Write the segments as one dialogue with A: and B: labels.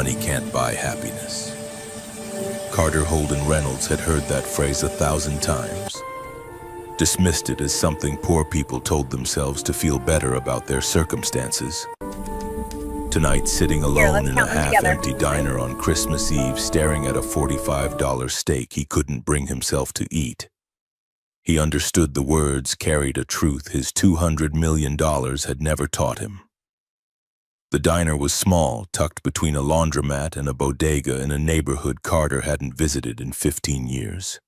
A: Money can't buy happiness. Carter Holden Reynolds had heard that phrase 1,000 times, dismissed it as something poor people told themselves to feel better about their circumstances. Tonight, sitting alone in a half-empty diner on Christmas Eve, staring at a $45 steak he couldn't bring himself to eat, he understood the words carried a truth his $200 million had never taught him. The diner was small, tucked between a laundromat and a bodega in a neighborhood Carter hadn't visited in 15 years.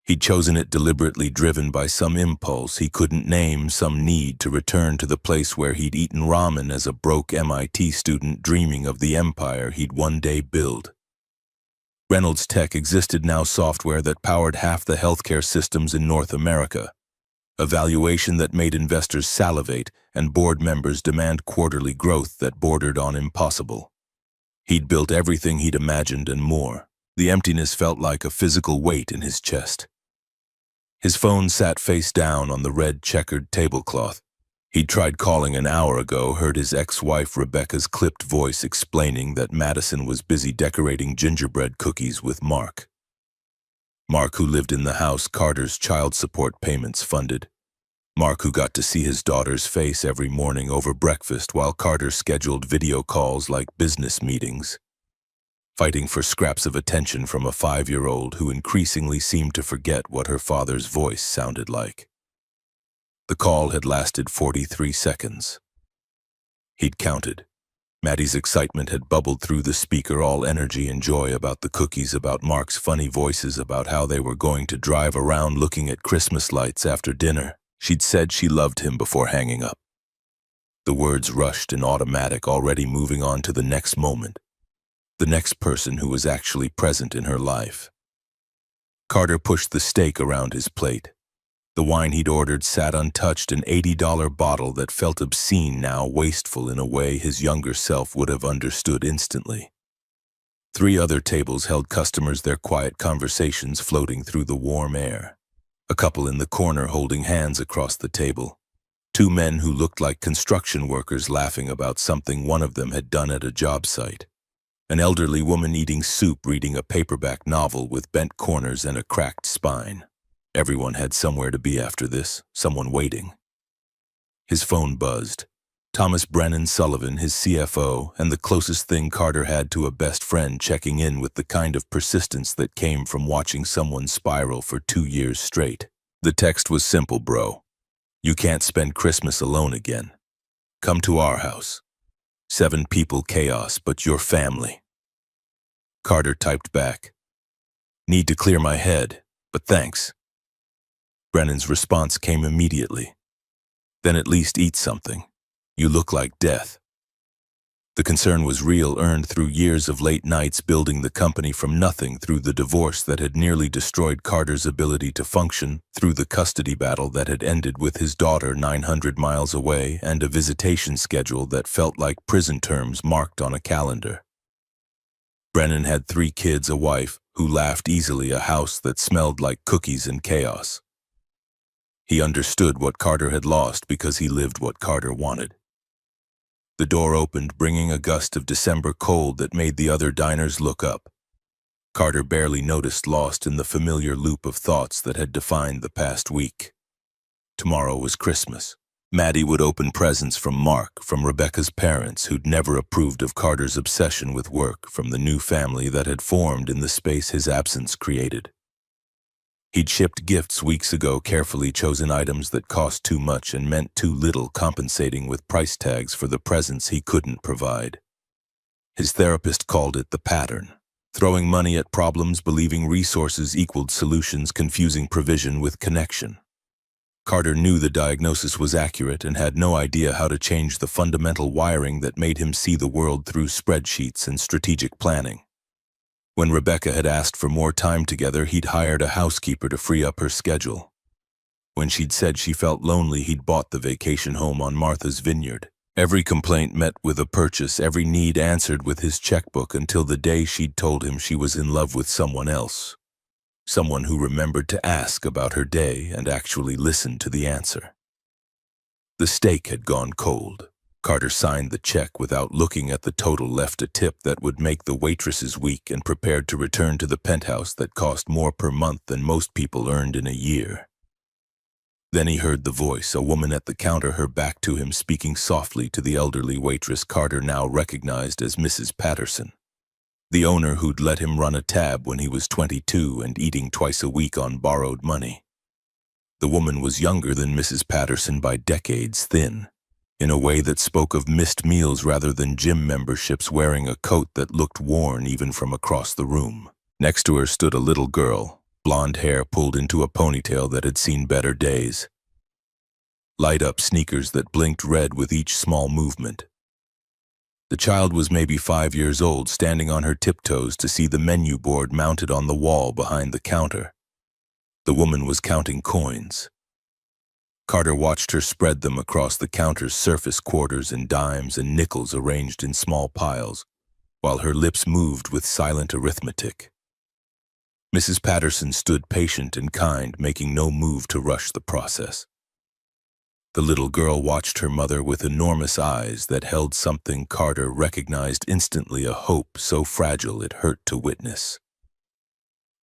A: He'd chosen it deliberately, driven by some impulse he couldn't name, some need to return to the place where he'd eaten ramen as a broke MIT student dreaming of the empire he'd one day build. Reynolds Tech existed now, software that powered half the healthcare systems in North America, a valuation that made investors salivate and board members demand quarterly growth that bordered on impossible. He'd built everything he'd imagined and more. The emptiness felt like a physical weight in his chest. His phone sat face down on the red checkered tablecloth. He'd tried calling an hour ago, heard his ex-wife Rebecca's clipped voice explaining that Madison was busy decorating gingerbread cookies with Mark. Mark, who lived in the house Carter's child support payments funded. Mark, who got to see his daughter's face every morning over breakfast while Carter scheduled video calls like business meetings, fighting for scraps of attention from a 5-year-old who increasingly seemed to forget what her father's voice sounded like. The call had lasted 43 seconds. He'd counted. Maddie's excitement had bubbled through the speaker, all energy and joy about the cookies, about Mark's funny voices, about how they were going to drive around looking at Christmas lights after dinner. She'd said she loved him before hanging up. The words rushed in automatic, already moving on to the next moment, the next person who was actually present in her life. Carter pushed the steak around his plate. The wine he'd ordered sat untouched, an $80 bottle that felt obscene now, wasteful in a way his younger self would have understood instantly. 3 other tables held customers, their quiet conversations floating through the warm air. A couple in the corner holding hands across the table. 2 men who looked like construction workers laughing about something one of them had done at a job site. An elderly woman eating soup, reading a paperback novel with bent corners and a cracked spine. Everyone had somewhere to be after this, someone waiting. His phone buzzed. Thomas Brennan Sullivan, his CFO, and the closest thing Carter had to a best friend, checking in with the kind of persistence that came from watching someone spiral for 2 years straight. The text was simple, bro. You can't spend Christmas alone again. Come to our house. 7 people, chaos, but your family. Carter typed back. Need to clear my head, but thanks. Brennan's response came immediately. Then at least eat something. You look like death. The concern was real, earned through years of late nights building the company from nothing, through the divorce that had nearly destroyed Carter's ability to function, through the custody battle that had ended with his daughter 900 miles away, and a visitation schedule that felt like prison terms marked on a calendar. Brennan had 3 kids, a wife who laughed easily, a house that smelled like cookies and chaos. He understood what Carter had lost because he lived what Carter wanted. The door opened, bringing a gust of December cold that made the other diners look up. Carter barely noticed, lost in the familiar loop of thoughts that had defined the past week. Tomorrow was Christmas. Maddie would open presents from Mark, from Rebecca's parents who'd never approved of Carter's obsession with work, from the new family that had formed in the space his absence created. He'd shipped gifts weeks ago, carefully chosen items that cost too much and meant too little, compensating with price tags for the presents he couldn't provide. His therapist called it the pattern. Throwing money at problems, believing resources equaled solutions, confusing provision with connection. Carter knew the diagnosis was accurate and had no idea how to change the fundamental wiring that made him see the world through spreadsheets and strategic planning. When Rebecca had asked for more time together, he'd hired a housekeeper to free up her schedule. When she'd said she felt lonely, he'd bought the vacation home on Martha's Vineyard. Every complaint met with a purchase, every need answered with his checkbook, until the day she'd told him she was in love with someone else. Someone who remembered to ask about her day and actually listened to the answer. The steak had gone cold. Carter signed the check without looking at the total, left a tip that would make the waitresses weak, and prepared to return to the penthouse that cost more per month than most people earned in a year. Then he heard the voice, a woman at the counter, her back to him, speaking softly to the elderly waitress Carter now recognized as Mrs. Patterson, the owner who'd let him run a tab when he was 22 and eating twice a week on borrowed money. The woman was younger than Mrs. Patterson by decades, thin, in a way that spoke of missed meals rather than gym memberships, wearing a coat that looked worn even from across the room. Next to her stood a little girl, blonde hair pulled into a ponytail that had seen better days, light-up sneakers that blinked red with each small movement. The child was maybe 5 years old, standing on her tiptoes to see the menu board mounted on the wall behind the counter. The woman was counting coins. Carter watched her spread them across the counter's surface, quarters and dimes and nickels arranged in small piles, while her lips moved with silent arithmetic. Mrs. Patterson stood patient and kind, making no move to rush the process. The little girl watched her mother with enormous eyes that held something Carter recognized instantly, a hope so fragile it hurt to witness.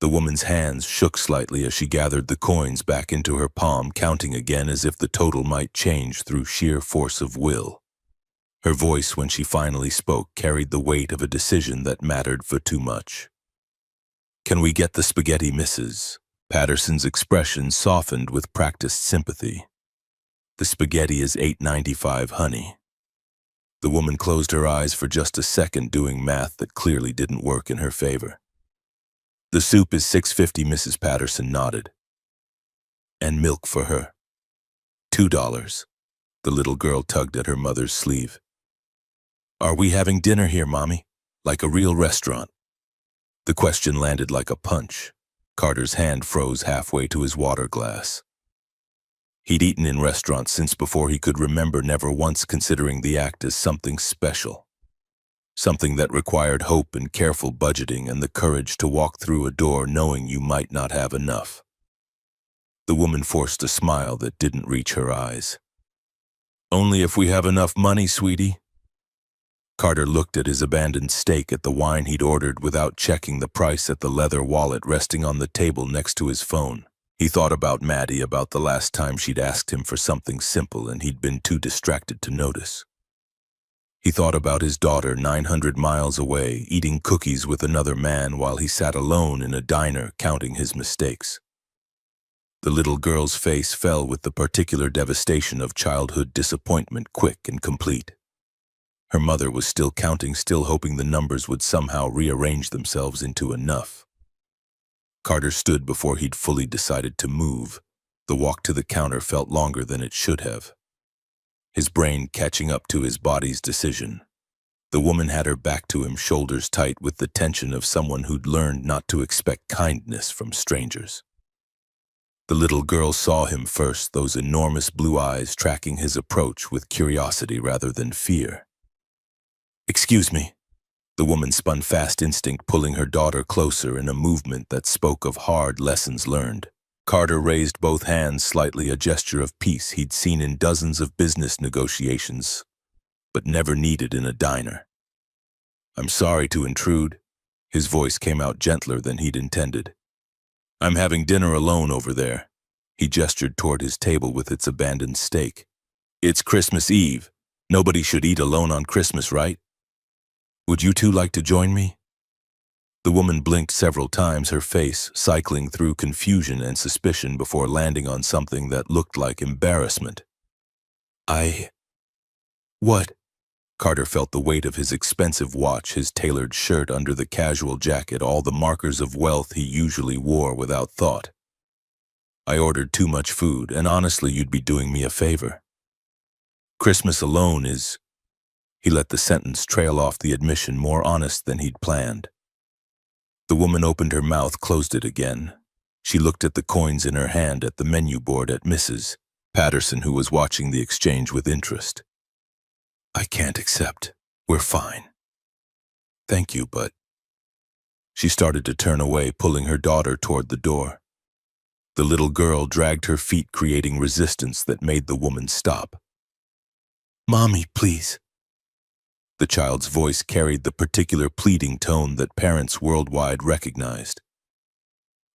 A: The woman's hands shook slightly as she gathered the coins back into her palm, counting again as if the total might change through sheer force of will. Her voice, when she finally spoke, carried the weight of a decision that mattered for too much. "Can we get the spaghetti, Mrs.?" Patterson's expression softened with practiced sympathy. "The spaghetti is $8.95, honey." The woman closed her eyes for just a second, doing math that clearly didn't work in her favor. "The soup is $6.50, Mrs. Patterson nodded. "And milk for her." $2. The little girl tugged at her mother's sleeve. "Are we having dinner here, Mommy? Like a real restaurant?" The question landed like a punch. Carter's hand froze halfway to his water glass. He'd eaten in restaurants since before he could remember, never once considering the act as something special. Something that required hope and careful budgeting and the courage to walk through a door knowing you might not have enough. The woman forced a smile that didn't reach her eyes. "Only if we have enough money, sweetie." Carter looked at his abandoned steak, at the wine he'd ordered without checking the price, at the leather wallet resting on the table next to his phone. He thought about Maddie, about the last time she'd asked him for something simple and he'd been too distracted to notice. He thought about his daughter 900 miles away, eating cookies with another man while he sat alone in a diner counting his mistakes. The little girl's face fell with the particular devastation of childhood disappointment, quick and complete. Her mother was still counting, still hoping the numbers would somehow rearrange themselves into enough. Carter stood before he'd fully decided to move. The walk to the counter felt longer than it should have, his brain catching up to his body's decision. The woman had her back to him, shoulders tight with the tension of someone who'd learned not to expect kindness from strangers. The little girl saw him first, those enormous blue eyes tracking his approach with curiosity rather than fear. "Excuse me." The woman spun fast, instinct pulling her daughter closer in a movement that spoke of hard lessons learned. Carter raised both hands slightly, a gesture of peace he'd seen in dozens of business negotiations, but never needed in a diner. "I'm sorry to intrude." His voice came out gentler than he'd intended. "I'm having dinner alone over there." He gestured toward his table with its abandoned steak. "It's Christmas Eve. Nobody should eat alone on Christmas, right? Would you two like to join me?" The woman blinked several times, her face cycling through confusion and suspicion before landing on something that looked like embarrassment. What?" Carter felt the weight of his expensive watch, his tailored shirt under the casual jacket, all the markers of wealth he usually wore without thought. "I ordered too much food, and honestly, you'd be doing me a favor. Christmas alone is..." He let the sentence trail off, the admission more honest than he'd planned. The woman opened her mouth, closed it again. She looked at the coins in her hand, at the menu board, at Mrs. Patterson, who was watching the exchange with interest. "I can't accept. We're fine. Thank you, but..." She started to turn away, pulling her daughter toward the door. The little girl dragged her feet, creating resistance that made the woman stop. Mommy, please. The child's voice carried the particular pleading tone that parents worldwide recognized.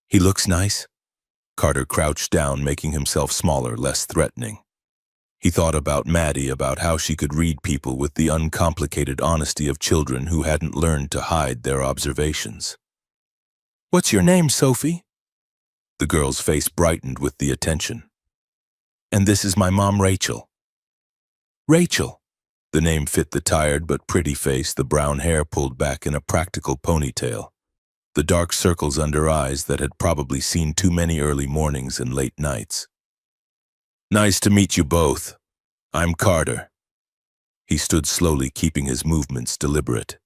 A: He looks nice. Carter crouched down, making himself smaller, less threatening. He thought about Maddie, about how she could read people with the uncomplicated honesty of children who hadn't learned to hide their observations. What's your name, Sophie? The girl's face brightened with the attention. And this is my mom, Rachel. Rachel. The name fit the tired but pretty face, the brown hair pulled back in a practical ponytail, the dark circles under eyes that had probably seen too many early mornings and late nights. Nice to meet you both. I'm Carter. He stood slowly, keeping his movements deliberate.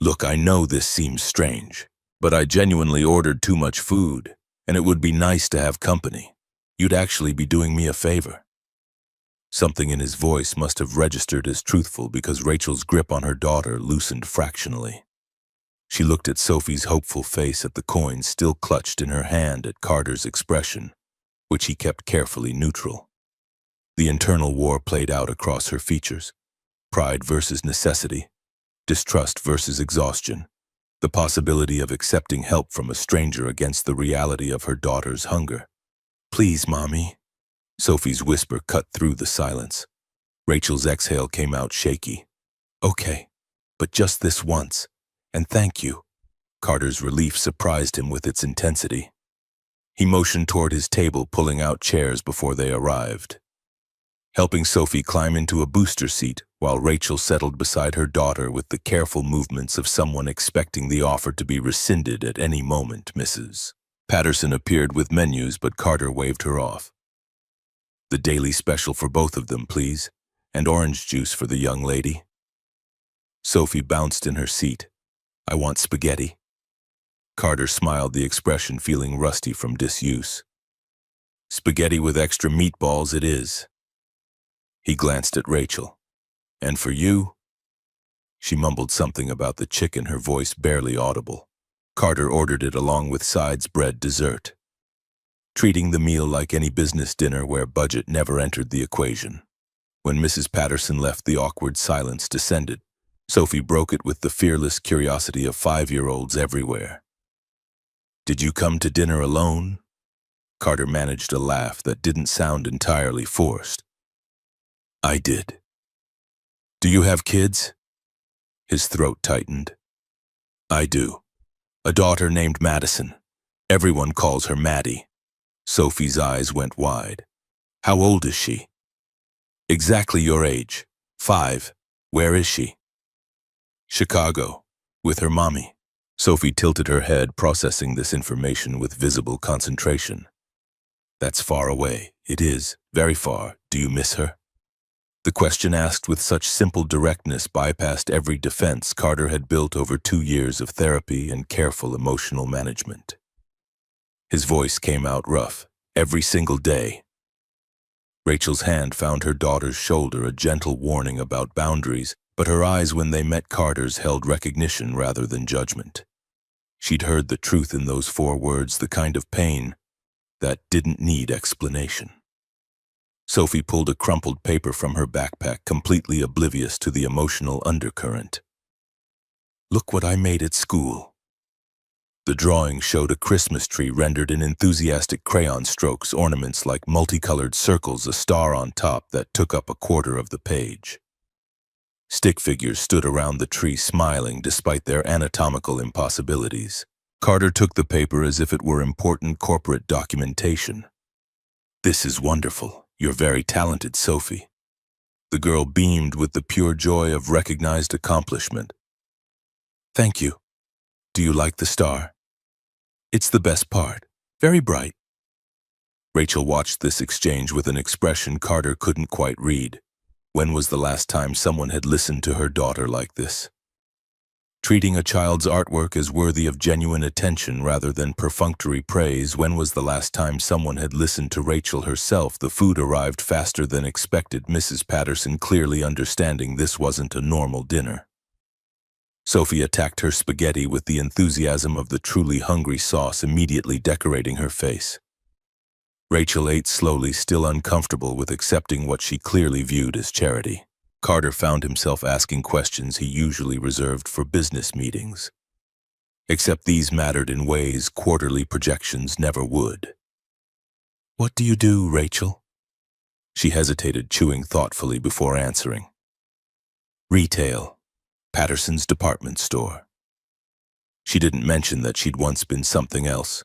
A: Look, I know this seems strange, but I genuinely ordered too much food, and it would be nice to have company. You'd actually be doing me a favor. Something in his voice must have registered as truthful because Rachel's grip on her daughter loosened fractionally. She looked at Sophie's hopeful face, at the coins still clutched in her hand, at Carter's expression, which he kept carefully neutral. The internal war played out across her features. Pride versus necessity, distrust versus exhaustion, the possibility of accepting help from a stranger against the reality of her daughter's hunger. Please, Mommy. Sophie's whisper cut through the silence. Rachel's exhale came out shaky. Okay, but just this once, and thank you. Carter's relief surprised him with its intensity. He motioned toward his table, pulling out chairs before they arrived, helping Sophie climb into a booster seat while Rachel settled beside her daughter with the careful movements of someone expecting the offer to be rescinded at any moment. Mrs. Patterson appeared with menus, but Carter waved her off. The daily special for both of them, please, and orange juice for the young lady. Sophie bounced in her seat. I want spaghetti. Carter smiled, the expression feeling rusty from disuse. Spaghetti with extra meatballs it is. He glanced at Rachel. And for you? She mumbled something about the chicken, her voice barely audible. Carter ordered it along with sides, bread, dessert, treating the meal like any business dinner where budget never entered the equation. When Mrs. Patterson left, the awkward silence descended. Sophie broke it with the fearless curiosity of 5-year-olds everywhere. Did you come to dinner alone? Carter managed a laugh that didn't sound entirely forced. I did. Do you have kids? His throat tightened. I do. A daughter named Madison. Everyone calls her Maddie. Sophie's eyes went wide. How old is she? Exactly your age. 5. Where is she? Chicago, with her mommy. Sophie tilted her head, processing this information with visible concentration. That's far away. It is, very far. Do you miss her? The question, asked with such simple directness, bypassed every defense Carter had built over 2 years of therapy and careful emotional management. His voice came out rough. Every single day. Rachel's hand found her daughter's shoulder, a gentle warning about boundaries, but her eyes, when they met Carter's, held recognition rather than judgment. She'd heard the truth in those 4 words, the kind of pain that didn't need explanation. Sophie pulled a crumpled paper from her backpack, completely oblivious to the emotional undercurrent. Look what I made at school. The drawing showed a Christmas tree rendered in enthusiastic crayon strokes, ornaments like multicolored circles, a star on top that took up a quarter of the page. Stick figures stood around the tree, smiling despite their anatomical impossibilities. Carter took the paper as if it were important corporate documentation. This is wonderful. You're very talented, Sophie. The girl beamed with the pure joy of recognized accomplishment. Thank you. Do you like the star? It's the best part. Very bright. Rachel watched this exchange with an expression Carter couldn't quite read. When was the last time someone had listened to her daughter like this? Treating a child's artwork as worthy of genuine attention rather than perfunctory praise. When was the last time someone had listened to Rachel herself? The food arrived faster than expected, Mrs. Patterson clearly understanding this wasn't a normal dinner. Sophie attacked her spaghetti with the enthusiasm of the truly hungry, sauce immediately decorating her face. Rachel ate slowly, still uncomfortable with accepting what she clearly viewed as charity. Carter found himself asking questions he usually reserved for business meetings. Except these mattered in ways quarterly projections never would. "What do you do, Rachel?" She hesitated, chewing thoughtfully before answering. "Retail. Patterson's department store." She didn't mention that she'd once been something else,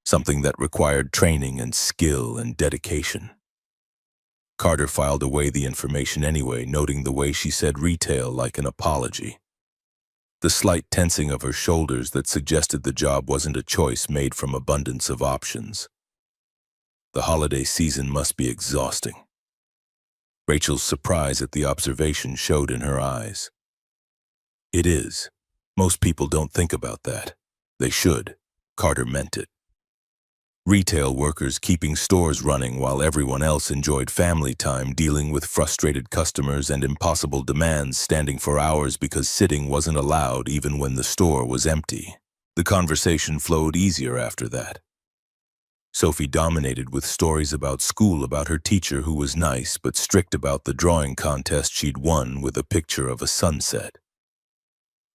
A: something that required training and skill and dedication. Carter filed away the information anyway, noting the way she said retail like an apology. The slight tensing of her shoulders that suggested the job wasn't a choice made from abundance of options. The holiday season must be exhausting. Rachel's surprise at the observation showed in her eyes. "It is. Most people don't think about that. They should." Carter meant it. Retail workers keeping stores running while everyone else enjoyed family time, dealing with frustrated customers and impossible demands, standing for hours because sitting wasn't allowed even when the store was empty. The conversation flowed easier after that. Sophie dominated with stories about school, about her teacher who was nice but strict, about the drawing contest she'd won with a picture of a sunset.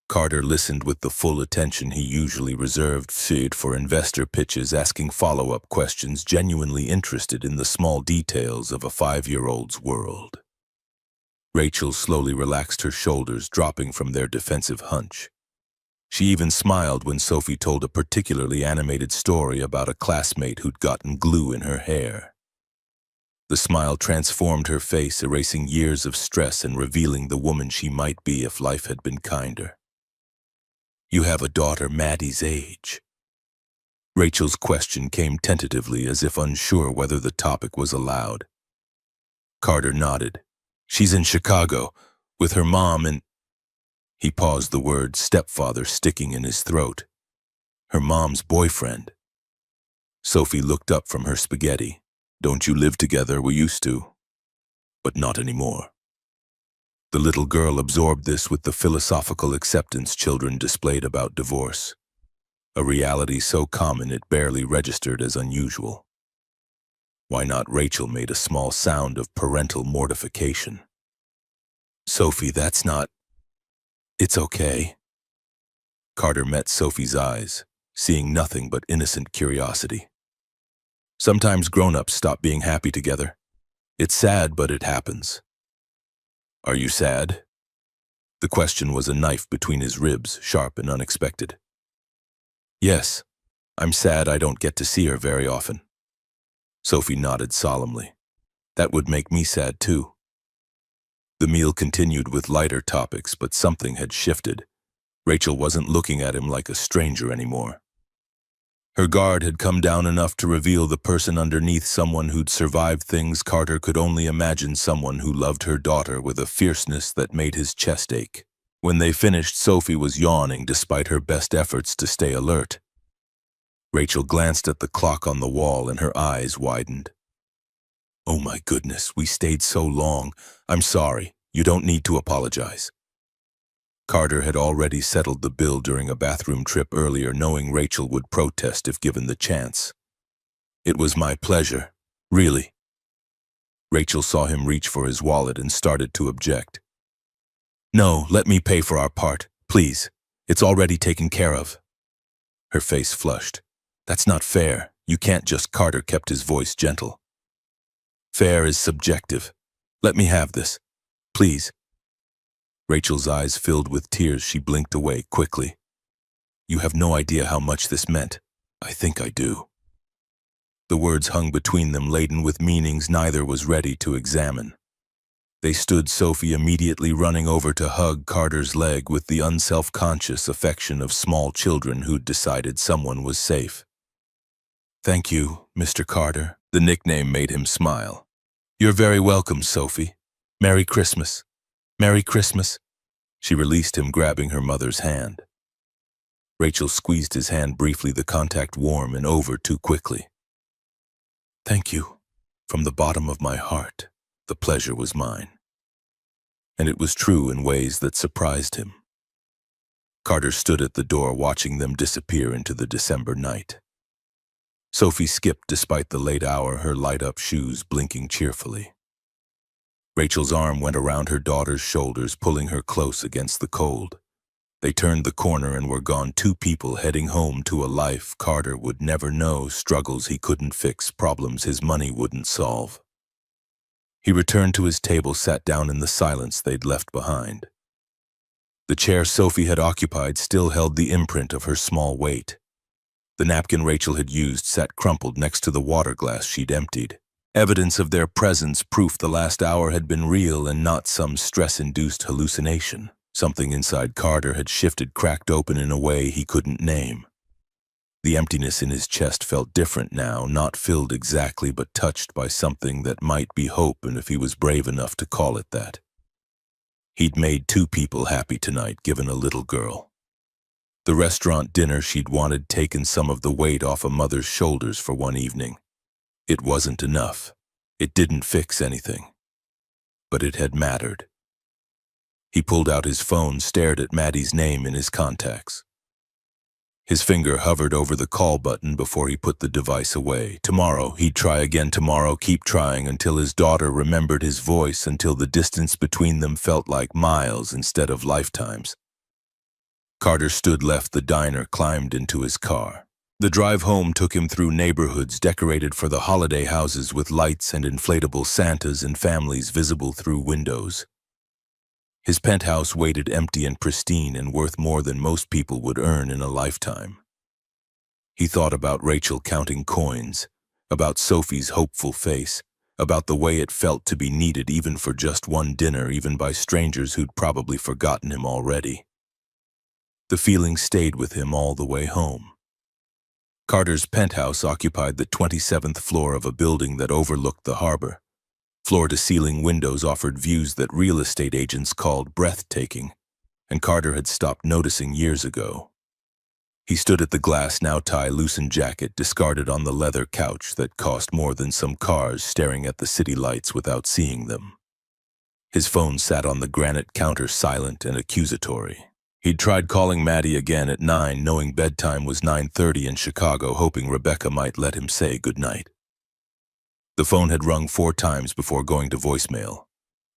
A: Carter listened with the full attention he usually reserved for investor pitches, asking follow-up questions, genuinely interested in the small details of a 5-year-old's world. Rachel slowly relaxed her shoulders, dropping from their defensive hunch. She even smiled when Sophie told a particularly animated story about a classmate who'd gotten glue in her hair. The smile transformed her face, erasing years of stress and revealing the woman she might be if life had been kinder. "You have a daughter Maddie's age?" Rachel's question came tentatively, as if unsure whether the topic was allowed. Carter nodded. "She's in Chicago, with her mom and—" He paused, the word stepfather sticking in his throat. "Her mom's boyfriend." Sophie looked up from her spaghetti. "Don't you live together? We used to. But not anymore." The little girl absorbed this with the philosophical acceptance children displayed about divorce, a reality so common it barely registered as unusual. Why not? Rachel made a small sound of parental mortification. "Sophie, that's not—" "It's okay." Carter met Sophie's eyes, seeing nothing but innocent curiosity. "Sometimes grown-ups stop being happy together. It's sad, but it happens." "Are you sad?" The question was a knife between his ribs, sharp and unexpected. "Yes, I'm sad I don't get to see her very often." Sophie nodded solemnly. "That would make me sad too." The meal continued with lighter topics, but something had shifted. Rachel wasn't looking at him like a stranger anymore. Her guard had come down enough to reveal the person underneath, someone who'd survived things Carter could only imagine, someone who loved her daughter with a fierceness that made his chest ache. When they finished, Sophie was yawning despite her best efforts to stay alert. Rachel glanced at the clock on the wall and her eyes widened. "Oh my goodness, we stayed so long. I'm sorry. You don't need to apologize." Carter had already settled the bill during a bathroom trip earlier, knowing Rachel would protest if given the chance. "It was my pleasure, really." Rachel saw him reach for his wallet and started to object. "No, let me pay for our part, please. It's already taken care of." Her face flushed. "That's not fair. You can't just—" Carter kept his voice gentle. "Fair is subjective. Let me have this, please." Rachel's eyes filled with tears. She blinked away quickly. "You have no idea how much this meant." "I think I do." The words hung between them, laden with meanings neither was ready to examine. They stood, Sophie immediately running over to hug Carter's leg with the unself-conscious affection of small children who'd decided someone was safe. "Thank you, Mr. Carter." The nickname made him smile. "You're very welcome, Sophie. Merry Christmas." "Merry Christmas." She released him, grabbing her mother's hand. Rachel squeezed his hand briefly, the contact warm and over too quickly. "Thank you. From the bottom of my heart, the pleasure was mine." And it was true in ways that surprised him. Carter stood at the door, watching them disappear into the December night. Sophie skipped despite the late hour, her light-up shoes blinking cheerfully. Rachel's arm went around her daughter's shoulders, pulling her close against the cold. They turned the corner and were gone, two people heading home to a life Carter would never know, struggles he couldn't fix, problems his money wouldn't solve. He returned to his table, sat down in the silence they'd left behind. The chair Sophie had occupied still held the imprint of her small weight. The napkin Rachel had used sat crumpled next to the water glass she'd emptied. Evidence of their presence, proof the last hour had been real and not some stress-induced hallucination. Something inside Carter had shifted, cracked open in a way he couldn't name. The emptiness in his chest felt different now, not filled exactly, but touched by something that might be hope, and if he was brave enough to call it that. He'd made two people happy tonight, given a little girl. The restaurant dinner she'd wanted, taken some of the weight off a mother's shoulders for one evening. It wasn't enough. It didn't fix anything. But it had mattered. He pulled out his phone, stared at Maddie's name in his contacts. His finger hovered over the call button before he put the device away. Tomorrow, he'd try again tomorrow, keep trying until his daughter remembered his voice, until the distance between them felt like miles instead of lifetimes. Carter stood, left the diner, climbed into his car. The drive home took him through neighborhoods decorated for the holiday, houses with lights and inflatable Santas and families visible through windows. His penthouse waited empty and pristine and worth more than most people would earn in a lifetime. He thought about Rachel counting coins, about Sophie's hopeful face, about the way it felt to be needed even for just one dinner, even by strangers who'd probably forgotten him already. The feeling stayed with him all the way home. Carter's penthouse occupied the 27th floor of a building that overlooked the harbor. Floor-to-ceiling windows offered views that real estate agents called breathtaking, and Carter had stopped noticing years ago. He stood at the glass, now tie-loosened jacket discarded on the leather couch that cost more than some cars, staring at the city lights without seeing them. His phone sat on the granite counter, silent and accusatory. He'd tried calling Maddie again at 9, knowing bedtime was 9:30 in Chicago, hoping Rebecca might let him say goodnight. The phone had rung 4 times before going to voicemail.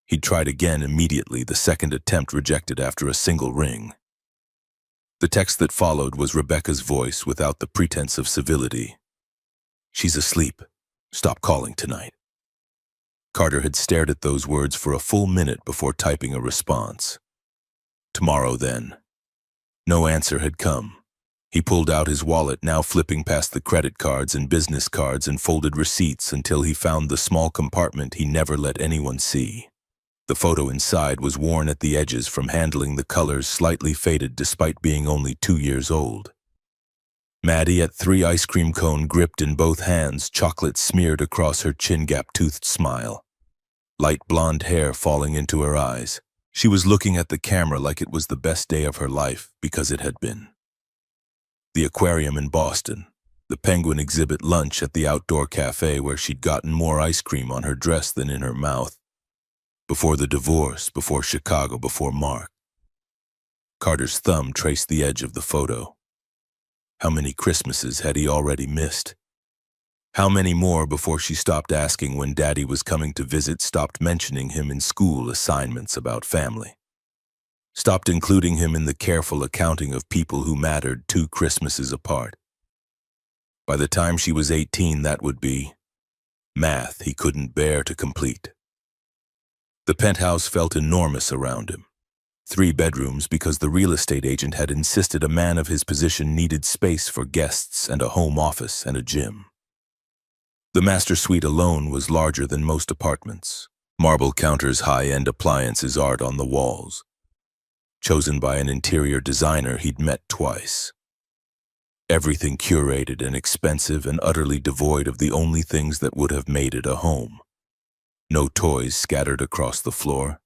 A: He'd tried again immediately, the second attempt rejected after a single ring. The text that followed was Rebecca's voice without the pretense of civility. "She's asleep. Stop calling tonight." Carter had stared at those words for a full minute before typing a response. Tomorrow, then. No answer had come. He pulled out his wallet, now flipping past the credit cards and business cards and folded receipts until he found the small compartment he never let anyone see. The photo inside was worn at the edges from handling the colors, slightly faded despite being only 2 years old. Maddie at 3, ice cream cone gripped in both hands, chocolate smeared across her chin gap, toothed smile. Light blonde hair falling into her eyes. She was looking at the camera like it was the best day of her life, because it had been. The aquarium in Boston, the penguin exhibit, lunch at the outdoor cafe where she'd gotten more ice cream on her dress than in her mouth. Before the divorce, before Chicago, before Mark. Carter's thumb traced the edge of the photo. How many Christmases had he already missed? How many more before she stopped asking when Daddy was coming to visit, stopped mentioning him in school assignments about family? Stopped including him in the careful accounting of people who mattered 2 Christmases apart. By the time she was 18, that would be math he couldn't bear to complete. The penthouse felt enormous around him. 3 bedrooms because the real estate agent had insisted a man of his position needed space for guests and a home office and a gym. The master suite alone was larger than most apartments. Marble counters, high-end appliances, art on the walls. Chosen by an interior designer he'd met twice. Everything curated and expensive and utterly devoid of the only things that would have made it a home. No toys scattered across the floor.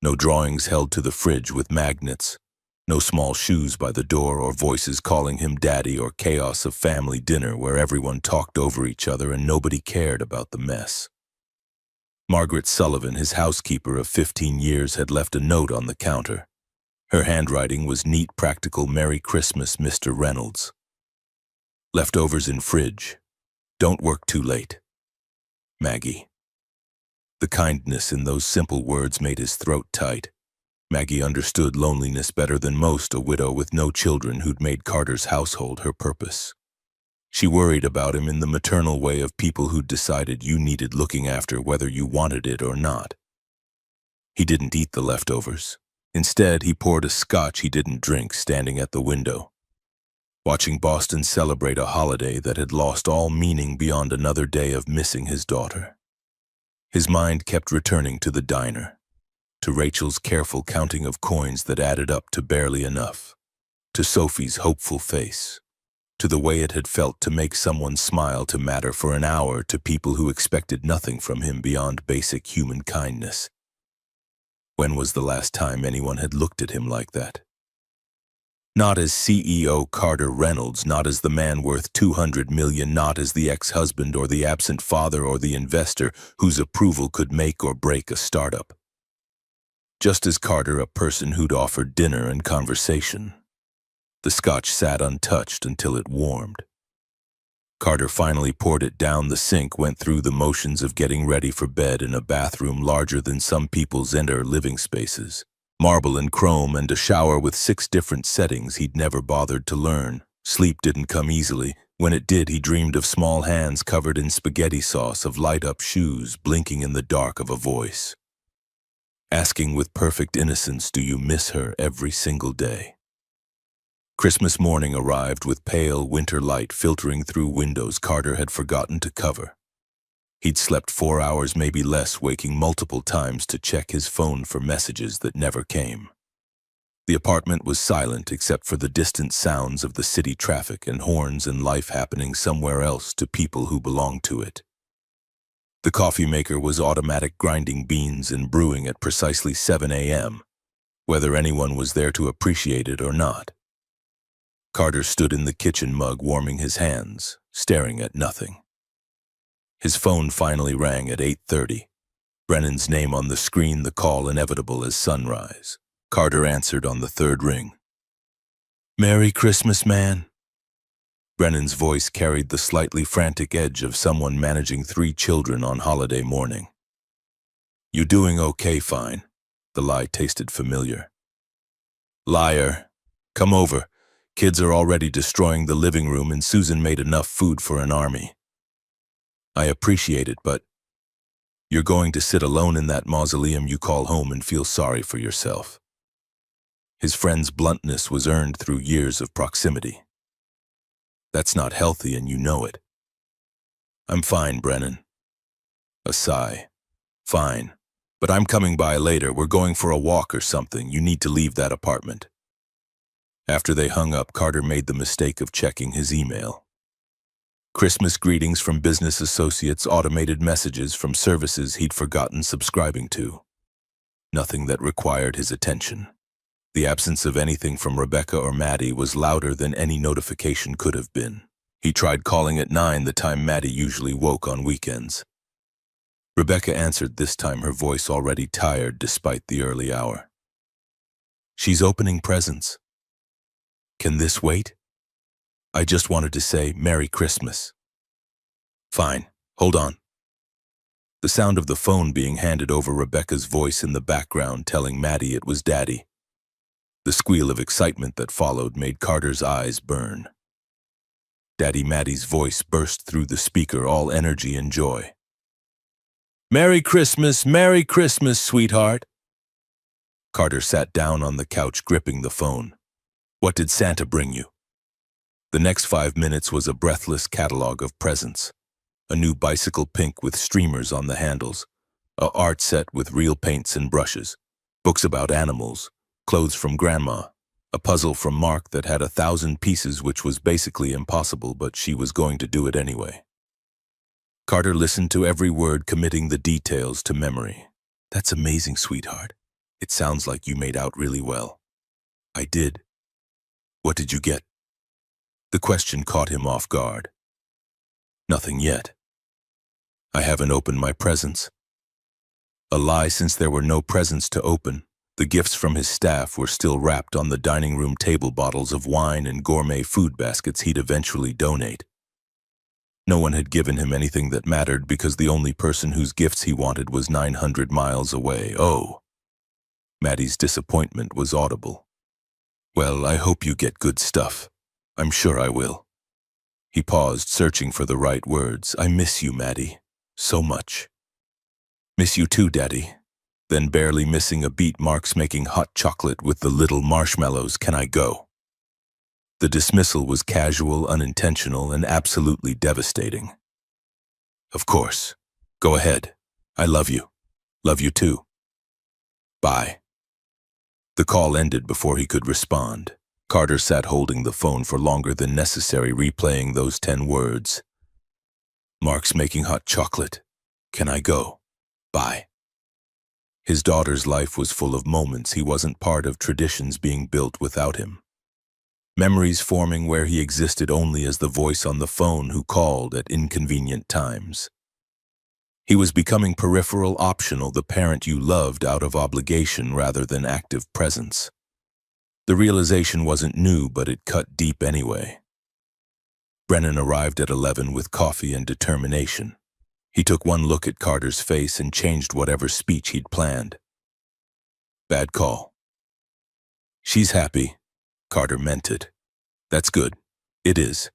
A: No drawings held to the fridge with magnets. No small shoes by the door or voices calling him daddy, or chaos of family dinner where everyone talked over each other and nobody cared about the mess. Margaret Sullivan, his housekeeper of 15 years, had left a note on the counter. Her handwriting was neat, practical. "Merry Christmas, Mr. Reynolds." Leftovers in fridge. Don't work too late. Maggie. The kindness in those simple words made his throat tight. Maggie understood loneliness better than most, a widow with no children who'd made Carter's household her purpose. She worried about him in the maternal way of people who'd decided you needed looking after whether you wanted it or not. He didn't eat the leftovers. Instead, he poured a scotch he didn't drink, standing at the window, watching Boston celebrate a holiday that had lost all meaning beyond another day of missing his daughter. His mind kept returning to the diner, to Rachel's careful counting of coins that added up to barely enough, to Sophie's hopeful face, to the way it had felt to make someone smile to matter for an hour to people who expected nothing from him beyond basic human kindness. When was the last time anyone had looked at him like that? Not as CEO Carter Reynolds, not as the man worth $200 million, not as the ex-husband or the absent father or the investor whose approval could make or break a startup. Just as Carter, a person who'd offered dinner and conversation. The scotch sat untouched until it warmed. Carter finally poured it down the sink, went through the motions of getting ready for bed in a bathroom larger than some people's inner living spaces. Marble and chrome and a shower with 6 different settings he'd never bothered to learn. Sleep didn't come easily. When it did, he dreamed of small hands covered in spaghetti sauce, of light-up shoes blinking in the dark, of a voice asking with perfect innocence, "Do you miss her?" every single day. Christmas morning arrived with pale winter light filtering through windows Carter had forgotten to cover. He'd slept 4 hours, maybe less, waking multiple times to check his phone for messages that never came. The apartment was silent except for the distant sounds of the city traffic and horns and life happening somewhere else to people who belonged to it. The coffee maker was automatic, grinding beans and brewing at precisely 7 a.m., whether anyone was there to appreciate it or not. Carter stood in the kitchen mug, warming his hands, staring at nothing. His phone finally rang at 8:30. Brennan's name on the screen, the call inevitable as sunrise. Carter answered on the 3rd ring. "Merry Christmas, man." Brennan's voice carried the slightly frantic edge of someone managing 3 children on holiday morning. "You doing okay?" "Fine." The lie tasted familiar. "Liar. Come over. Kids are already destroying the living room and Susan made enough food for an army." "I appreciate it, but you're going to sit alone in that mausoleum you call home and feel sorry for yourself." His friend's bluntness was earned through years of proximity. "That's not healthy and you know it." "I'm fine, Brennan." A sigh. "Fine, but I'm coming by later. We're going for a walk or something. You need to leave that apartment." After they hung up, Carter made the mistake of checking his email. Christmas greetings from business associates, automated messages from services he'd forgotten subscribing to. Nothing that required his attention. The absence of anything from Rebecca or Maddie was louder than any notification could have been. He tried calling at 9, the time Maddie usually woke on weekends. Rebecca answered, this time her voice already tired despite the early hour. "She's opening presents." "Can this wait?" "I just wanted to say Merry Christmas." "Fine, hold on." The sound of the phone being handed over, Rebecca's voice in the background telling Maddie it was Daddy. The squeal of excitement that followed made Carter's eyes burn. Daddy Maddie's voice burst through the speaker, all energy and joy. Merry Christmas, sweetheart." Carter sat down on the couch, gripping the phone. "What did Santa bring you?" The next 5 minutes was a breathless catalog of presents. A new bicycle, pink with streamers on the handles. A art set with real paints and brushes. Books about animals. Clothes from Grandma. A puzzle from Mark that had 1,000 pieces, which was basically impossible, but she was going to do it anyway. Carter listened to every word, committing the details to memory. "That's amazing, sweetheart. It sounds like you made out really well." "I did." "What did you get?" The question caught him off guard. "Nothing yet. I haven't opened my presents." A lie, since there were no presents to open. The gifts from his staff were still wrapped on the dining room table, bottles of wine and gourmet food baskets he'd eventually donate. No one had given him anything that mattered because the only person whose gifts he wanted was 900 miles away. Oh, Maddie's disappointment was audible. Well, I hope you get good stuff. I'm sure I will. He paused, searching for the right words. I miss you, Maddie. So much. Miss you too, Daddy. Then, barely missing a beat, Mark's making hot chocolate with the little marshmallows. Can I go? The dismissal was casual, unintentional, and absolutely devastating. Of course. Go ahead. I love you. Love you too. Bye. The call ended before he could respond. Carter sat holding the phone for longer than necessary, replaying those 10 words. Mark's making hot chocolate. Can I go? Bye. His daughter's life was full of moments he wasn't part of, traditions being built without him. Memories forming where he existed only as the voice on the phone who called at inconvenient times. He was becoming peripheral, optional, the parent you loved out of obligation rather than active presence. The realization wasn't new, but it cut deep anyway. Brennan arrived at 11 with coffee and determination. He took one look at Carter's face and changed whatever speech he'd planned. Bad call. She's happy. Carter meant it. That's good. It is.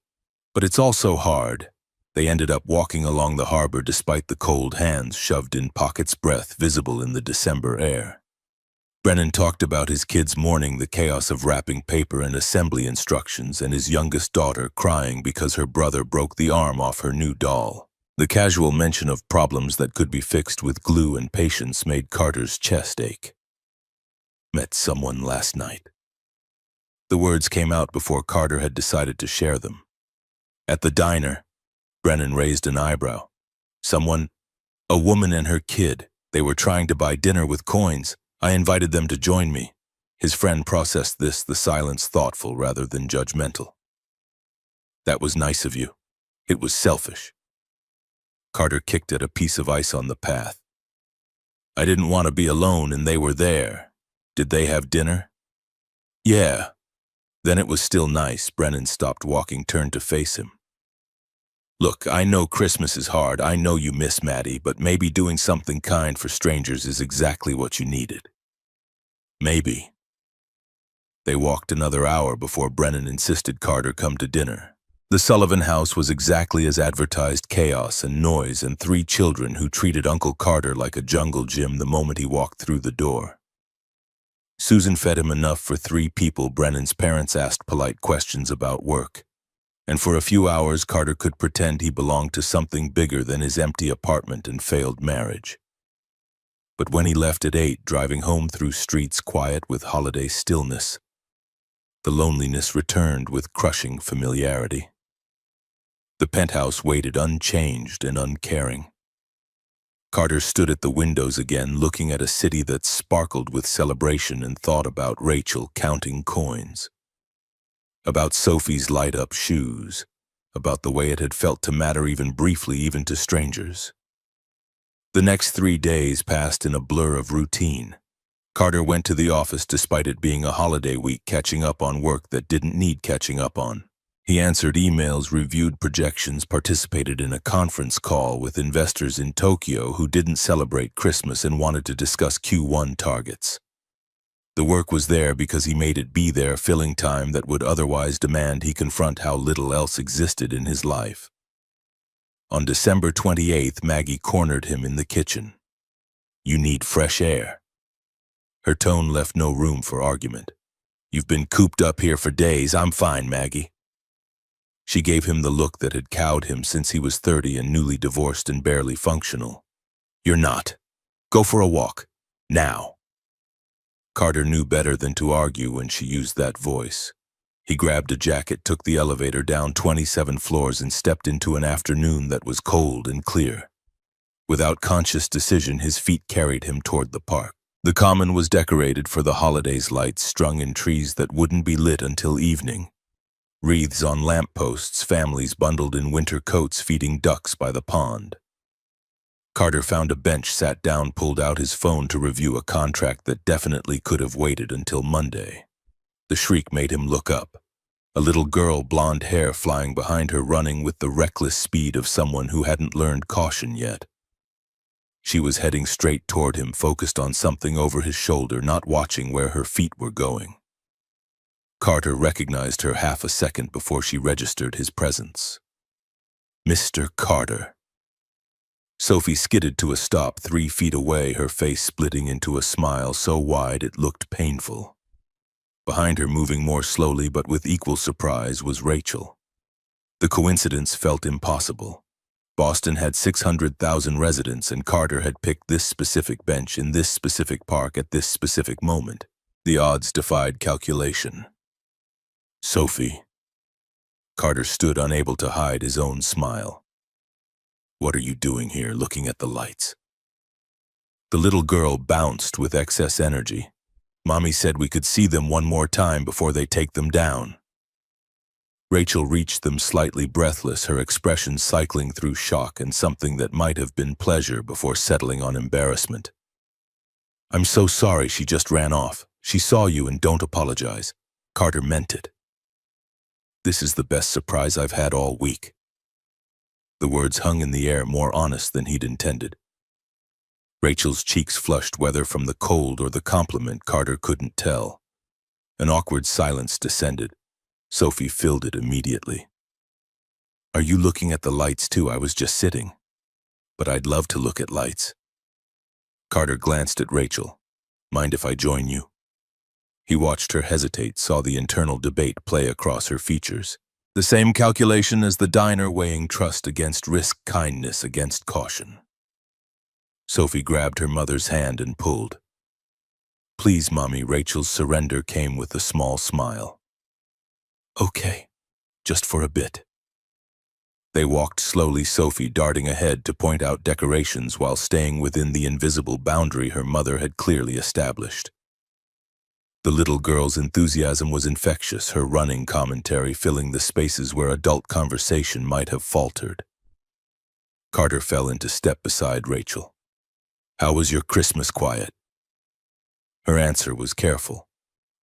A: But it's also hard. They ended up walking along the harbor despite the cold hands shoved in pockets, breath visible in the December air. Brennan talked about his kids mourning the chaos of wrapping paper and assembly instructions, and his youngest daughter crying because her brother broke the arm off her new doll. The casual mention of problems that could be fixed with glue and patience made Carter's chest ache. Met someone last night. The words came out before Carter had decided to share them. At the diner, Brennan raised an eyebrow. Someone, a woman and her kid, they were trying to buy dinner with coins. I invited them to join me. His friend processed this, the silence thoughtful rather than judgmental. That was nice of you. It was selfish. Carter kicked at a piece of ice on the path. I didn't want to be alone, and they were there. Did they have dinner? Yeah. Then it was still nice. Brennan stopped walking, turned to face him. Look, I know Christmas is hard. I know you miss Maddie, but maybe doing something kind for strangers is exactly what you needed. Maybe. They walked another hour before Brennan insisted Carter come to dinner. The Sullivan house was exactly as advertised: chaos and noise and 3 children who treated Uncle Carter like a jungle gym the moment he walked through the door. Susan fed him enough for 3 people. Brennan's parents asked polite questions about work. And for a few hours, Carter could pretend he belonged to something bigger than his empty apartment and failed marriage. But when he left at 8, driving home through streets quiet with holiday stillness, the loneliness returned with crushing familiarity. The penthouse waited unchanged and uncaring. Carter stood at the windows again, looking at a city that sparkled with celebration, and thought about Rachel counting coins. About Sophie's light-up shoes, about the way it had felt to matter even briefly, even to strangers. The next 3 days passed in a blur of routine. Carter went to the office despite it being a holiday week, catching up on work that didn't need catching up on. He answered emails, reviewed projections, participated in a conference call with investors in Tokyo who didn't celebrate Christmas and wanted to discuss Q1 targets. The work was there because he made it be there, filling time that would otherwise demand he confront how little else existed in his life. On December 28th, Maggie cornered him in the kitchen. You need fresh air. Her tone left no room for argument. You've been cooped up here for days. I'm fine, Maggie. She gave him the look that had cowed him since he was 30 and newly divorced and barely functional. You're not. Go for a walk. Now. Carter knew better than to argue when she used that voice. He grabbed a jacket, took the elevator down 27 floors, and stepped into an afternoon that was cold and clear. Without conscious decision, his feet carried him toward the park. The common was decorated for the holidays, lights strung in trees that wouldn't be lit until evening. Wreaths on lampposts, families bundled in winter coats feeding ducks by the pond. Carter found a bench, sat down, pulled out his phone to review a contract that definitely could have waited until Monday. The shriek made him look up. A little girl, blonde hair flying behind her, running with the reckless speed of someone who hadn't learned caution yet. She was heading straight toward him, focused on something over his shoulder, not watching where her feet were going. Carter recognized her half a second before she registered his presence. Mr. Carter. Sophie skidded to a stop 3 feet away, her face splitting into a smile so wide it looked painful. Behind her, moving more slowly but with equal surprise, was Rachel. The coincidence felt impossible. Boston had 600,000 residents, and Carter had picked this specific bench in this specific park at this specific moment. The odds defied calculation. Sophie. Carter stood, unable to hide his own smile. What are you doing here, looking at the lights? The little girl bounced with excess energy. Mommy said we could see them one more time before they take them down. Rachel reached them slightly breathless, her expression cycling through shock and something that might have been pleasure before settling on embarrassment. I'm so sorry, she just ran off. She saw you, and don't apologize. Carter meant it. This is the best surprise I've had all week. The words hung in the air, more honest than he'd intended. Rachel's cheeks flushed, whether from the cold or the compliment, Carter couldn't tell. An awkward silence descended. Sophie filled it immediately. Are you looking at the lights too? I was just sitting. But I'd love to look at lights. Carter glanced at Rachel. Mind if I join you? He watched her hesitate, saw the internal debate play across her features. The same calculation as the diner, weighing trust against risk, kindness against caution. Sophie grabbed her mother's hand and pulled. Please, Mommy. Rachel's surrender came with a small smile. Okay, just for a bit. They walked slowly, Sophie darting ahead to point out decorations while staying within the invisible boundary her mother had clearly established. The little girl's enthusiasm was infectious, her running commentary filling the spaces where adult conversation might have faltered. Carter fell into step beside Rachel. How was your Christmas? Quiet. Her answer was careful.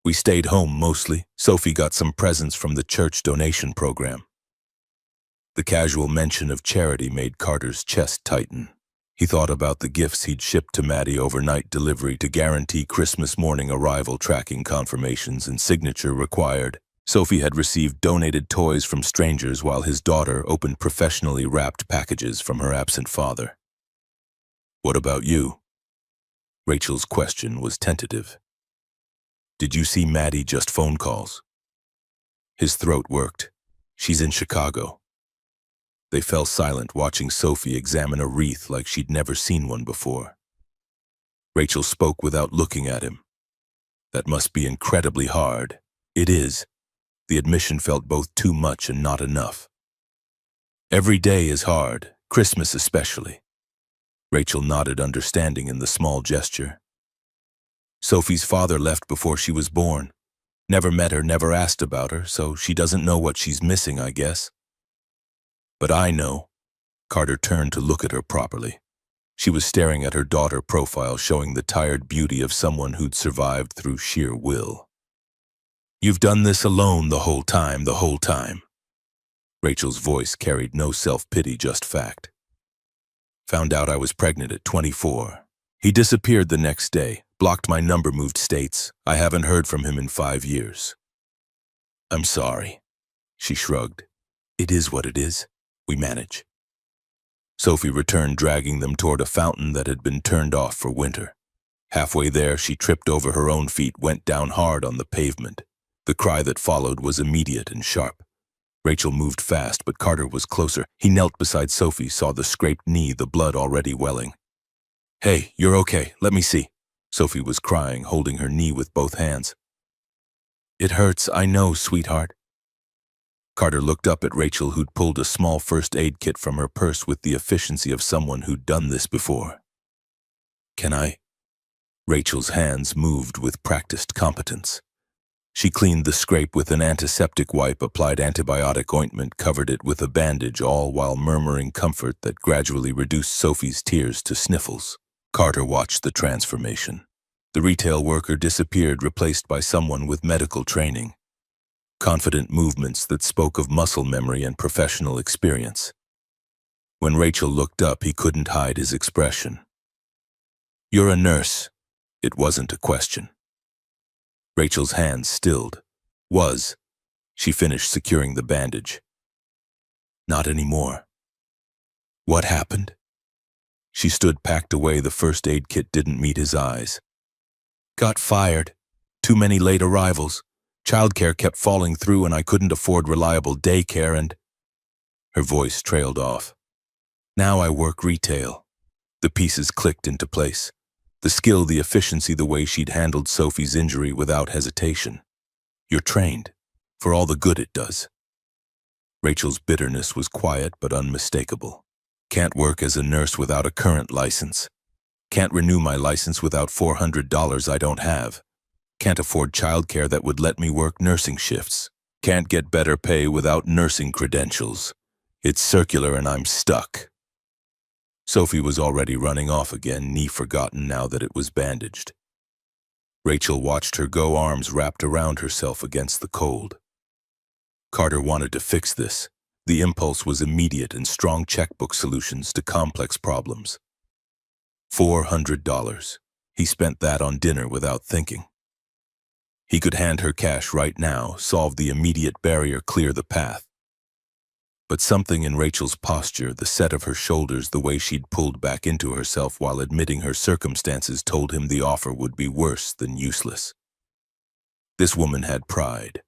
A: We stayed home mostly. Sophie got some presents from the church donation program. The casual mention of charity made Carter's chest tighten. He thought about the gifts he'd shipped to Maddie, overnight delivery to guarantee Christmas morning arrival, tracking confirmations and signature required. Sophie had received donated toys from strangers, while his daughter opened professionally wrapped packages from her absent father. What about you? Rachel's question was tentative. Did you see Maddie? Just phone calls. His throat worked. She's in Chicago. They fell silent, watching Sophie examine a wreath like she'd never seen one before. Rachel spoke without looking at him. That must be incredibly hard. It is. The admission felt both too much and not enough. Every day is hard, Christmas especially. Rachel nodded, understanding in the small gesture. Sophie's father left before she was born. Never met her, never asked about her, so she doesn't know what she's missing, I guess. But I know. Carter turned to look at her properly. She was staring at her daughter profile, showing the tired beauty of someone who'd survived through sheer will. You've done this alone the whole time. Rachel's voice carried no self-pity, just fact. Found out I was pregnant at 24. He disappeared the next day, blocked my number, moved states. I haven't heard from him in 5 years. I'm sorry. She shrugged. It is what it is. We manage. Sophie returned, dragging them toward a fountain that had been turned off for winter. Halfway there, she tripped over her own feet, went down hard on the pavement. The cry that followed was immediate and sharp. Rachel moved fast, but Carter was closer. He knelt beside Sophie, saw the scraped knee, the blood already welling. Hey, you're okay. Let me see. Sophie was crying, holding her knee with both hands. It hurts, I know, sweetheart. Carter looked up at Rachel, who'd pulled a small first aid kit from her purse with the efficiency of someone who'd done this before. Can I? Rachel's hands moved with practiced competence. She cleaned the scrape with an antiseptic wipe, applied antibiotic ointment, covered it with a bandage, all while murmuring comfort that gradually reduced Sophie's tears to sniffles. Carter watched the transformation. The retail worker disappeared, replaced by someone with medical training. confident movements that spoke of muscle memory and professional experience. When Rachel looked up, he couldn't hide his expression. "You're a nurse." It wasn't a question. Rachel's hands stilled. "Was." She finished securing the bandage. "Not anymore." "What happened?" She stood packed away. The first aid kit didn't meet his eyes. "Got fired. Too many late arrivals. Childcare kept falling through and I couldn't afford reliable daycare and—" Her voice trailed off. "Now I work retail." The pieces clicked into place. The skill, the efficiency, the way she'd handled Sophie's injury without hesitation. "You're trained, for all the good it does." Rachel's bitterness was quiet but unmistakable. "Can't work as a nurse without a current license. Can't renew my license without $400 I don't have. Can't afford childcare that would let me work nursing shifts. Can't get better pay without nursing credentials. It's circular and I'm stuck." Sophie was already running off again, knee forgotten now that it was bandaged. Rachel watched her go, arms wrapped around herself against the cold. Carter wanted to fix this. The impulse was immediate and strong checkbook solutions to complex problems. $400. He spent that on dinner without thinking. He could hand her cash right now, solve the immediate barrier, clear the path. But something in Rachel's posture, the set of her shoulders, the way she'd pulled back into herself while admitting her circumstances, told him the offer would be worse than useless. This woman had pride.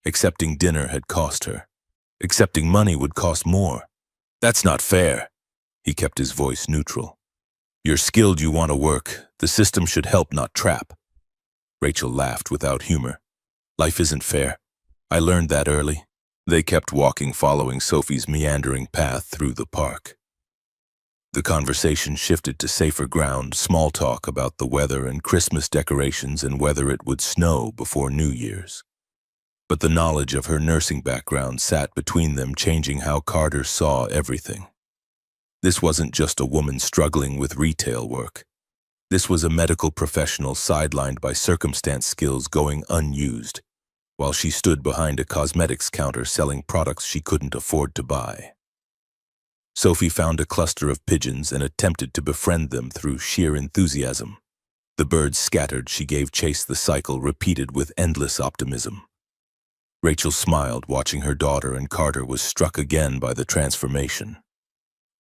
A: Accepting dinner had cost her. Accepting money would cost more. "That's not fair." He kept his voice neutral. "You're skilled, you want to work. The system should help, not trap." Rachel laughed without humor. "Life isn't fair. I learned that early." They kept walking, following Sophie's meandering path through the park. The conversation shifted to safer ground, small talk about the weather and Christmas decorations and whether it would snow before New Year's. But the knowledge of her nursing background sat between them, changing how Carter saw everything. This wasn't just a woman struggling with retail work. This was a medical professional sidelined by circumstance, skills going unused, while she stood behind a cosmetics counter selling products she couldn't afford to buy. Sophie found a cluster of pigeons and attempted to befriend them through sheer enthusiasm. The birds scattered, she gave chase, the cycle repeated with endless optimism. Rachel smiled, watching her daughter, and Carter was struck again by the transformation.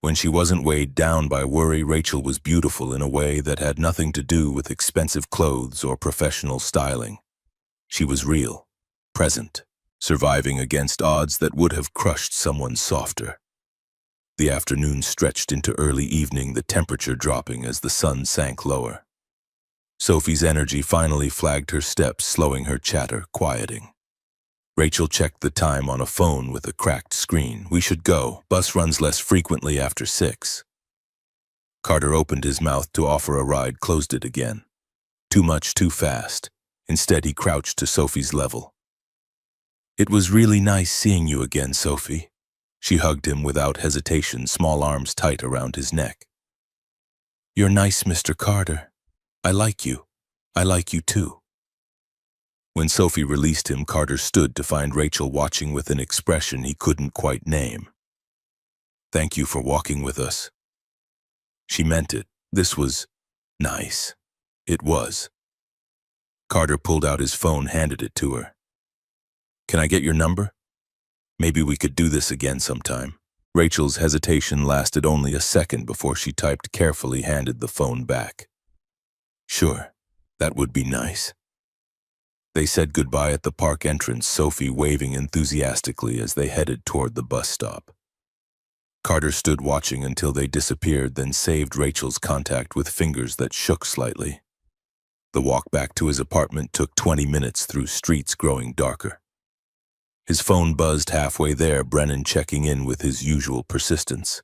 A: When she wasn't weighed down by worry, Rachel was beautiful in a way that had nothing to do with expensive clothes or professional styling. She was real, present, surviving against odds that would have crushed someone softer. The afternoon stretched into early evening, the temperature dropping as the sun sank lower. Sophie's energy finally flagged her steps, slowing her chatter, quieting. Rachel checked the time on a phone with a cracked screen. "We should go. Bus runs less frequently after 6. Carter opened his mouth to offer a ride, closed it again. Too much, too fast. Instead, he crouched to Sophie's level. "It was really nice seeing you again, Sophie." She hugged him without hesitation, small arms tight around his neck. "You're nice, Mr. Carter. I like you. I like you too." When Sophie released him, Carter stood to find Rachel watching with an expression he couldn't quite name. "Thank you for walking with us." She meant it. This was nice. It was. Carter pulled out his phone, handed it to her. "Can I get your number? Maybe we could do this again sometime." Rachel's hesitation lasted only a second before she typed carefully, handed the phone back. "Sure, that would be nice." They said goodbye at the park entrance, Sophie waving enthusiastically as they headed toward the bus stop. Carter stood watching until they disappeared, then saved Rachel's contact with fingers that shook slightly. The walk back to his apartment took 20 minutes through streets growing darker. His phone buzzed halfway there, Brennan checking in with his usual persistence.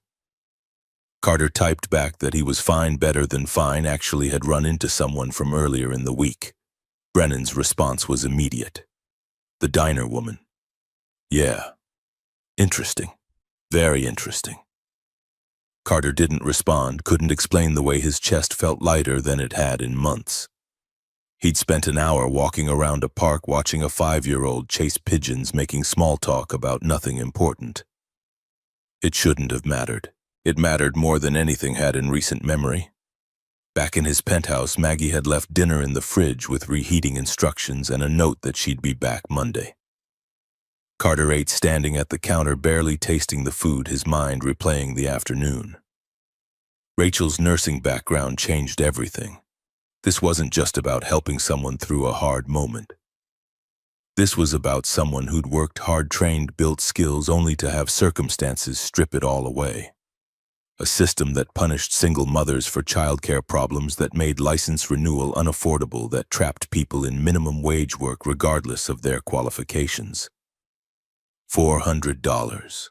A: Carter typed back that he was fine, better than fine, actually had run into someone from earlier in the week. Brennan's response was immediate. "The diner woman." "Yeah. Interesting. Very interesting." Carter didn't respond, couldn't explain the way his chest felt lighter than it had in months. He'd spent an hour walking around a park watching a 5-year-old chase pigeons making small talk about nothing important. It shouldn't have mattered. It mattered more than anything had in recent memory. Back in his penthouse, Maggie had left dinner in the fridge with reheating instructions and a note that she'd be back Monday. Carter ate standing at the counter, barely tasting the food, his mind replaying the afternoon. Rachel's nursing background changed everything. This wasn't just about helping someone through a hard moment. This was about someone who'd worked hard, trained, built skills only to have circumstances strip it all away. A system that punished single mothers for childcare problems, that made license renewal unaffordable, that trapped people in minimum wage work regardless of their qualifications. $400.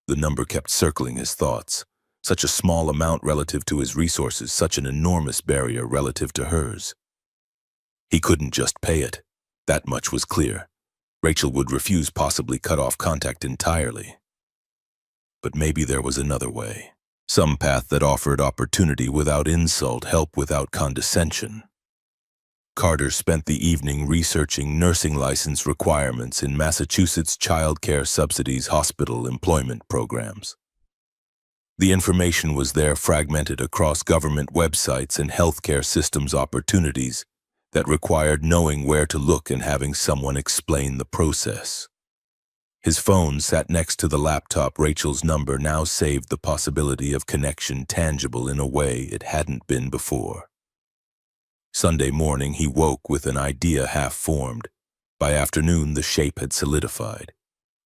A: The number kept circling his thoughts. Such a small amount relative to his resources, such an enormous barrier relative to hers. He couldn't just pay it. That much was clear. Rachel would refuse, possibly cut off contact entirely. But maybe there was another way. Some path that offered opportunity without insult, help without condescension. Carter spent the evening researching nursing license requirements in Massachusetts child care subsidies, hospital employment programs. The information was there, fragmented across government websites and healthcare systems, opportunities that required knowing where to look and having someone explain the process. His phone sat next to the laptop. Rachel's number now saved the possibility of connection, tangible in a way it hadn't been before. Sunday morning, he woke with an idea half-formed. By afternoon, the shape had solidified.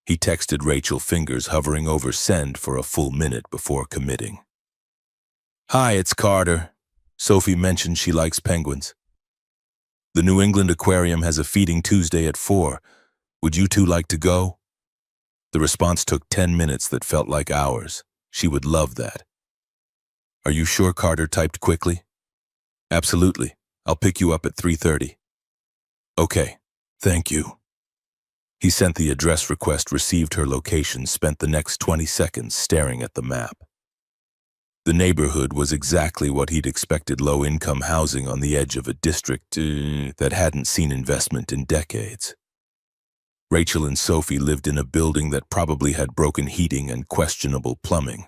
A: He texted Rachel, fingers hovering over send for a full minute before committing. "Hi, it's Carter. Sophie mentioned she likes penguins. The New England Aquarium has a feeding Tuesday at 4. Would you two like to go?" The response took 10 minutes that felt like hours. She would love that. "Are you sure?" Carter typed quickly. "Absolutely. I'll pick you up at 3:30. "Okay, thank you." He sent the address request, received her location, spent the next 20 seconds staring at the map. The neighborhood was exactly what he'd expected: low-income housing on the edge of a district that hadn't seen investment in decades. Rachel and Sophie lived in a building that probably had broken heating and questionable plumbing.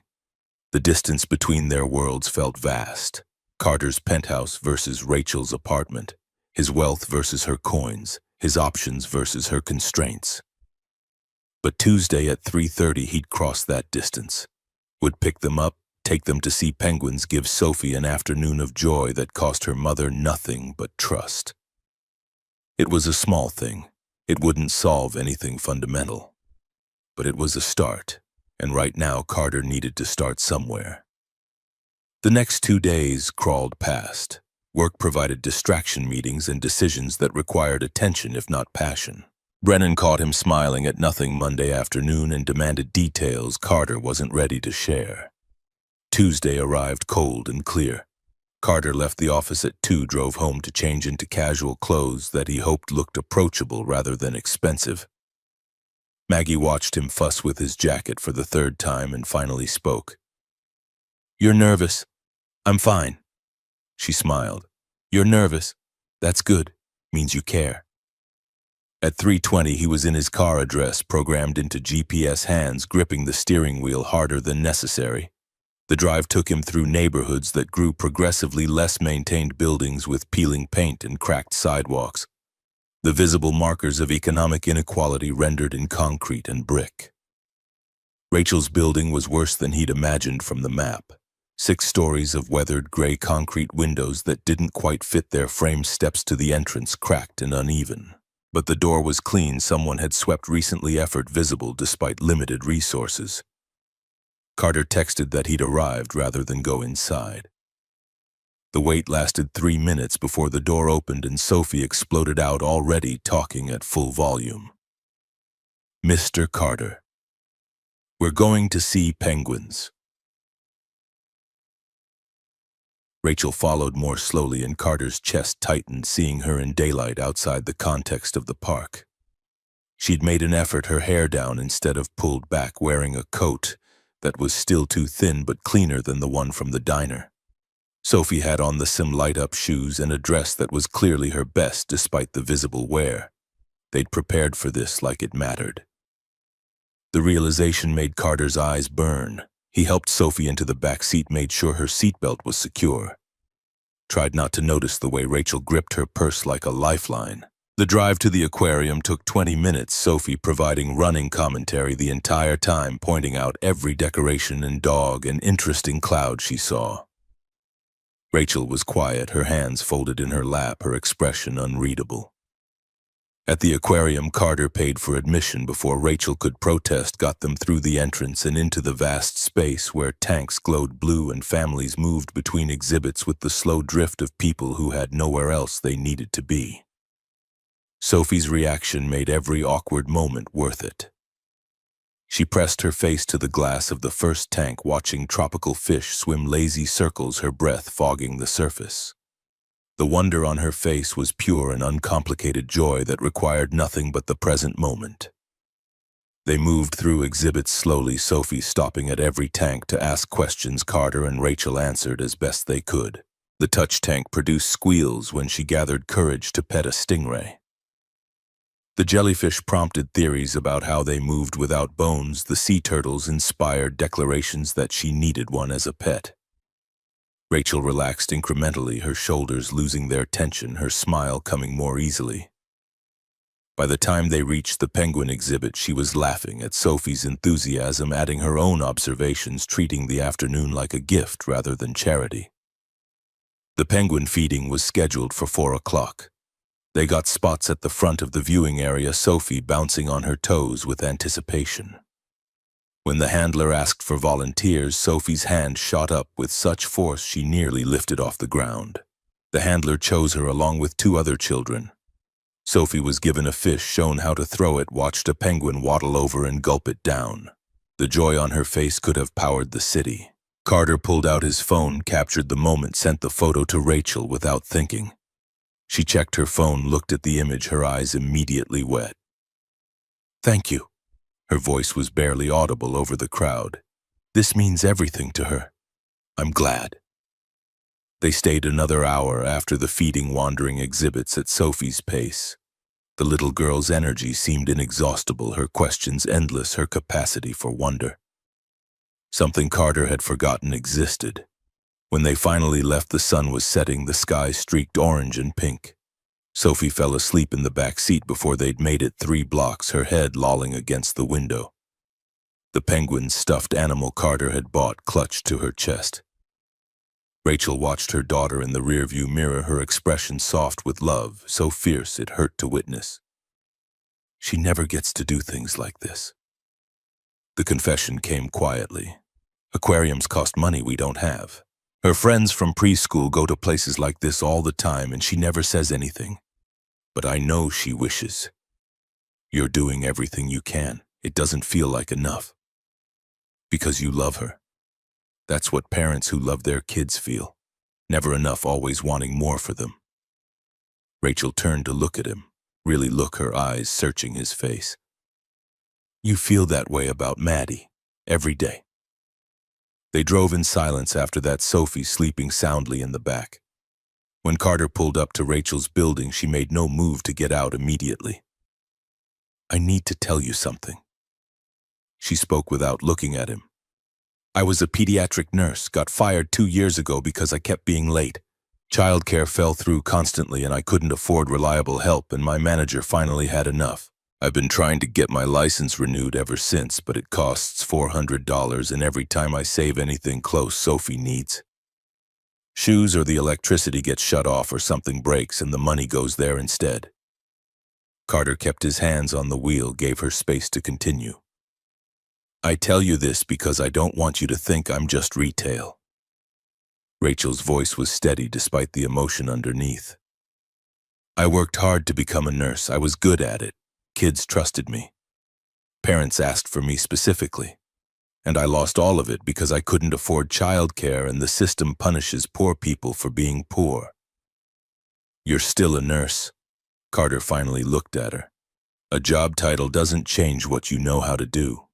A: The distance between their worlds felt vast. Carter's penthouse versus Rachel's apartment, his wealth versus her coins, his options versus her constraints. But Tuesday at 3:30 he'd cross that distance. Would pick them up, take them to see penguins, give Sophie an afternoon of joy that cost her mother nothing but trust. It was a small thing. It wouldn't solve anything fundamental. But it was a start, and right now Carter needed to start somewhere. The next 2 days crawled past. Work provided distraction, meetings and decisions that required attention if not passion. Brennan caught him smiling at nothing Monday afternoon and demanded details Carter wasn't ready to share. Tuesday arrived cold and clear. Carter left the office at 2, drove home to change into casual clothes that he hoped looked approachable rather than expensive. Maggie watched him fuss with his jacket for the 3rd time and finally spoke. "You're nervous." "I'm fine." She smiled. "You're nervous. That's good. Means you care." At 3:20, he was in his car, address programmed into GPS hands, gripping the steering wheel harder than necessary. The drive took him through neighborhoods that grew progressively less maintained, buildings with peeling paint and cracked sidewalks, the visible markers of economic inequality rendered in concrete and brick. Rachel's building was worse than he'd imagined from the map. 6 stories of weathered gray concrete windows that didn't quite fit their frame, steps to the entrance cracked and uneven. But the door was clean. Someone had swept recently, effort visible despite limited resources. Carter texted that he'd arrived rather than go inside. The wait lasted 3 minutes before the door opened and Sophie exploded out, already talking at full volume. "Mr. Carter, we're going to see penguins." Rachel followed more slowly, and Carter's chest tightened, seeing her in daylight outside the context of the park. She'd made an effort, her hair down instead of pulled back, wearing a coat that was still too thin but cleaner than the one from the diner. Sophie had on the sim light-up shoes and a dress that was clearly her best despite the visible wear. They'd prepared for this like it mattered. The realization made Carter's eyes burn. He helped Sophie into the back seat, made sure her seatbelt was secure. Tried not to notice the way Rachel gripped her purse like a lifeline. The drive to the aquarium took 20 minutes, Sophie providing running commentary the entire time, pointing out every decoration and dog and interesting cloud she saw. Rachel was quiet, her hands folded in her lap, her expression unreadable. At the aquarium, Carter paid for admission before Rachel could protest, got them through the entrance and into the vast space where tanks glowed blue and families moved between exhibits with the slow drift of people who had nowhere else they needed to be. Sophie's reaction made every awkward moment worth it. She pressed her face to the glass of the first tank, watching tropical fish swim lazy circles, her breath fogging the surface. The wonder on her face was pure and uncomplicated joy that required nothing but the present moment. They moved through exhibits slowly, Sophie stopping at every tank to ask questions. Carter and Rachel answered as best they could. The touch tank produced squeals when she gathered courage to pet a stingray. The jellyfish prompted theories about how they moved without bones. The sea turtles inspired declarations that she needed one as a pet. Rachel relaxed incrementally, her shoulders losing their tension, her smile coming more easily. By the time they reached the penguin exhibit, she was laughing at Sophie's enthusiasm, adding her own observations, treating the afternoon like a gift rather than charity. The penguin feeding was scheduled for 4 o'clock. They got spots at the front of the viewing area, Sophie bouncing on her toes with anticipation. When the handler asked for volunteers, Sophie's hand shot up with such force she nearly lifted off the ground. The handler chose her along with 2 other children. Sophie was given a fish, shown how to throw it, watched a penguin waddle over and gulp it down. The joy on her face could have powered the city. Carter pulled out his phone, captured the moment, sent the photo to Rachel without thinking. She checked her phone, looked at the image, her eyes immediately wet. "Thank you." Her voice was barely audible over the crowd. "This means everything to her. I'm glad." They stayed another hour after the feeding, wandering exhibits at Sophie's pace. The little girl's energy seemed inexhaustible, her questions endless, her capacity for wonder. Something Carter had forgotten existed. When they finally left, the sun was setting, the sky streaked orange and pink. Sophie fell asleep in the back seat before they'd made it 3 blocks, her head lolling against the window. The penguin's stuffed animal Carter had bought clutched to her chest. Rachel watched her daughter in the rearview mirror, her expression soft with love, so fierce it hurt to witness. She never gets to do things like this. The confession came quietly. Aquariums cost money we don't have. Her friends from preschool go to places like this all the time and she never says anything. But I know she wishes. You're doing everything you can. It doesn't feel like enough. Because you love her. That's what parents who love their kids feel. Never enough, always wanting more for them. Rachel turned to look at him, really look, her eyes searching his face. You feel that way about Maddie, every day. They drove in silence after that, Sophie sleeping soundly in the back. When Carter pulled up to Rachel's building, she made no move to get out immediately. I need to tell you something. She spoke without looking at him. I was a pediatric nurse, got fired 2 years ago because I kept being late. Childcare fell through constantly and I couldn't afford reliable help, and my manager finally had enough. I've been trying to get my license renewed ever since, but it costs $400, and every time I save anything close, Sophie needs shoes or the electricity gets shut off or something breaks and the money goes there instead. Carter kept his hands on the wheel, gave her space to continue. I tell you this because I don't want you to think I'm just retail. Rachel's voice was steady despite the emotion underneath. I worked hard to become a nurse. I was good at it. Kids trusted me. Parents asked for me specifically. And I lost all of it because I couldn't afford childcare, and the system punishes poor people for being poor. You're still a nurse. Carter finally looked at her. A job title doesn't change what you know how to do.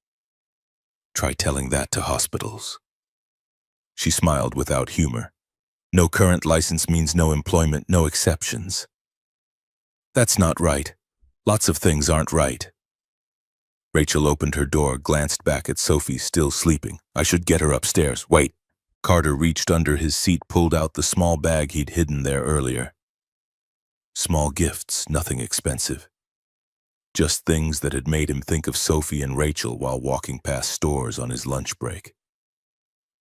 A: Try telling that to hospitals. She smiled without humor. No current license means no employment, no exceptions. That's not right. Lots of things aren't right. Rachel opened her door, glanced back at Sophie, still sleeping. I should get her upstairs. Wait. Carter reached under his seat, pulled out the small bag he'd hidden there earlier. Small gifts, nothing expensive. Just things that had made him think of Sophie and Rachel while walking past stores on his lunch break.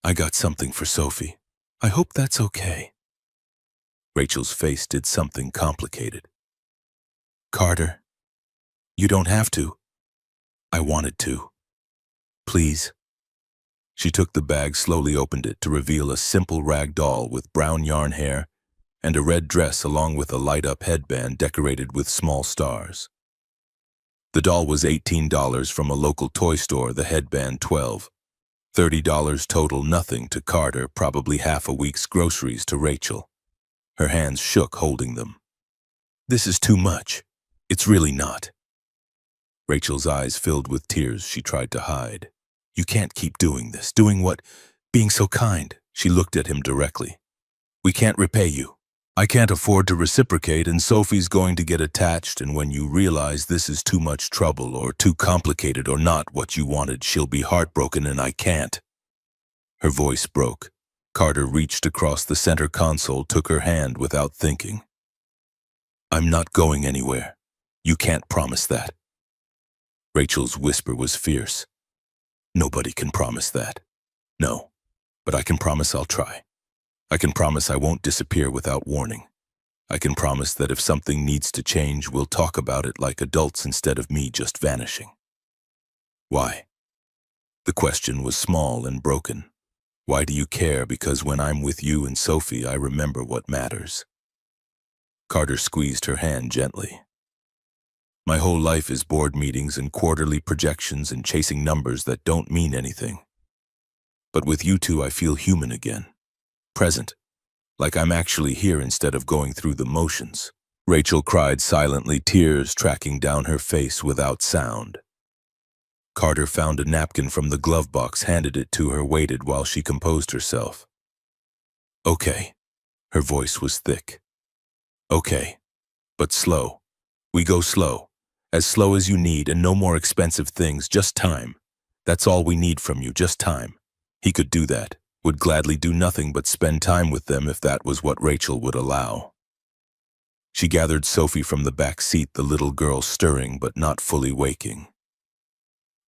A: I got something for Sophie. I hope that's okay. Rachel's face did something complicated. Carter, you don't have to. I wanted to. Please. She took the bag, slowly opened it to reveal a simple rag doll with brown yarn hair and a red dress along with a light-up headband decorated with small stars. The doll was $18 from a local toy store, the headband $12. $30 total, nothing to Carter, probably half a week's groceries to Rachel. Her hands shook holding them. This is too much. It's really not. Rachel's eyes filled with tears she tried to hide. You can't keep doing this. Doing what? Being so kind. She looked at him directly. We can't repay you. I can't afford to reciprocate, and Sophie's going to get attached, and when you realize this is too much trouble or too complicated or not what you wanted, she'll be heartbroken, and I can't. Her voice broke. Carter reached across the center console, took her hand without thinking. I'm not going anywhere. You can't promise that. Rachel's whisper was fierce. Nobody can promise that. No, but I can promise I'll try. I can promise I won't disappear without warning. I can promise that if something needs to change, we'll talk about it like adults instead of me just vanishing. Why? The question was small and broken. Why do you care? Because when I'm with you and Sophie, I remember what matters. Carter squeezed her hand gently. My whole life is board meetings and quarterly projections and chasing numbers that don't mean anything. But with you two, I feel human again. Present. Like I'm actually here instead of going through the motions. Rachel cried silently, tears tracking down her face without sound. Carter found a napkin from the glove box, handed it to her, waited while she composed herself. Okay. Her voice was thick. Okay. But slow. We go slow. As slow as you need, and no more expensive things, just time. That's all we need from you, just time. He could do that, would gladly do nothing but spend time with them if that was what Rachel would allow. She gathered Sophie from the back seat, the little girl stirring but not fully waking.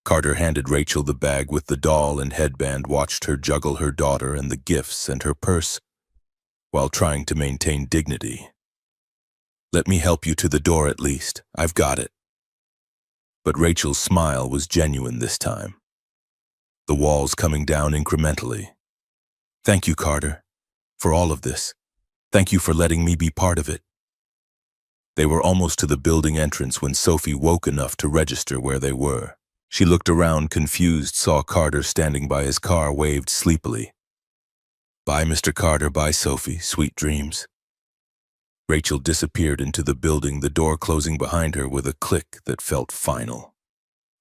A: Carter handed Rachel the bag with the doll and headband, watched her juggle her daughter and the gifts and her purse, while trying to maintain dignity. Let me help you to the door at least. I've got it. But Rachel's smile was genuine this time. The walls coming down incrementally. Thank you, Carter, for all of this. Thank you for letting me be part of it. They were almost to the building entrance when Sophie woke enough to register where they were. She looked around, confused, saw Carter standing by his car, waved sleepily. Bye, Mr. Carter, bye, Sophie, sweet dreams. Rachel disappeared into the building, the door closing behind her with a click that felt final.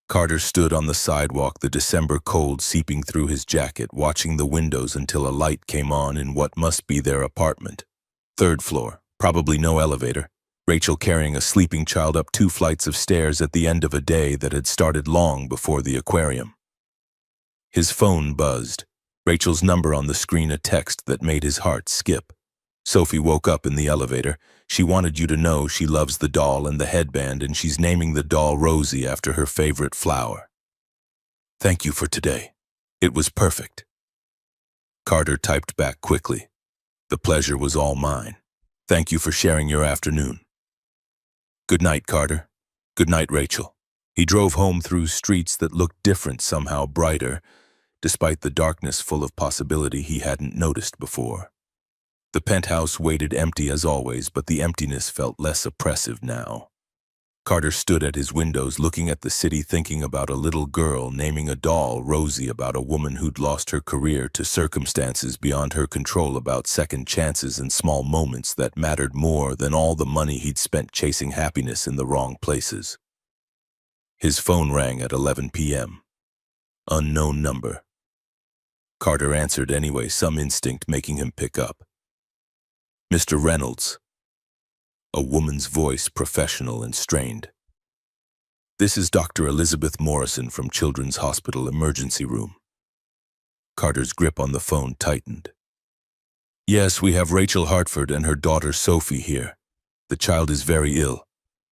A: Carter stood on the sidewalk, the December cold seeping through his jacket, watching the windows until a light came on in what must be their apartment. Third floor, probably no elevator. Rachel carrying a sleeping child up 2 flights of stairs at the end of a day that had started long before the aquarium. His phone buzzed. Rachel's number on the screen, a text that made his heart skip. Sophie woke up in the elevator. She wanted you to know she loves the doll and the headband, and she's naming the doll Rosie after her favorite flower. Thank you for today. It was perfect. Carter typed back quickly. The pleasure was all mine. Thank you for sharing your afternoon. Good night, Carter. Good night, Rachel. He drove home through streets that looked different, somehow brighter, despite the darkness full of possibility he hadn't noticed before. The penthouse waited empty as always, but the emptiness felt less oppressive now. Carter stood at his windows looking at the city, thinking about a little girl naming a doll Rosie, about a woman who'd lost her career to circumstances beyond her control, about second chances and small moments that mattered more than all the money he'd spent chasing happiness in the wrong places. His phone rang at 11 p.m. Unknown number. Carter answered anyway, some instinct making him pick up. Mr. Reynolds, a woman's voice professional and strained. This is Dr. Elizabeth Morrison from Children's Hospital Emergency Room. Carter's grip on the phone tightened. Yes, we have Rachel Hartford and her daughter Sophie here. The child is very ill.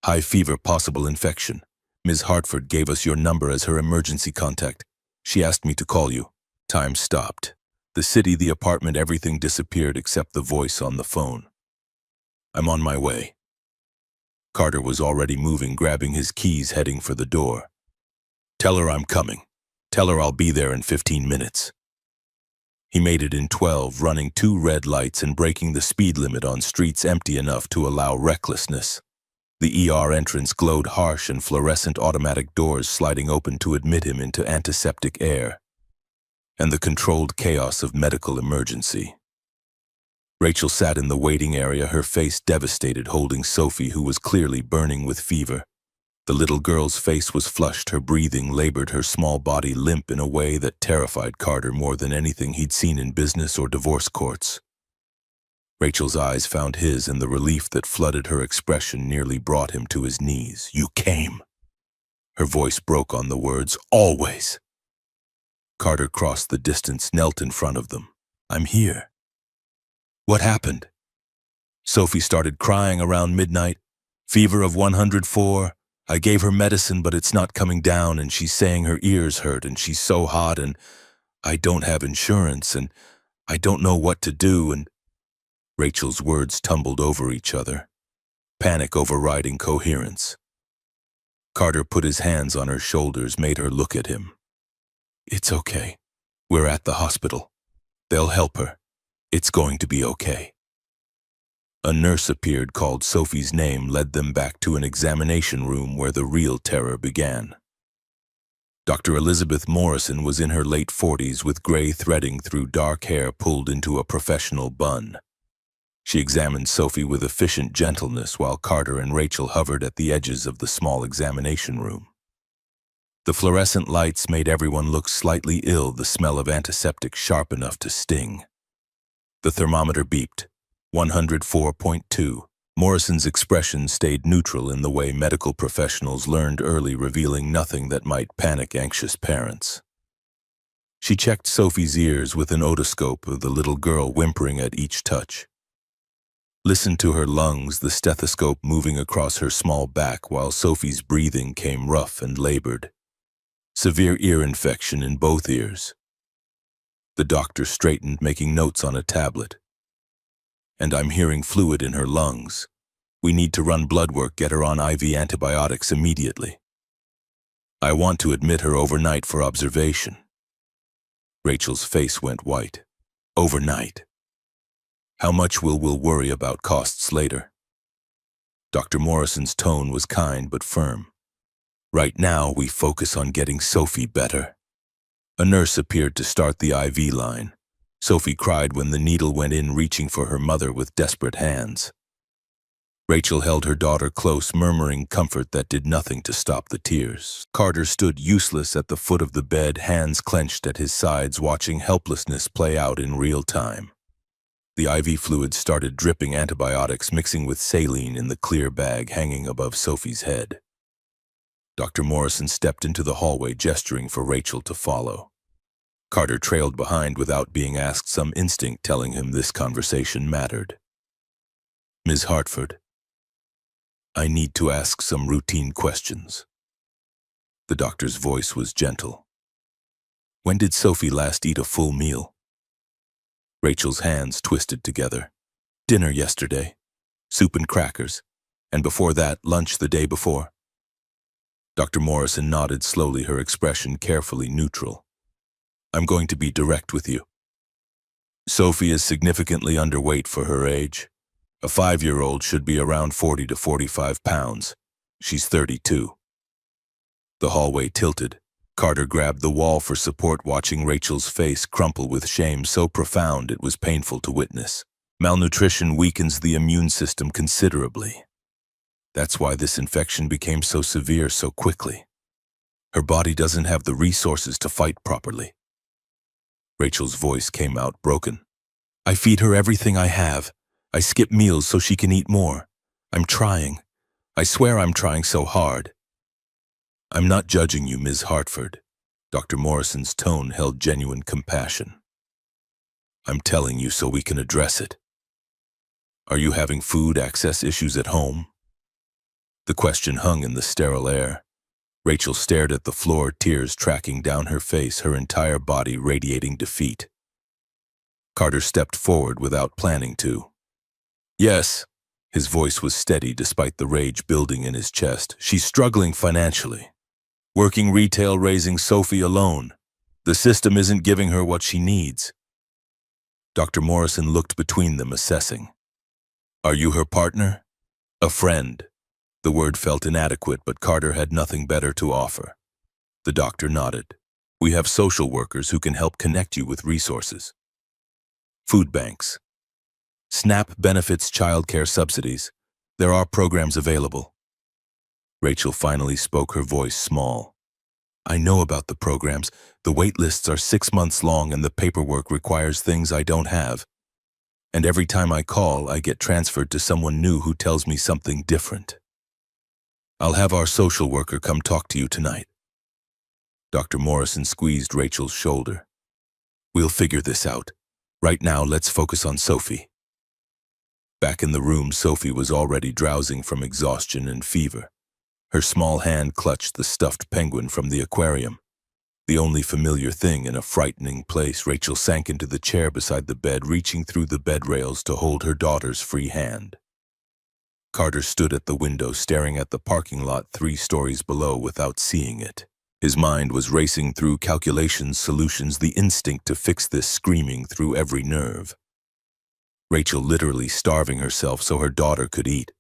A: High fever, possible infection. Ms. Hartford gave us your number as her emergency contact. She asked me to call you. Time stopped. The city, the apartment, everything disappeared except the voice on the phone. I'm on my way. Carter was already moving, grabbing his keys, heading for the door. Tell her I'm coming. Tell her I'll be there in 15 minutes. He made it in 12, running 2 red lights and breaking the speed limit on streets empty enough to allow recklessness. The ER entrance glowed harsh and fluorescent automatic doors sliding open to admit him into antiseptic air. And the controlled chaos of medical emergency. Rachel sat in the waiting area, her face devastated, holding Sophie, who was clearly burning with fever. The little girl's face was flushed, her breathing labored, her small body limp in a way that terrified Carter more than anything he'd seen in business or divorce courts. Rachel's eyes found his, and the relief that flooded her expression nearly brought him to his knees. You came. Her voice broke on the words, always. Carter crossed the distance, knelt in front of them. I'm here. What happened? Sophie started crying around midnight. Fever of 104. I gave her medicine, but it's not coming down, and she's saying her ears hurt, and she's so hot, and I don't have insurance, and I don't know what to do, and Rachel's words tumbled over each other, panic overriding coherence. Carter put his hands on her shoulders, made her look at him. It's okay. We're at the hospital. They'll help her. It's going to be okay. A nurse appeared, called Sophie's name, led them back to an examination room where the real terror began. Dr. Elizabeth Morrison was in her late 40s with gray threading through dark hair pulled into a professional bun. She examined Sophie with efficient gentleness while Carter and Rachel hovered at the edges of the small examination room. The fluorescent lights made everyone look slightly ill, the smell of antiseptic sharp enough to sting. The thermometer beeped. 104.2. Morrison's expression stayed neutral in the way medical professionals learned early, revealing nothing that might panic anxious parents. She checked Sophie's ears with an otoscope, of the little girl whimpering at each touch. Listened to her lungs, the stethoscope moving across her small back while Sophie's breathing came rough and labored. Severe ear infection in both ears. The doctor straightened, making notes on a tablet. And I'm hearing fluid in her lungs. We need to run blood work, get her on IV antibiotics immediately. I want to admit her overnight for observation. Rachel's face went white. Overnight. How much we'll worry about costs later. Dr. Morrison's tone was kind but firm. Right now, we focus on getting Sophie better. A nurse appeared to start the IV line. Sophie cried when the needle went in, reaching for her mother with desperate hands. Rachel held her daughter close, murmuring comfort that did nothing to stop the tears. Carter stood useless at the foot of the bed, hands clenched at his sides, watching helplessness play out in real time. The IV fluid started dripping, antibiotics mixing with saline in the clear bag hanging above Sophie's head. Dr. Morrison stepped into the hallway, gesturing for Rachel to follow. Carter trailed behind without being asked, some instinct telling him this conversation mattered. Ms. Hartford, I need to ask some routine questions. The doctor's voice was gentle. When did Sophie last eat a full meal? Rachel's hands twisted together. Dinner yesterday, soup and crackers, and before that, lunch the day before. Dr. Morrison nodded slowly, her expression carefully neutral. I'm going to be direct with you. Sophie is significantly underweight for her age. A 5-year-old should be around 40 to 45 pounds. She's 32. The hallway tilted. Carter grabbed the wall for support, watching Rachel's face crumple with shame so profound it was painful to witness. Malnutrition weakens the immune system considerably. That's why this infection became so severe so quickly. Her body doesn't have the resources to fight properly. Rachel's voice came out broken. I feed her everything I have. I skip meals so she can eat more. I'm trying. I swear I'm trying so hard. I'm not judging you, Ms. Hartford. Dr. Morrison's tone held genuine compassion. I'm telling you so we can address it. Are you having food access issues at home? The question hung in the sterile air. Rachel stared at the floor, tears tracking down her face, her entire body radiating defeat. Carter stepped forward without planning to. Yes. His voice was steady despite the rage building in his chest. She's struggling financially. Working retail, raising Sophie alone. The system isn't giving her what she needs. Dr. Morrison looked between them, assessing. Are you her partner? A friend. The word felt inadequate, but Carter had nothing better to offer. The doctor nodded. We have social workers who can help connect you with resources. Food banks. SNAP benefits, childcare subsidies. There are programs available. Rachel finally spoke, her voice small. I know about the programs. The wait lists are 6 months long and the paperwork requires things I don't have. And every time I call, I get transferred to someone new who tells me something different. I'll have our social worker come talk to you tonight. Dr. Morrison squeezed Rachel's shoulder. We'll figure this out. Right now, let's focus on Sophie. Back in the room, Sophie was already drowsing from exhaustion and fever. Her small hand clutched the stuffed penguin from the aquarium. The only familiar thing in a frightening place, Rachel sank into the chair beside the bed, reaching through the bed rails to hold her daughter's free hand. Carter stood at the window, staring at the parking lot 3 stories below without seeing it. His mind was racing through calculations, solutions, the instinct to fix this screaming through every nerve. Rachel literally starving herself so her daughter could eat.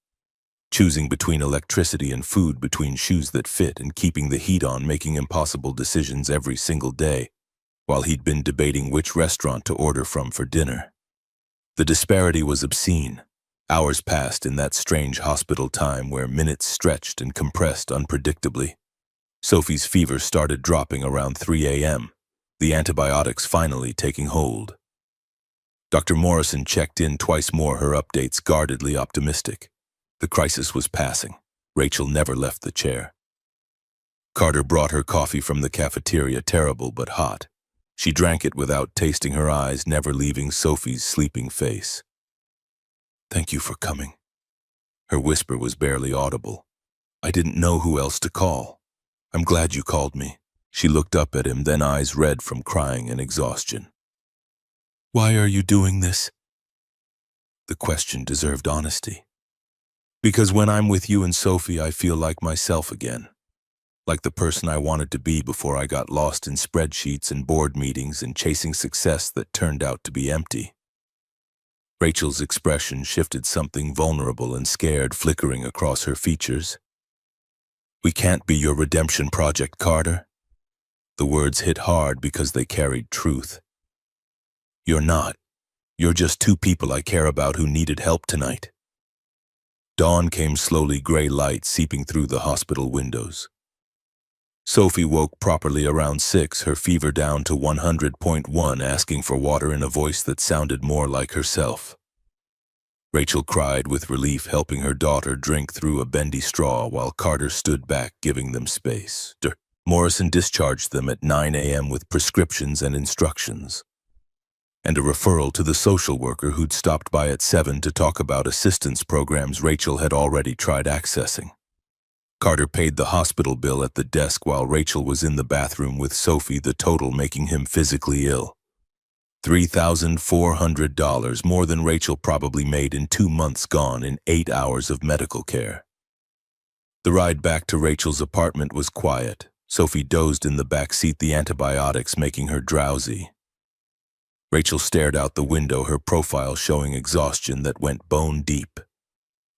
A: Choosing between electricity and food, between shoes that fit and keeping the heat on, making impossible decisions every single day, while he'd been debating which restaurant to order from for dinner. The disparity was obscene. Hours passed in that strange hospital time where minutes stretched and compressed unpredictably. Sophie's fever started dropping around 3 a.m., the antibiotics finally taking hold. Dr. Morrison checked in twice more, her updates guardedly optimistic. The crisis was passing. Rachel never left the chair. Carter brought her coffee from the cafeteria, terrible but hot. She drank it without tasting, her eyes never leaving Sophie's sleeping face. Thank you for coming. Her whisper was barely audible. I didn't know who else to call. I'm glad you called me. She looked up at him, then eyes red from crying and exhaustion. Why are you doing this? The question deserved honesty. Because when I'm with you and Sophie, I feel like myself again. Like the person I wanted to be before I got lost in spreadsheets and board meetings and chasing success that turned out to be empty. Rachel's expression shifted, something vulnerable and scared flickering across her features. We can't be your redemption project, Carter. The words hit hard because they carried truth. You're not. You're just 2 people I care about who needed help tonight. Dawn came slowly, gray light seeping through the hospital windows. Sophie woke properly around 6, her fever down to 100.1, asking for water in a voice that sounded more like herself. Rachel cried with relief, helping her daughter drink through a bendy straw while Carter stood back, giving them space. Morrison discharged them at 9 a.m. with prescriptions and instructions, and a referral to the social worker who'd stopped by at 7 to talk about assistance programs Rachel had already tried accessing. Carter paid the hospital bill at the desk while Rachel was in the bathroom with Sophie, the total making him physically ill. $3,400, more than Rachel probably made in 2 months gone in 8 hours of medical care. The ride back to Rachel's apartment was quiet. Sophie dozed in the back seat, the antibiotics making her drowsy. Rachel stared out the window, her profile showing exhaustion that went bone deep.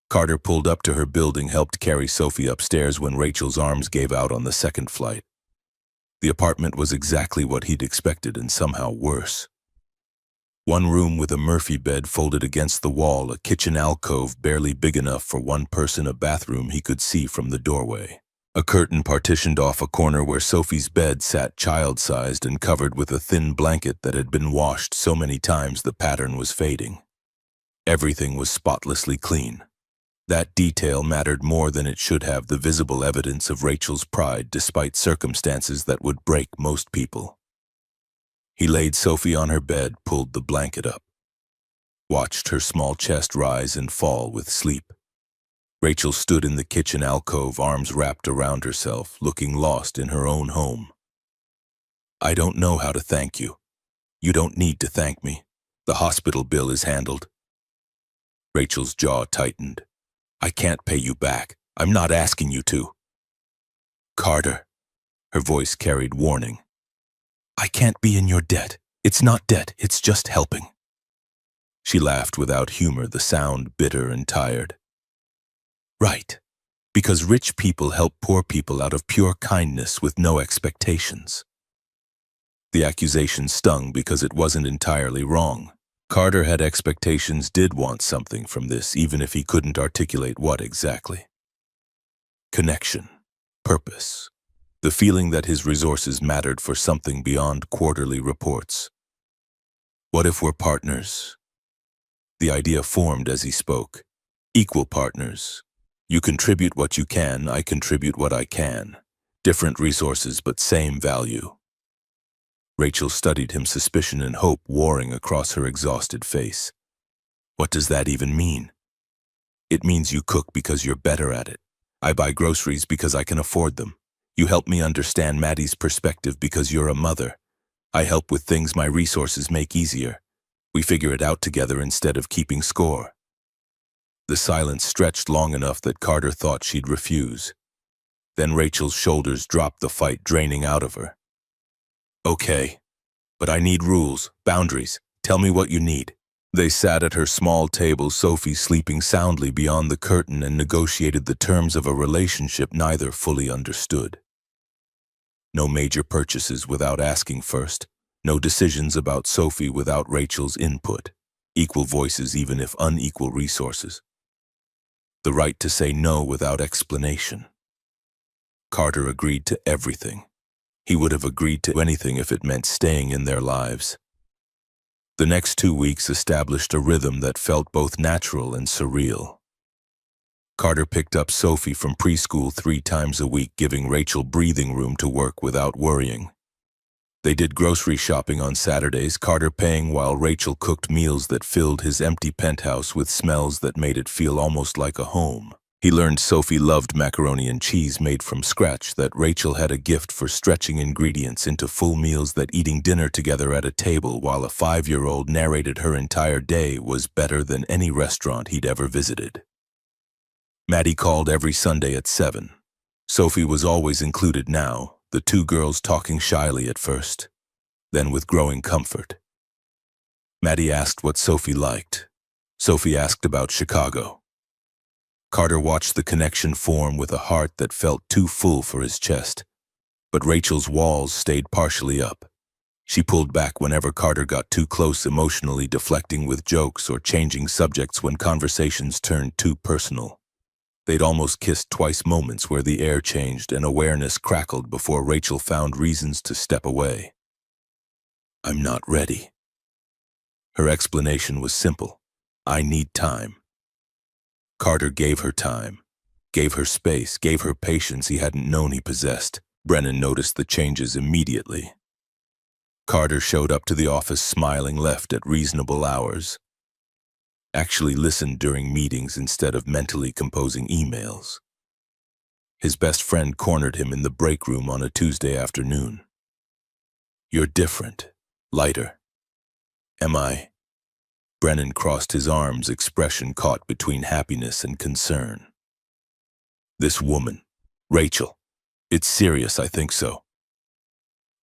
A: Carter pulled up to her building, helped carry Sophie upstairs when Rachel's arms gave out on the second flight. The apartment was exactly what he'd expected and somehow worse. One room with a Murphy bed folded against the wall, a kitchen alcove barely big enough for one person, a bathroom he could see from the doorway. A curtain partitioned off a corner where Sophie's bed sat, child-sized and covered with a thin blanket that had been washed so many times the pattern was fading. Everything was spotlessly clean. That detail mattered more than it should have, the visible evidence of Rachel's pride despite circumstances that would break most people. He laid Sophie on her bed, pulled the blanket up, watched her small chest rise and fall with sleep. Rachel stood in the kitchen alcove, arms wrapped around herself, looking lost in her own home. "I don't know how to thank you. You don't need to thank me. The hospital bill is handled." Rachel's jaw tightened. "I can't pay you back. I'm not asking you to." "Carter," her voice carried warning. "I can't be in your debt. It's not debt, it's just helping." She laughed without humor, the sound bitter and tired. "Right, because rich people help poor people out of pure kindness with no expectations." The accusation stung because it wasn't entirely wrong. Carter had expectations, did want something from this, even if he couldn't articulate what exactly. Connection, purpose, the feeling that his resources mattered for something beyond quarterly reports. "What if we're partners?" The idea formed as he spoke. Equal partners. You contribute what you can, I contribute what I can. Different resources, but same value. Rachel studied him, suspicion and hope warring across her exhausted face. "What does that even mean?" "It means you cook because you're better at it. I buy groceries because I can afford them. You help me understand Maddie's perspective because you're a mother. I help with things my resources make easier. We figure it out together instead of keeping score." The silence stretched long enough that Carter thought she'd refuse. Then Rachel's shoulders dropped, the fight draining out of her. "Okay, but I need rules, boundaries. Tell me what you need." They sat at her small table, Sophie sleeping soundly beyond the curtain, and negotiated the terms of a relationship neither fully understood. No major purchases without asking first. No decisions about Sophie without Rachel's input. Equal voices even if unequal resources. The right to say no without explanation. Carter agreed to everything. He would have agreed to anything if it meant staying in their lives. The next 2 weeks established a rhythm that felt both natural and surreal. Carter picked up Sophie from preschool 3 times a week, giving Rachel breathing room to work without worrying. They did grocery shopping on Saturdays, Carter paying while Rachel cooked meals that filled his empty penthouse with smells that made it feel almost like a home. He learned Sophie loved macaroni and cheese made from scratch, that Rachel had a gift for stretching ingredients into full meals, that eating dinner together at a table while a 5-year-old narrated her entire day was better than any restaurant he'd ever visited. Maddie called every Sunday at 7. Sophie was always included now, the 2 girls talking shyly at first, then with growing comfort. Maddie asked what Sophie liked. Sophie asked about Chicago. Carter watched the connection form with a heart that felt too full for his chest. But Rachel's walls stayed partially up. She pulled back whenever Carter got too close, emotionally deflecting with jokes or changing subjects when conversations turned too personal. They'd almost kissed twice, moments where the air changed and awareness crackled before Rachel found reasons to step away. "I'm not ready." Her explanation was simple. "I need time." Carter gave her time, gave her space, gave her patience he hadn't known he possessed. Brennan noticed the changes immediately. Carter showed up to the office smiling, left at reasonable hours. Actually listened during meetings instead of mentally composing emails. His best friend cornered him in the break room on a Tuesday afternoon. "You're different, lighter." "Am I?" Brennan crossed his arms, expression caught between happiness and concern. "This woman, Rachel. It's serious, I think so."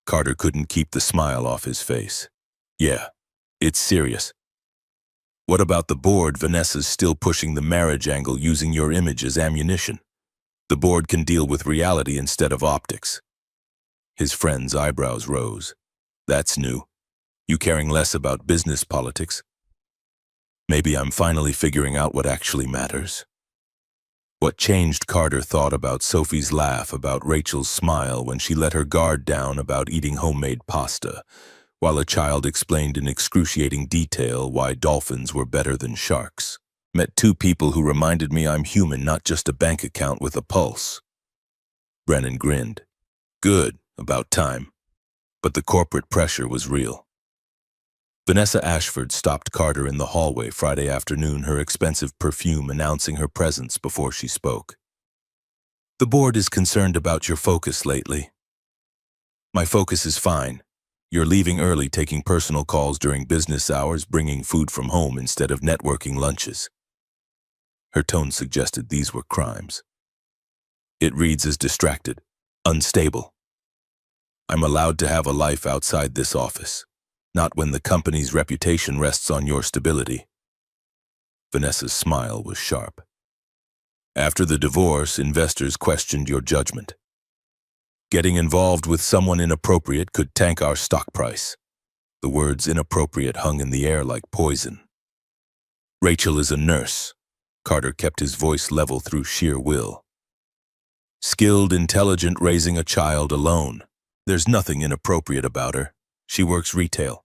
A: Carter couldn't keep the smile off his face. "Yeah, it's serious." "What about the board? Vanessa's still pushing the marriage angle, using your image as ammunition. The board can deal with reality instead of optics." His friend's eyebrows rose. "That's new. You caring less about business politics?" "Maybe I'm finally figuring out what actually matters." What changed, Carter thought about Sophie's laugh, about Rachel's smile when she let her guard down about eating homemade pasta, while a child explained in excruciating detail why dolphins were better than sharks. Met two people who reminded me I'm human, not just a bank account with a pulse. Brennan grinned. Good, about time. But the corporate pressure was real. Vanessa Ashford stopped Carter in the hallway Friday afternoon, her expensive perfume announcing her presence before she spoke. The board is concerned about your focus lately. My focus is fine. You're leaving early, taking personal calls during business hours, bringing food from home instead of networking lunches. Her tone suggested these were crimes. It reads as distracted, unstable. I'm allowed to have a life outside this office, not when the company's reputation rests on your stability. Vanessa's smile was sharp. After the divorce, investors questioned your judgment. Getting involved with someone inappropriate could tank our stock price. The words inappropriate hung in the air like poison. Rachel is a nurse. Carter kept his voice level through sheer will. Skilled, intelligent, raising a child alone. There's nothing inappropriate about her. She works retail.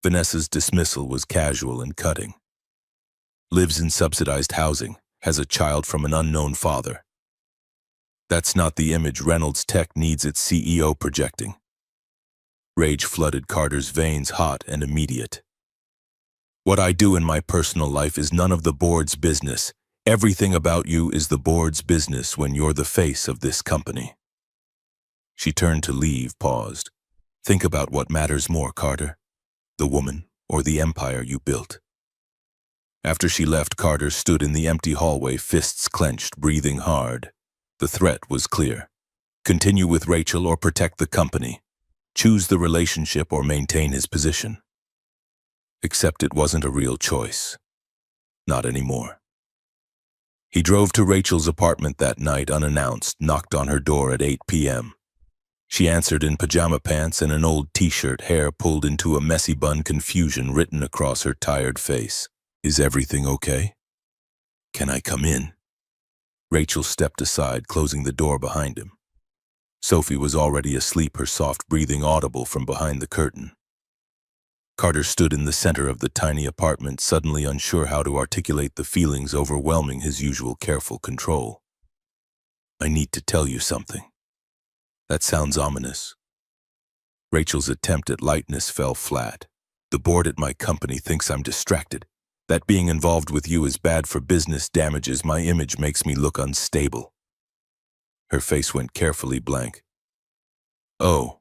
A: Vanessa's dismissal was casual and cutting. Lives in subsidized housing, has a child from an unknown father. That's not the image Reynolds Tech needs its CEO projecting. Rage flooded Carter's veins, hot and immediate. What I do in my personal life is none of the board's business. Everything about you is the board's business when you're the face of this company. She turned to leave, paused. Think about what matters more, Carter. The woman or the empire you built. After she left, Carter stood in the empty hallway, fists clenched, breathing hard. The threat was clear. Continue with Rachel or protect the company. Choose the relationship or maintain his position. Except it wasn't a real choice. Not anymore. He drove to Rachel's apartment that night unannounced, knocked on her door at 8 p.m. She answered in pajama pants and an old t-shirt, hair pulled into a messy bun, confusion written across her tired face. Is everything okay? Can I come in? Rachel stepped aside, closing the door behind him. Sophie was already asleep, her soft breathing audible from behind the curtain. Carter stood in the center of the tiny apartment, suddenly unsure how to articulate the feelings overwhelming his usual careful control. I need to tell you something. That sounds ominous. Rachel's attempt at lightness fell flat. The board at my company thinks I'm distracted. That being involved with you is bad for business, damages my image, makes me look unstable. Her face went carefully blank. Oh,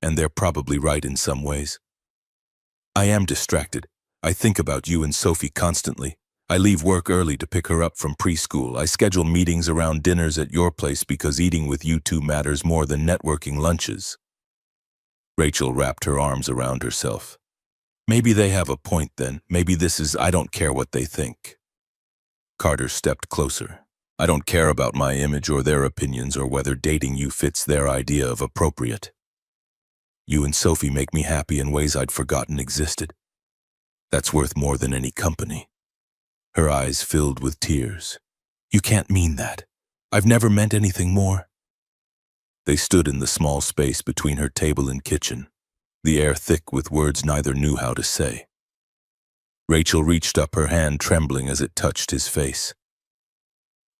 A: and they're probably right in some ways. I am distracted. I think about you and Sophie constantly. I leave work early to pick her up from preschool. I schedule meetings around dinners at your place because eating with you two matters more than networking lunches. Rachel wrapped her arms around herself. Maybe they have a point then. Maybe this is I don't care what they think. Carter stepped closer. I don't care about my image or their opinions or whether dating you fits their idea of appropriate. You and Sophie make me happy in ways I'd forgotten existed. That's worth more than any company. Her eyes filled with tears. You can't mean that. I've never meant anything more. They stood in the small space between her table and kitchen, the air thick with words neither knew how to say. Rachel reached up, her hand trembling as it touched his face.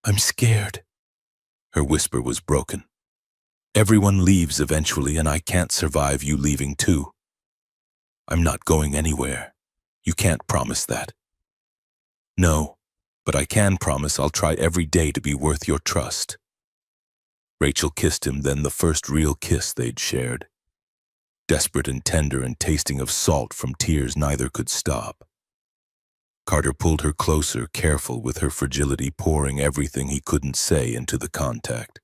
A: I'm scared. Her whisper was broken. Everyone leaves eventually, and I can't survive you leaving too. I'm not going anywhere. You can't promise that. No, but I can promise I'll try every day to be worth your trust. Rachel kissed him, then the first real kiss they'd shared. Desperate and tender and tasting of salt from tears neither could stop. Carter pulled her closer, careful with her fragility, pouring everything he couldn't say into the contact.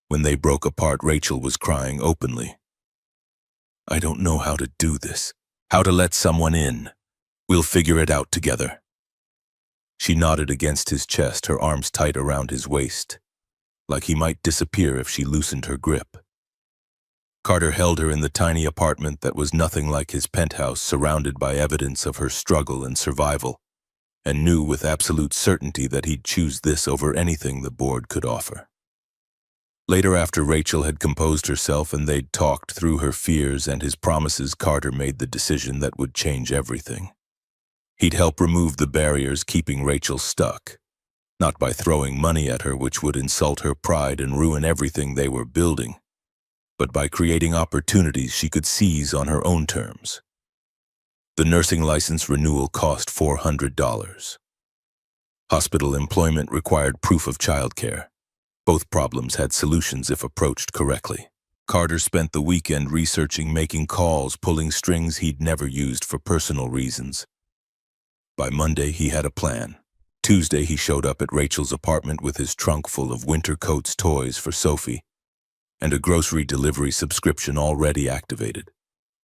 A: When they broke apart, Rachel was crying openly. I don't know how to do this, how to let someone in. We'll figure it out together. She nodded against his chest, her arms tight around his waist, like he might disappear if she loosened her grip. Carter held her in the tiny apartment that was nothing like his penthouse, surrounded by evidence of her struggle and survival, and knew with absolute certainty that he'd choose this over anything the board could offer. Later, after Rachel had composed herself and they'd talked through her fears and his promises, Carter made the decision that would change everything. He'd help remove the barriers keeping Rachel stuck, not by throwing money at her, which would insult her pride and ruin everything they were building, but by creating opportunities she could seize on her own terms. The nursing license renewal cost $400. Hospital employment required proof of childcare. Both problems had solutions if approached correctly. Carter spent the weekend researching, making calls, pulling strings he'd never used for personal reasons. By Monday, he had a plan. Tuesday, he showed up at Rachel's apartment with his trunk full of winter coats, toys for Sophie, and a grocery delivery subscription already activated.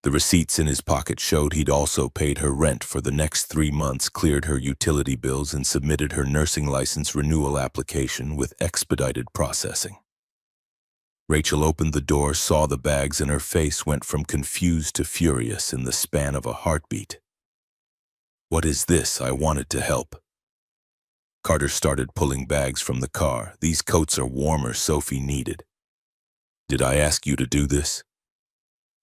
A: The receipts in his pocket showed he'd also paid her rent for the next 3 months, cleared her utility bills, and submitted her nursing license renewal application with expedited processing. Rachel opened the door, saw the bags, and her face went from confused to furious in the span of a heartbeat. "What is this?" I wanted to help. Carter started pulling bags from the car. "These coats are warmer," Sophie needed. "Did I ask you to do this?"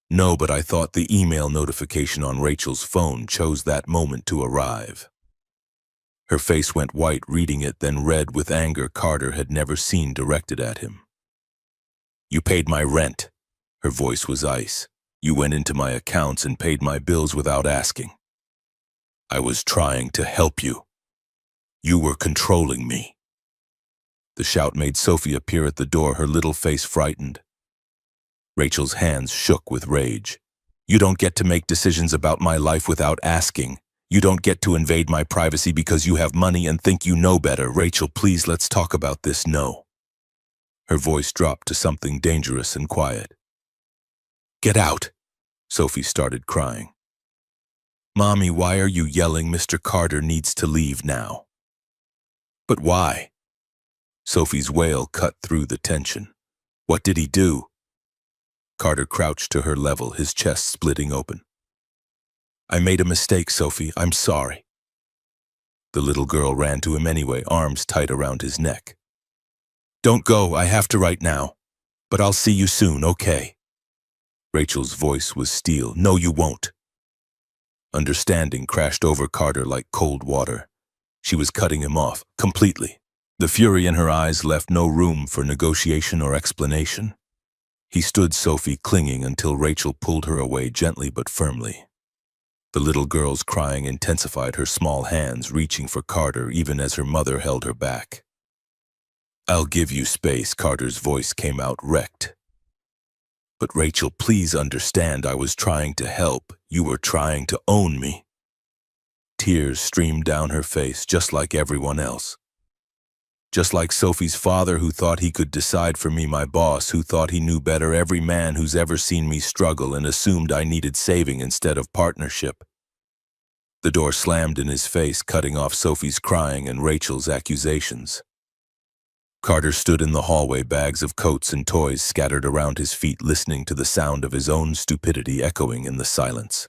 A: "No, but I thought the email notification on Rachel's phone chose that moment to arrive." Her face went white reading it, then red with anger Carter had never seen directed at him. "You paid my rent." Her voice was ice. "You went into my accounts and paid my bills without asking." "I was trying to help you. You were controlling me." The shout made Sophie appear at the door, her little face frightened. Rachel's hands shook with rage. "You don't get to make decisions about my life without asking. You don't get to invade my privacy because you have money and think you know better. Rachel, please, let's talk about this." "No." Her voice dropped to something dangerous and quiet. "Get out." Sophie started crying. "Mommy, why are you yelling? Mr. Carter needs to leave now." "But why?" Sophie's wail cut through the tension. "What did he do?" Carter crouched to her level, his chest splitting open. "I made a mistake, Sophie. I'm sorry." The little girl ran to him anyway, arms tight around his neck. "Don't go. I have to right now. But I'll see you soon, okay?" Rachel's voice was steel. "No, you won't." Understanding crashed over Carter like cold water. She was cutting him off, completely. The fury in her eyes left no room for negotiation or explanation. He stood Sophie, clinging until Rachel pulled her away gently but firmly. The little girl's crying intensified, her small hands reaching for Carter even as her mother held her back. "I'll give you space," Carter's voice came out wrecked. "But Rachel, please understand, I was trying to help. You were trying to own me." Tears streamed down her face, just like everyone else. Just like Sophie's father, who thought he could decide for me, my boss, who thought he knew better, every man who's ever seen me struggle and assumed I needed saving instead of partnership. The door slammed in his face, cutting off Sophie's crying and Rachel's accusations. Carter stood in the hallway, bags of coats and toys scattered around his feet, listening to the sound of his own stupidity echoing in the silence.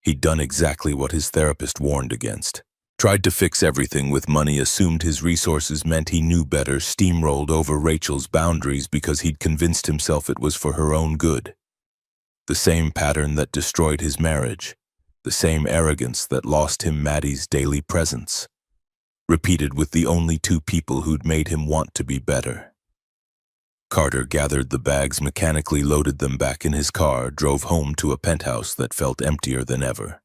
A: He'd done exactly what his therapist warned against. Tried to fix everything with money, assumed his resources meant he knew better, steamrolled over Rachel's boundaries because he'd convinced himself it was for her own good. The same pattern that destroyed his marriage, the same arrogance that lost him Maddie's daily presence, repeated with the only two people who'd made him want to be better. Carter gathered the bags, mechanically loaded them back in his car, drove home to a penthouse that felt emptier than ever.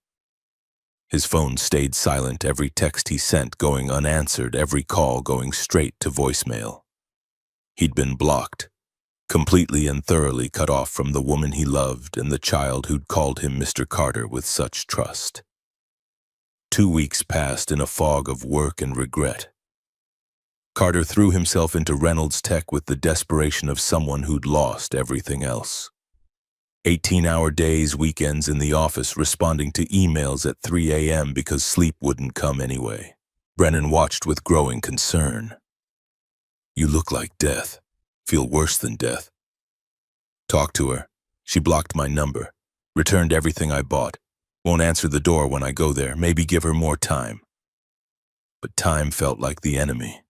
A: His phone stayed silent, every text he sent going unanswered, every call going straight to voicemail. He'd been blocked, completely and thoroughly cut off from the woman he loved and the child who'd called him Mr. Carter with such trust. 2 weeks passed in a fog of work and regret. Carter threw himself into Reynolds Tech with the desperation of someone who'd lost everything else. 18-hour days, weekends in the office, responding to emails at 3 a.m. because sleep wouldn't come anyway. Brennan watched with growing concern. "You look like death. Feel worse than death." "Talk to her. She blocked my number. Returned everything I bought. Won't answer the door when I go there. Maybe give her more time." But time felt like the enemy.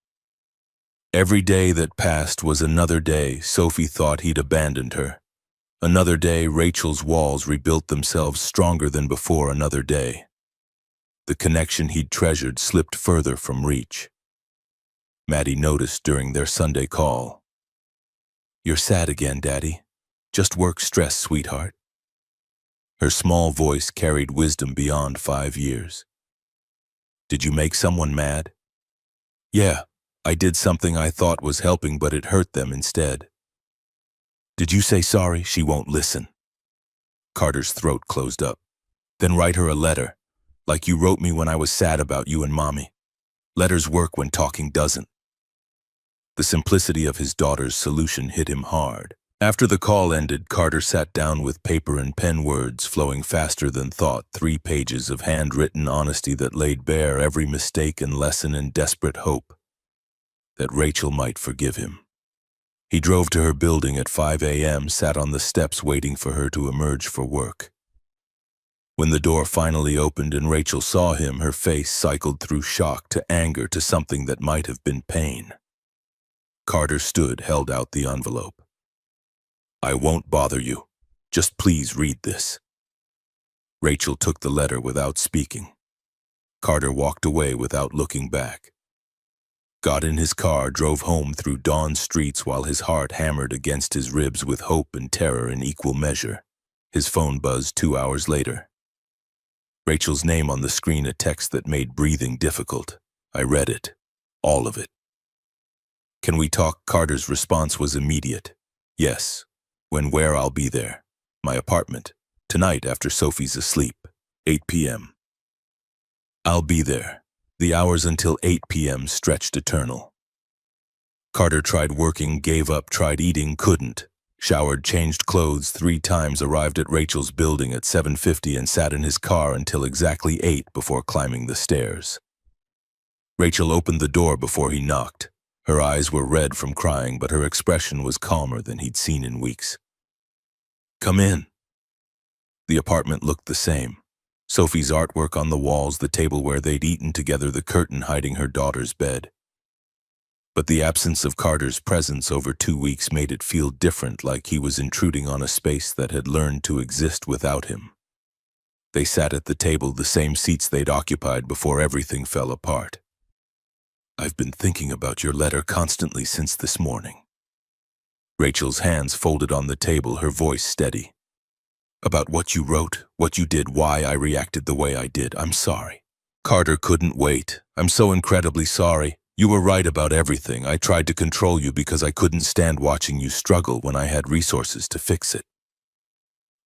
A: Every day that passed was another day Sophie thought he'd abandoned her. Another day Rachel's walls rebuilt themselves stronger than before. Another day the connection he'd treasured slipped further from reach. Maddie noticed during their Sunday call. "You're sad again, Daddy. Just work stress, sweetheart." Her small voice carried wisdom beyond 5 years. "Did you make someone mad?" "Yeah, I did something I thought was helping, but it hurt them instead." "Did you say sorry?" "She won't listen." Carter's throat closed up. "Then write her a letter, like you wrote me when I was sad about you and Mommy. Letters work when talking doesn't." The simplicity of his daughter's solution hit him hard. After the call ended, Carter sat down with paper and pen, words flowing faster than thought, 3 pages of handwritten honesty that laid bare every mistake and lesson in desperate hope that Rachel might forgive him. He drove to her building at 5 a.m., sat on the steps waiting for her to emerge for work. When the door finally opened and Rachel saw him, her face cycled through shock to anger to something that might have been pain. Carter stood, held out the envelope. "I won't bother you. Just please read this." Rachel took the letter without speaking. Carter walked away without looking back. Got in his car, drove home through dawn streets while his heart hammered against his ribs with hope and terror in equal measure. His phone buzzed 2 hours later. Rachel's name on the screen, a text that made breathing difficult. I read it. All of it. "Can we talk?" Carter's response was immediate. "Yes. When, where?" "I'll be there. My apartment. Tonight after Sophie's asleep. 8 p.m. "I'll be there." The hours until 8 p.m. stretched eternal. Carter tried working, gave up, tried eating, couldn't. Showered, changed clothes 3 times, arrived at Rachel's building at 7:50 and sat in his car until exactly 8 before climbing the stairs. Rachel opened the door before he knocked. Her eyes were red from crying, but her expression was calmer than he'd seen in weeks. "Come in." The apartment looked the same. Sophie's artwork on the walls, the table where they'd eaten together, the curtain hiding her daughter's bed. But the absence of Carter's presence over 2 weeks made it feel different, like he was intruding on a space that had learned to exist without him. They sat at the table, the same seats they'd occupied before everything fell apart. "I've been thinking about your letter constantly since this morning." Rachel's hands folded on the table, her voice steady. "About what you wrote, what you did, why I reacted the way I did. I'm sorry." Carter couldn't wait. "I'm so incredibly sorry. You were right about everything. I tried to control you because I couldn't stand watching you struggle when I had resources to fix it.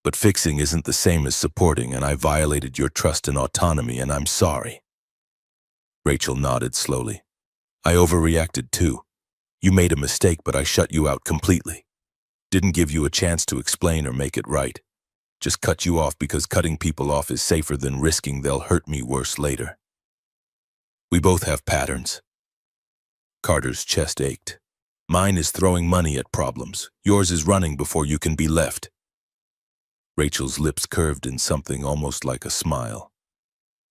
A: But fixing isn't the same as supporting, and I violated your trust and autonomy, and I'm sorry." Rachel nodded slowly. "I overreacted too. You made a mistake, but I shut you out completely. Didn't give you a chance to explain or make it right. Just cut you off because cutting people off is safer than risking they'll hurt me worse later. We both have patterns." Carter's chest ached. "Mine is throwing money at problems. Yours is running before you can be left." Rachel's lips curved in something almost like a smile.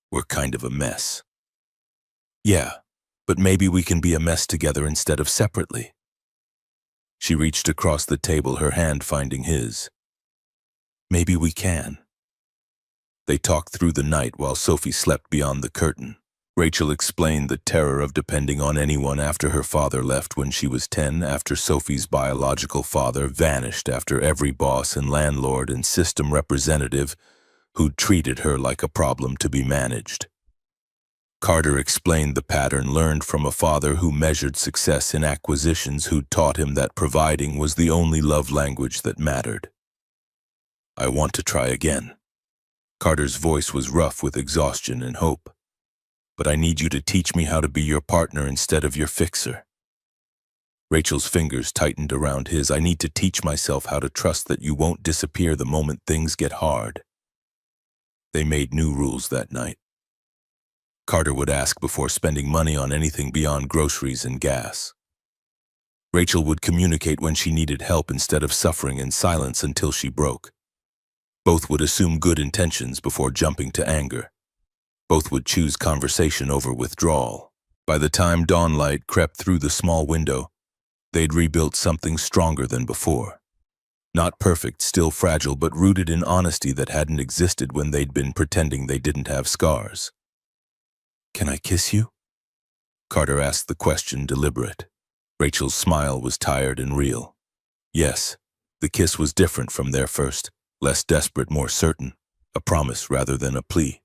A: "We're kind of a mess." "Yeah, but maybe we can be a mess together instead of separately." She reached across the table, her hand finding his. "Maybe we can." They talked through the night while Sophie slept beyond the curtain. Rachel explained the terror of depending on anyone after her father left when she was 10, after Sophie's biological father vanished, after every boss and landlord and system representative who'd treated her like a problem to be managed. Carter explained the pattern learned from a father who measured success in acquisitions, who taught him that providing was the only love language that mattered. "I want to try again." Carter's voice was rough with exhaustion and hope. "But I need you to teach me how to be your partner instead of your fixer." Rachel's fingers tightened around his. "I need to teach myself how to trust that you won't disappear the moment things get hard." They made new rules that night. Carter would ask before spending money on anything beyond groceries and gas. Rachel would communicate when she needed help instead of suffering in silence until she broke. Both would assume good intentions before jumping to anger. Both would choose conversation over withdrawal. By the time dawnlight crept through the small window, they'd rebuilt something stronger than before. Not perfect, still fragile, but rooted in honesty that hadn't existed when they'd been pretending they didn't have scars. "Can I kiss you?" Carter asked the question, deliberate. Rachel's smile was tired and real. Yes, the kiss was different from their first, less desperate, more certain, a promise rather than a plea.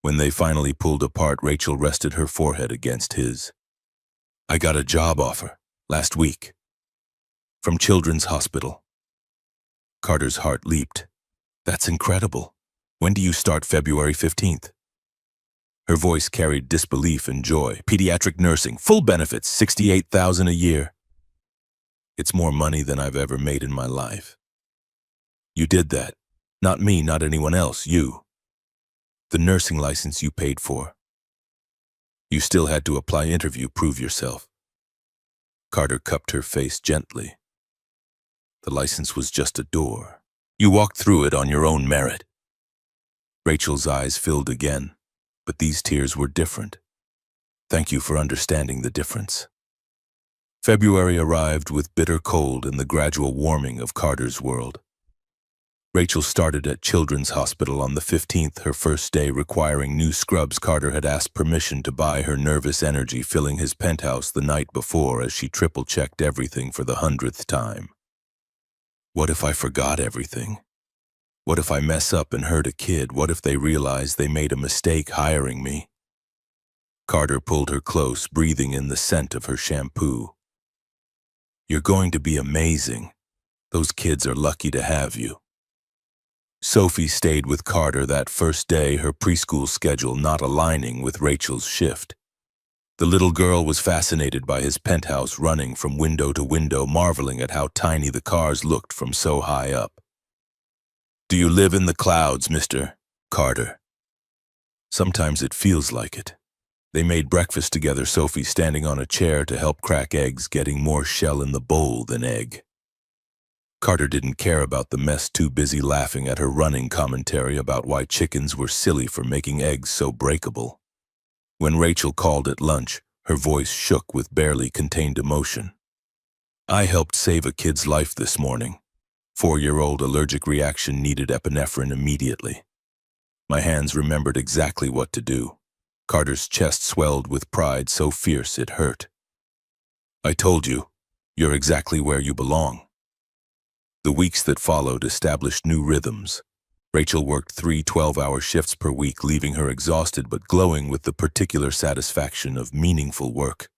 A: When they finally pulled apart, Rachel rested her forehead against his. "I got a job offer, last week. From Children's Hospital." Carter's heart leaped. "That's incredible. When do you start?" "February 15th. Her voice carried disbelief and joy. "Pediatric nursing, full benefits, $68,000 a year. It's more money than I've ever made in my life." "You did that. Not me, not anyone else, you. The nursing license you paid for. You still had to apply, interview, prove yourself." Carter cupped her face gently. "The license was just a door. You walked through it on your own merit." Rachel's eyes filled again, but these tears were different. "Thank you for understanding the difference." February arrived with bitter cold and the gradual warming of Carter's world. Rachel started at Children's Hospital on the 15th, her first day requiring new scrubs. Carter had asked permission to buy her nervous energy, filling his penthouse the night before as she triple-checked everything for the 100th time. What if I forgot everything? What if I mess up and hurt a kid? What if they realize they made a mistake hiring me? Carter pulled her close, breathing in the scent of her shampoo. "You're going to be amazing. Those kids are lucky to have you." Sophie stayed with Carter that first day, her preschool schedule not aligning with Rachel's shift. The little girl was fascinated by his penthouse, running from window to window, marveling at how tiny the cars looked from so high up. "Do you live in the clouds, Mr. Carter?" "Sometimes it feels like it." They made breakfast together, Sophie standing on a chair to help crack eggs, getting more shell in the bowl than egg. Carter didn't care about the mess, too busy laughing at her running commentary about why chickens were silly for making eggs so breakable. When Rachel called at lunch, her voice shook with barely contained emotion. "I helped save a kid's life this morning. 4-year-old allergic reaction, needed epinephrine immediately. My hands remembered exactly what to do." Carter's chest swelled with pride so fierce it hurt. "I told you, you're exactly where you belong." The weeks that followed established new rhythms. Rachel worked 3 12-hour shifts per week, leaving her exhausted but glowing with the particular satisfaction of meaningful work.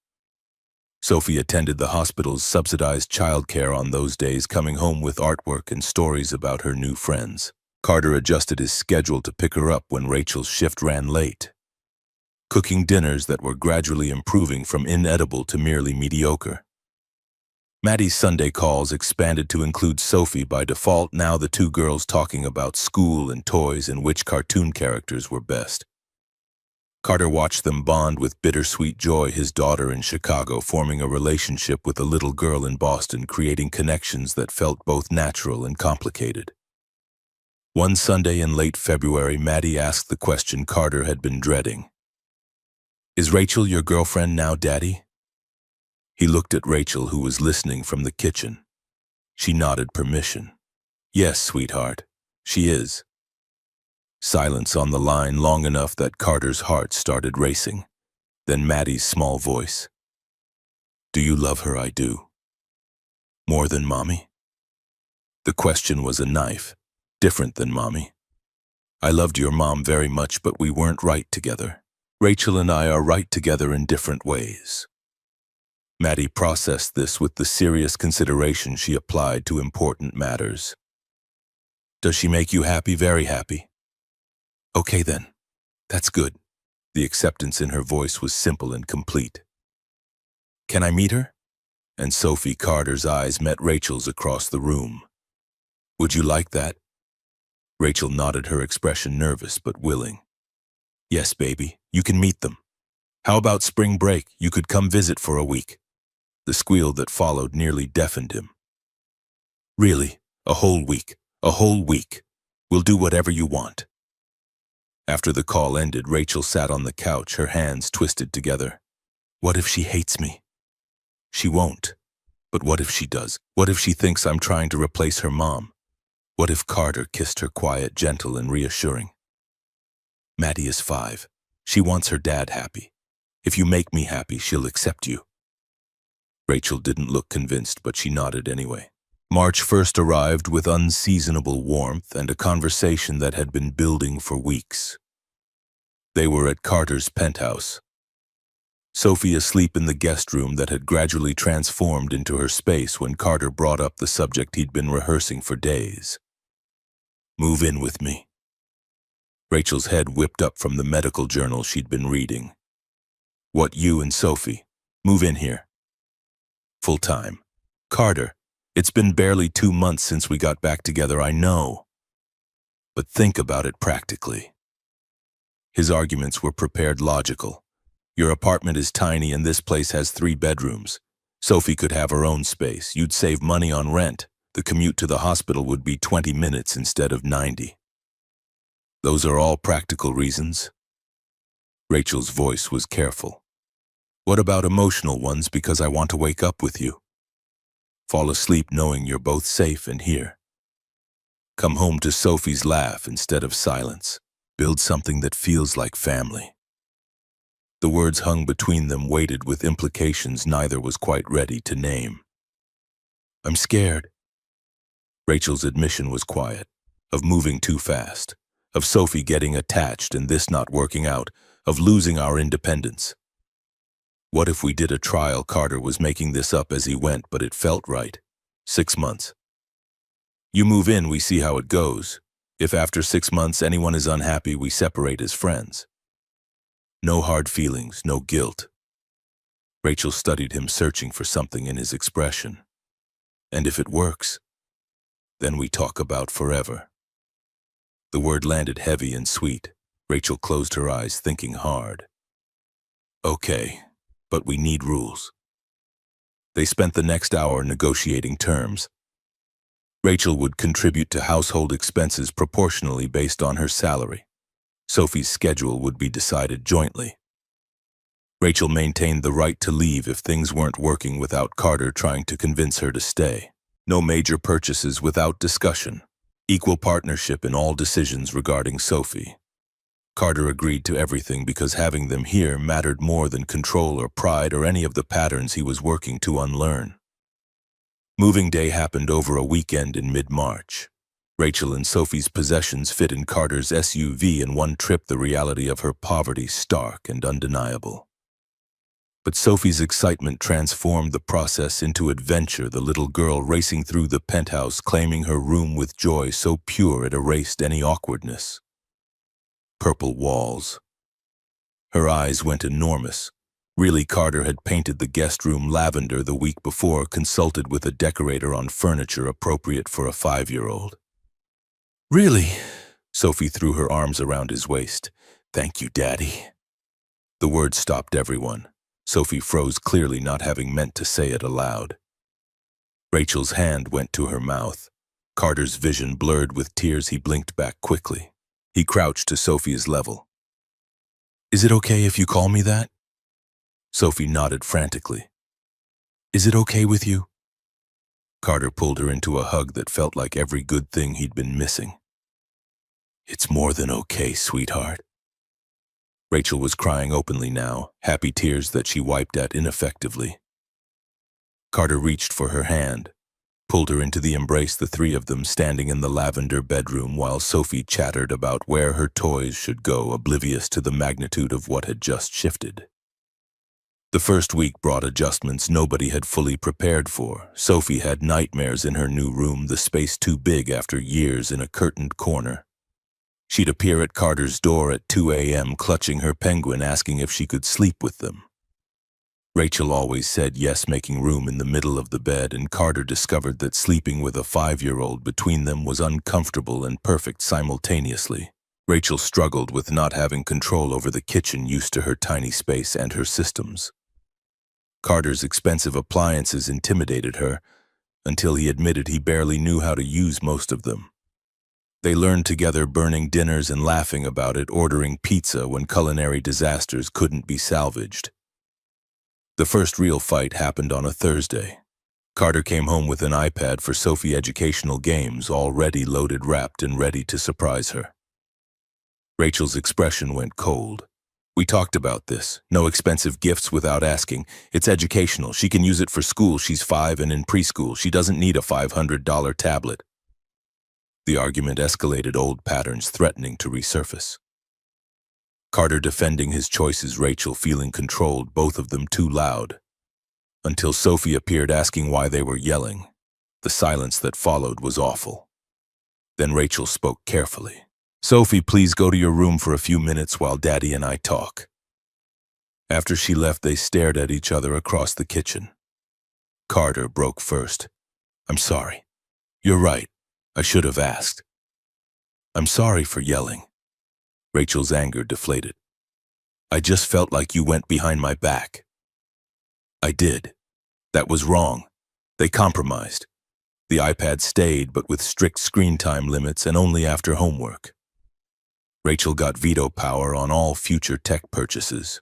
A: Sophie attended the hospital's subsidized childcare on those days, coming home with artwork and stories about her new friends. Carter adjusted his schedule to pick her up when Rachel's shift ran late, cooking dinners that were gradually improving from inedible to merely mediocre. Maddie's Sunday calls expanded to include Sophie by default, now the two girls talking about school and toys and which cartoon characters were best. Carter watched them bond with bittersweet joy, his daughter in Chicago forming a relationship with a little girl in Boston, creating connections that felt both natural and complicated. One Sunday in late February, Maddie asked the question Carter had been dreading. "Is Rachel your girlfriend now, Daddy?" He looked at Rachel, who was listening from the kitchen. She nodded permission. "Yes, sweetheart, she is." Silence on the line, long enough that Carter's heart started racing. Then Maddie's small voice. "Do you love her?" "I do." "More than Mommy?" The question was a knife, different than Mommy. "I loved your mom very much, but we weren't right together. Rachel and I are right together in different ways." Maddie processed this with the serious consideration she applied to important matters. "Does she make you happy?" "Very happy." "Okay then, that's good." The acceptance in her voice was simple and complete. "Can I meet her?" And Sophie Carter's eyes met Rachel's across the room. "Would you like that?" Rachel nodded, her expression nervous but willing. "Yes, baby, you can meet them. How about spring break? You could come visit for a week." The squeal that followed nearly deafened him. "Really? A whole week? A whole week? We'll do whatever you want." After the call ended, Rachel sat on the couch, her hands twisted together. What if she hates me? She won't. But what if she does? What if she thinks I'm trying to replace her mom? What if Carter kissed her quiet, gentle, and reassuring? Maddie is 5. She wants her dad happy. If you make me happy, she'll accept you. Rachel didn't look convinced, but she nodded anyway. March 1st arrived with unseasonable warmth and a conversation that had been building for weeks. They were at Carter's penthouse. Sophie asleep in the guest room that had gradually transformed into her space when Carter brought up the subject he'd been rehearsing for days. Move in with me. Rachel's head whipped up from the medical journal she'd been reading. What, you and Sophie? Move in here. Full time. Carter, it's been barely 2 months since we got back together, I know. But think about it practically. His arguments were prepared logical. Your apartment is tiny and this place has 3 bedrooms. Sophie could have her own space. You'd save money on rent. The commute to the hospital would be 20 minutes instead of 90. Those are all practical reasons. Rachel's voice was careful. What about emotional ones, because I want to wake up with you? Fall asleep knowing you're both safe and here. Come home to Sophie's laugh instead of silence. Build something that feels like family. The words hung between them, weighted with implications neither was quite ready to name. I'm scared. Rachel's admission was quiet, of moving too fast, of Sophie getting attached and this not working out, of losing our independence. What if we did a trial? Carter was making this up as he went, but it felt right. 6 months. You move in, we see how it goes. If after 6 months anyone is unhappy, we separate as friends. No hard feelings, no guilt. Rachel studied him, searching for something in his expression. And if it works, then we talk about forever. The word landed heavy and sweet. Rachel closed her eyes, thinking hard. Okay, but we need rules. They spent the next hour negotiating terms. Rachel would contribute to household expenses proportionally based on her salary. Sophie's schedule would be decided jointly. Rachel maintained the right to leave if things weren't working without Carter trying to convince her to stay. No major purchases without discussion. Equal partnership in all decisions regarding Sophie. Carter agreed to everything because having them here mattered more than control or pride or any of the patterns he was working to unlearn. Moving day happened over a weekend in mid-March. Rachel and Sophie's possessions fit in Carter's SUV in one trip, the reality of her poverty stark and undeniable. But Sophie's excitement transformed the process into adventure, the little girl racing through the penthouse, claiming her room with joy so pure it erased any awkwardness. Purple walls. Her eyes went enormous. Really, Carter had painted the guest room lavender the week before, consulted with a decorator on furniture appropriate for a 5-year-old. Really? Sophie threw her arms around his waist. Thank you, Daddy. The words stopped everyone. Sophie froze, clearly not having meant to say it aloud. Rachel's hand went to her mouth. Carter's vision blurred with tears. He blinked back quickly. He crouched to Sophie's level. Is it okay if you call me that? Sophie nodded frantically. Is it okay with you? Carter pulled her into a hug that felt like every good thing he'd been missing. It's more than okay, sweetheart. Rachel was crying openly now, happy tears that she wiped at ineffectively. Carter reached for her hand, pulled her into the embrace, the 3 of them standing in the lavender bedroom while Sophie chattered about where her toys should go, oblivious to the magnitude of what had just shifted. The first week brought adjustments nobody had fully prepared for. Sophie had nightmares in her new room, the space too big after years in a curtained corner. She'd appear at Carter's door at 2 a.m. clutching her penguin, asking if she could sleep with them. Rachel always said yes, making room in the middle of the bed, and Carter discovered that sleeping with a 5-year-old between them was uncomfortable and perfect simultaneously. Rachel struggled with not having control over the kitchen, used to her tiny space and her systems. Carter's expensive appliances intimidated her, until he admitted he barely knew how to use most of them. They learned together, burning dinners and laughing about it, ordering pizza when culinary disasters couldn't be salvaged. The first real fight happened on a Thursday. Carter came home with an iPad for Sophie educational games, already loaded, wrapped, and ready to surprise her. Rachel's expression went cold. "We talked about this. No expensive gifts without asking. It's educational. She can use it for school. She's 5 and in preschool. She doesn't need a $500 tablet." The argument escalated, old patterns threatening to resurface. Carter defending his choices, Rachel feeling controlled, both of them too loud. Until Sophie appeared, asking why they were yelling. The silence that followed was awful. Then Rachel spoke carefully. "Sophie, please go to your room for a few minutes while Daddy and I talk." After she left, they stared at each other across the kitchen. Carter broke first. "I'm sorry. You're right. I should have asked. I'm sorry for yelling." Rachel's anger deflated. "I just felt like you went behind my back." "I did. That was wrong. They compromised. The iPad stayed, but with strict screen time limits and only after homework. Rachel got veto power on all future tech purchases."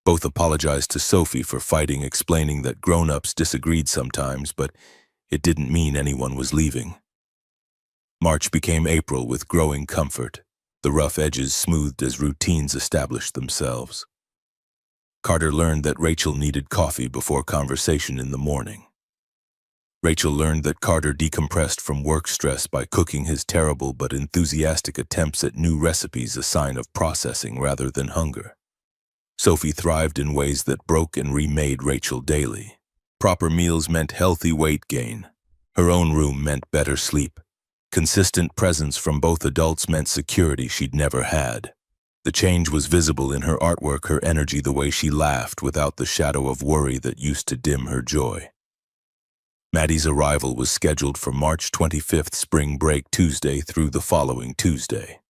A: Both apologized to Sophie for fighting, explaining that grown-ups disagreed sometimes, but it didn't mean anyone was leaving. March became April with growing comfort, the rough edges smoothed as routines established themselves. Carter learned that Rachel needed coffee before conversation in the morning. Rachel learned that Carter decompressed from work stress by cooking his terrible but enthusiastic attempts at new recipes, a sign of processing rather than hunger. Sophie thrived in ways that broke and remade Rachel daily. Proper meals meant healthy weight gain. Her own room meant better sleep. Consistent presence from both adults meant security she'd never had. The change was visible in her artwork, her energy, the way she laughed without the shadow of worry that used to dim her joy. Maddie's arrival was scheduled for March 25th, spring break Tuesday through the following Tuesday.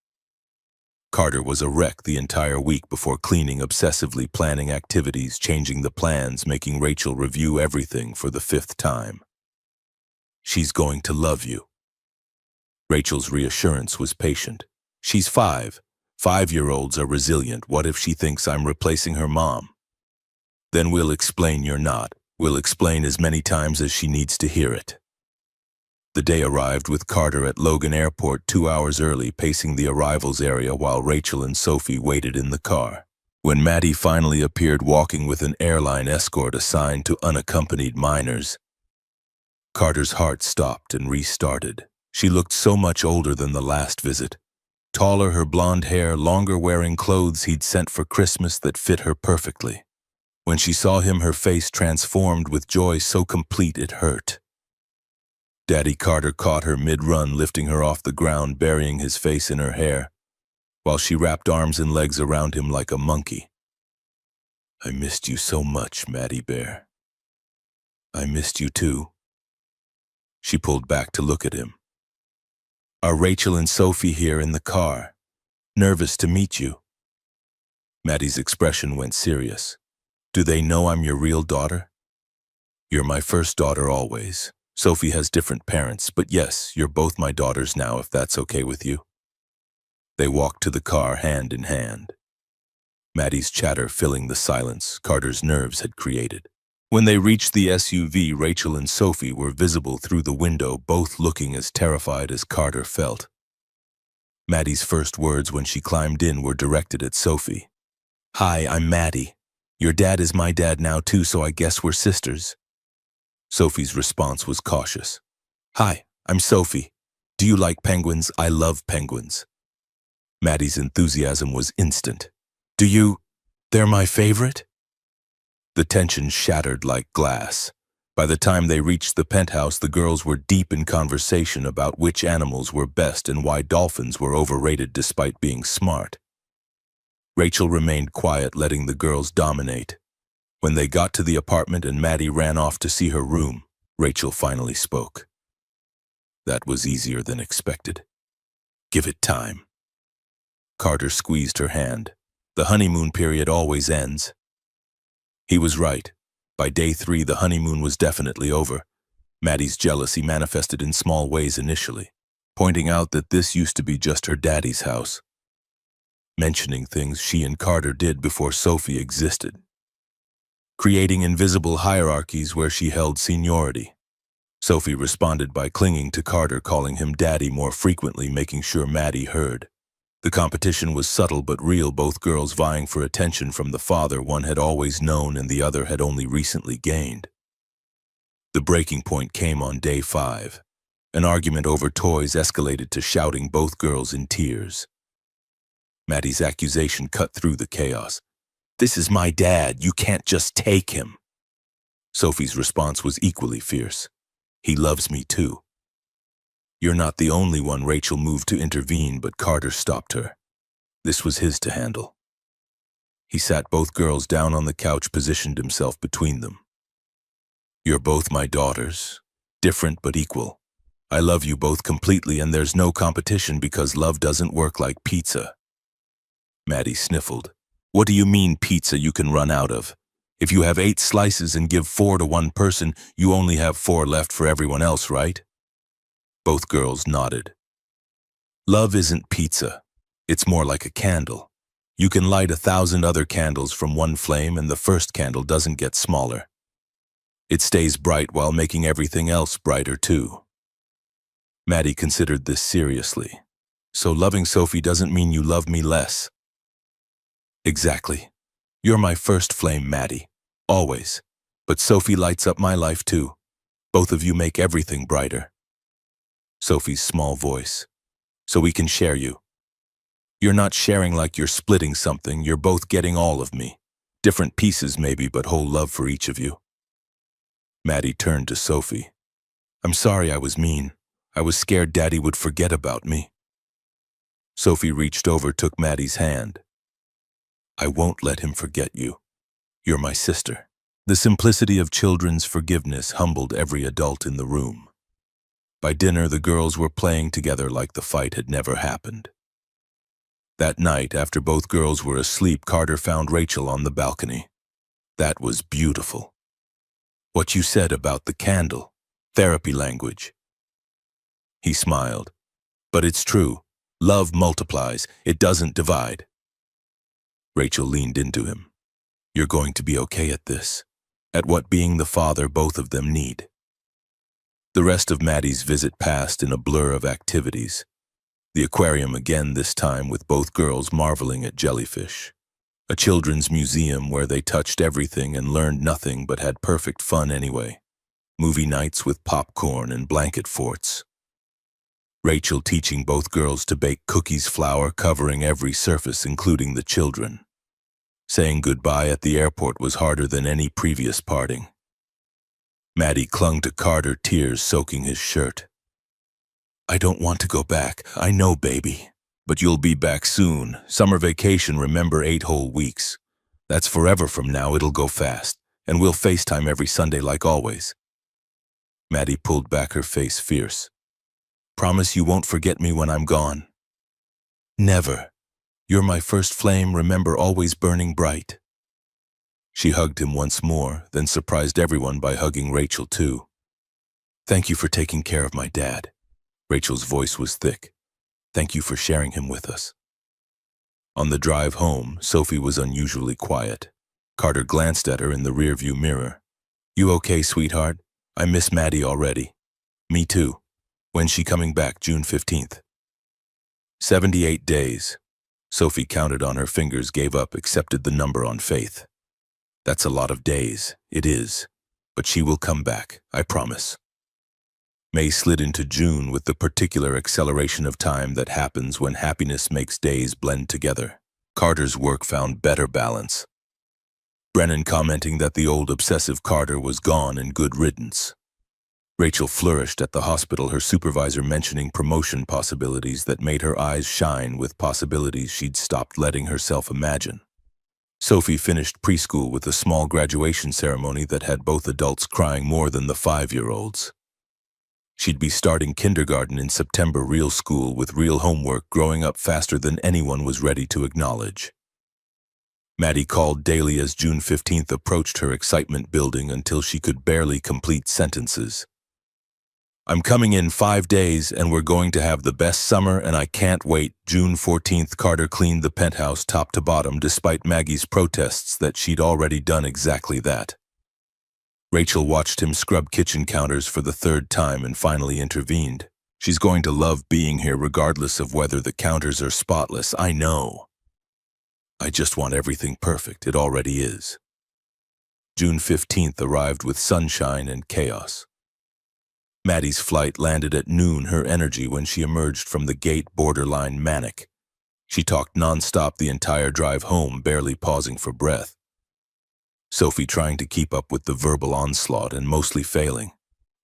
A: Carter was a wreck the entire week before cleaning, obsessively planning activities, changing the plans, making Rachel review everything for the 5th time. "She's going to love you." Rachel's reassurance was patient. "She's 5. 5-year-olds are resilient. What if she thinks I'm replacing her mom?" "Then we'll explain you're not. We'll explain as many times as she needs to hear it." The day arrived with Carter at Logan Airport 2 hours early, pacing the arrivals area while Rachel and Sophie waited in the car. When Maddie finally appeared, walking with an airline escort assigned to unaccompanied minors, Carter's heart stopped and restarted. She looked so much older than the last visit. Taller, her blonde hair longer, wearing clothes he'd sent for Christmas that fit her perfectly. When she saw him, her face transformed with joy so complete it hurt. Daddy Carter caught her mid-run, lifting her off the ground, burying his face in her hair, while she wrapped arms and legs around him like a monkey. "I missed you so much, Maddie Bear." "I missed you too." She pulled back to look at him. "Are Rachel and Sophie here in the car? Nervous to meet you." Maddie's expression went serious. "Do they know I'm your real daughter?" "You're my first daughter always. Sophie has different parents, but yes, you're both my daughters now, if that's okay with you." They walked to the car hand in hand. Maddie's chatter filling the silence Carter's nerves had created. When they reached the SUV, Rachel and Sophie were visible through the window, both looking as terrified as Carter felt. Maddie's first words when she climbed in were directed at Sophie. "Hi, I'm Maddie. Your dad is my dad now too, so I guess we're sisters." Sophie's response was cautious. "Hi, I'm Sophie. Do you like penguins? I love penguins." Maddie's enthusiasm was instant. "Do you? They're my favorite?" The tension shattered like glass. By the time they reached the penthouse, the girls were deep in conversation about which animals were best and why dolphins were overrated despite being smart. Rachel remained quiet, letting the girls dominate. When they got to the apartment and Maddie ran off to see her room, Rachel finally spoke. "That was easier than expected. Give it time." Carter squeezed her hand. "The honeymoon period always ends." He was right. By day 3, the honeymoon was definitely over. Maddie's jealousy manifested in small ways initially. pointing out that this used to be just her daddy's house, mentioning things she and Carter did before Sophie existed, creating invisible hierarchies where she held seniority. Sophie responded by clinging to Carter, calling him daddy more frequently, making sure Maddie heard. The competition was subtle but real, both girls vying for attention from the father one had always known and the other had only recently gained. The breaking point came on day 5. An argument over toys escalated to shouting, both girls in tears. Maddie's accusation cut through the chaos. "This is my dad, you can't just take him." Sophie's response was equally fierce. "He loves me too." "You're not the only one." Rachel moved to intervene, but Carter stopped her. This was his to handle. He sat both girls down on the couch, positioned himself between them. "You're both my daughters, different but equal. I love you both completely, and there's no competition because love doesn't work like pizza." Maddie sniffled. "What do you mean pizza you can run out of? If you have 8 slices and give 4 to one person, you only have 4 left for everyone else, right?" Both girls nodded. "Love isn't pizza. It's more like a candle. You can light 1,000 other candles from one flame and the first candle doesn't get smaller. It stays bright while making everything else brighter too." Maddie considered this seriously. "So loving Sophie doesn't mean you love me less?" "Exactly. You're my first flame, Maddie. Always. But Sophie lights up my life too. Both of you make everything brighter." Sophie's small voice. "So we can share you. You're not sharing like you're splitting something, you're both getting all of me. Different pieces maybe, but whole love for each of you." Maddie turned to Sophie. "I'm sorry I was mean. I was scared Daddy would forget about me." Sophie reached over, took Maddie's hand. "I won't let him forget you. You're my sister." The simplicity of children's forgiveness humbled every adult in the room. By dinner, the girls were playing together like the fight had never happened. That night, after both girls were asleep, Carter found Rachel on the balcony. "That was beautiful. What you said about the candle, therapy language." He smiled. "But it's true. Love multiplies, it doesn't divide." Rachel leaned into him. "You're going to be okay at this, at what being the father both of them need." The rest of Maddie's visit passed in a blur of activities. The aquarium again, this time with both girls marveling at jellyfish. A children's museum where they touched everything and learned nothing but had perfect fun anyway. Movie nights with popcorn and blanket forts. Rachel teaching both girls to bake cookies, flour covering every surface, including the children. Saying goodbye at the airport was harder than any previous parting. Maddie clung to Carter, tears soaking his shirt. "I don't want to go back, I know, baby. But you'll be back soon. Summer vacation, remember, 8 whole weeks. That's forever from now, it'll go fast. And we'll FaceTime every Sunday like always." Maddie pulled back, her face fierce. "Promise you won't forget me when I'm gone?" "Never. You're my first flame, remember, always burning bright." She hugged him once more, then surprised everyone by hugging Rachel too. "Thank you for taking care of my dad." Rachel's voice was thick. "Thank you for sharing him with us." On the drive home, Sophie was unusually quiet. Carter glanced at her in the rearview mirror. "You okay, sweetheart? I miss Maddie already." "Me too. When's she coming back?" "June 15th. 78 days. Sophie counted on her fingers, gave up, accepted the number on faith. "That's a lot of days." "It is. But she will come back, I promise." May slid into June with the particular acceleration of time that happens when happiness makes days blend together. Carter's work found better balance. Brennan commenting that the old obsessive Carter was gone and good riddance. Rachel flourished at the hospital, her supervisor mentioning promotion possibilities that made her eyes shine with possibilities she'd stopped letting herself imagine. Sophie finished preschool with a small graduation ceremony that had both adults crying more than the 5-year-olds. She'd be starting kindergarten in September, real school with real homework, growing up faster than anyone was ready to acknowledge. Maddie called daily as June 15th approached, her excitement building until she could barely complete sentences. I'm coming in 5 days and we're going to have the best summer and I can't wait. June 14th, Carter cleaned the penthouse top to bottom despite Maggie's protests that she'd already done exactly that. Rachel watched him scrub kitchen counters for the third time and finally intervened. She's going to love being here regardless of whether the counters are spotless, I know. I just want everything perfect, it already is. June 15th arrived with sunshine and chaos. Maddie's flight landed at noon, her energy when she emerged from the gate borderline manic. She talked nonstop the entire drive home, barely pausing for breath. Sophie trying to keep up with the verbal onslaught and mostly failing.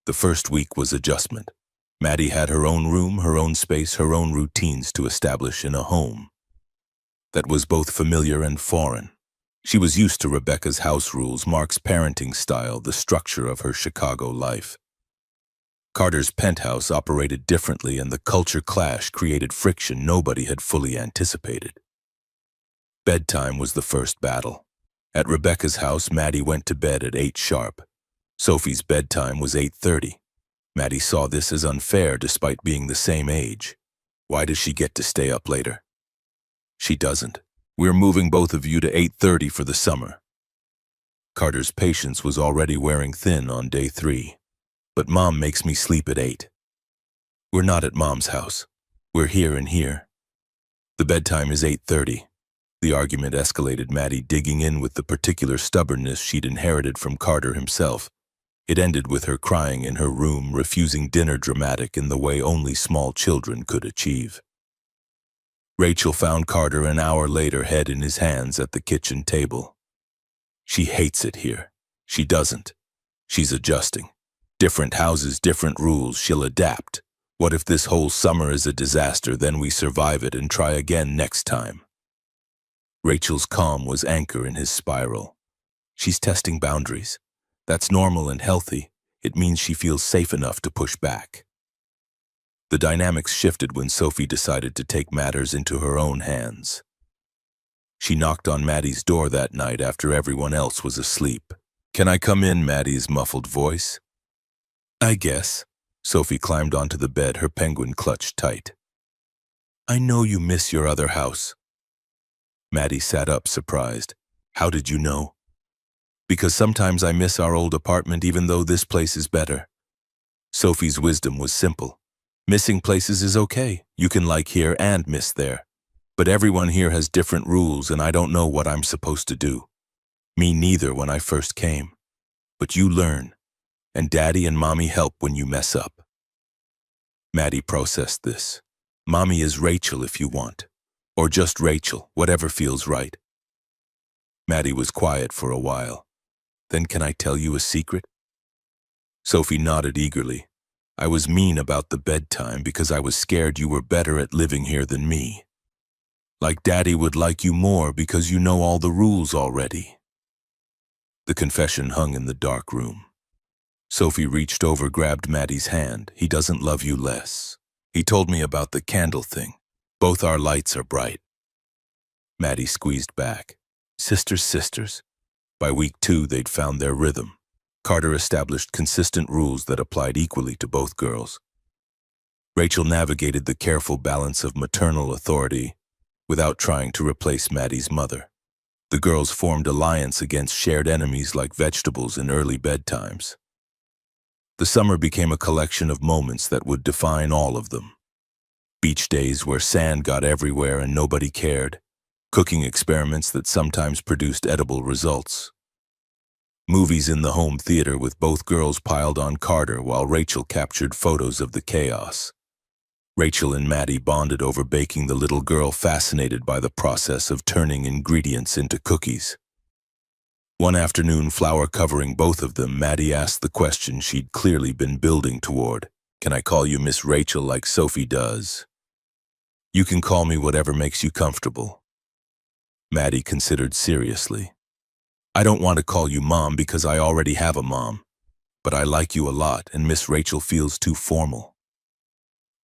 A: The first week was adjustment. Maddie had her own room, her own space, her own routines to establish in a home that was both familiar and foreign. She was used to Rebecca's house rules, Mark's parenting style, the structure of her Chicago life. Carter's penthouse operated differently and the culture clash created friction nobody had fully anticipated. Bedtime was the first battle. At Rebecca's house, Maddie went to bed at 8 sharp. Sophie's bedtime was 8:30. Maddie saw this as unfair despite being the same age. Why does she get to stay up later? She doesn't. We're moving both of you to 8:30 for the summer. Carter's patience was already wearing thin on day 3. But Mom makes me sleep at 8. We're not at Mom's house. We're here and here. The bedtime is 8:30. The argument escalated, Maddie digging in with the particular stubbornness she'd inherited from Carter himself. It ended with her crying in her room, refusing dinner, dramatic in the way only small children could achieve. Rachel found Carter an hour later, head in his hands at the kitchen table. She hates it here. She doesn't. She's adjusting. Different houses, different rules, she'll adapt. What if this whole summer is a disaster, then we survive it and try again next time? Rachel's calm was anchor in his spiral. She's testing boundaries. That's normal and healthy. It means she feels safe enough to push back. The dynamics shifted when Sophie decided to take matters into her own hands. She knocked on Maddie's door that night after everyone else was asleep. "Can I come in?" Maddie's muffled voice. "I guess." Sophie climbed onto the bed, her penguin clutched tight. "I know you miss your other house." Maddie sat up, surprised. "How did you know?" "Because sometimes I miss our old apartment even though this place is better." Sophie's wisdom was simple. Missing places is okay. You can like here and miss there. But everyone here has different rules and I don't know what I'm supposed to do. Me neither when I first came. But you learn. And Daddy and Mommy help when you mess up. Maddie processed this. Mommy is Rachel if you want. Or just Rachel, whatever feels right. Maddie was quiet for a while. "Then can I tell you a secret?" Sophie nodded eagerly. "I was mean about the bedtime because I was scared you were better at living here than me. Like Daddy would like you more because you know all the rules already." The confession hung in the dark room. Sophie reached over, grabbed Maddie's hand. "He doesn't love you less. He told me about the candle thing. Both our lights are bright." Maddie squeezed back. Sisters. By week 2, they'd found their rhythm. Carter established consistent rules that applied equally to both girls. Rachel navigated the careful balance of maternal authority without trying to replace Maddie's mother. The girls formed alliance against shared enemies like vegetables in early bedtimes. The summer became a collection of moments that would define all of them. Beach days where sand got everywhere and nobody cared. Cooking experiments that sometimes produced edible results. Movies in the home theater with both girls piled on Carter while Rachel captured photos of the chaos. Rachel and Maddie bonded over baking, the little girl fascinated by the process of turning ingredients into cookies. One afternoon, flour covering both of them, Maddie asked the question she'd clearly been building toward. "Can I call you Miss Rachel like Sophie does?" "You can call me whatever makes you comfortable." Maddie considered seriously. "I don't want to call you Mom because I already have a mom. But I like you a lot and Miss Rachel feels too formal."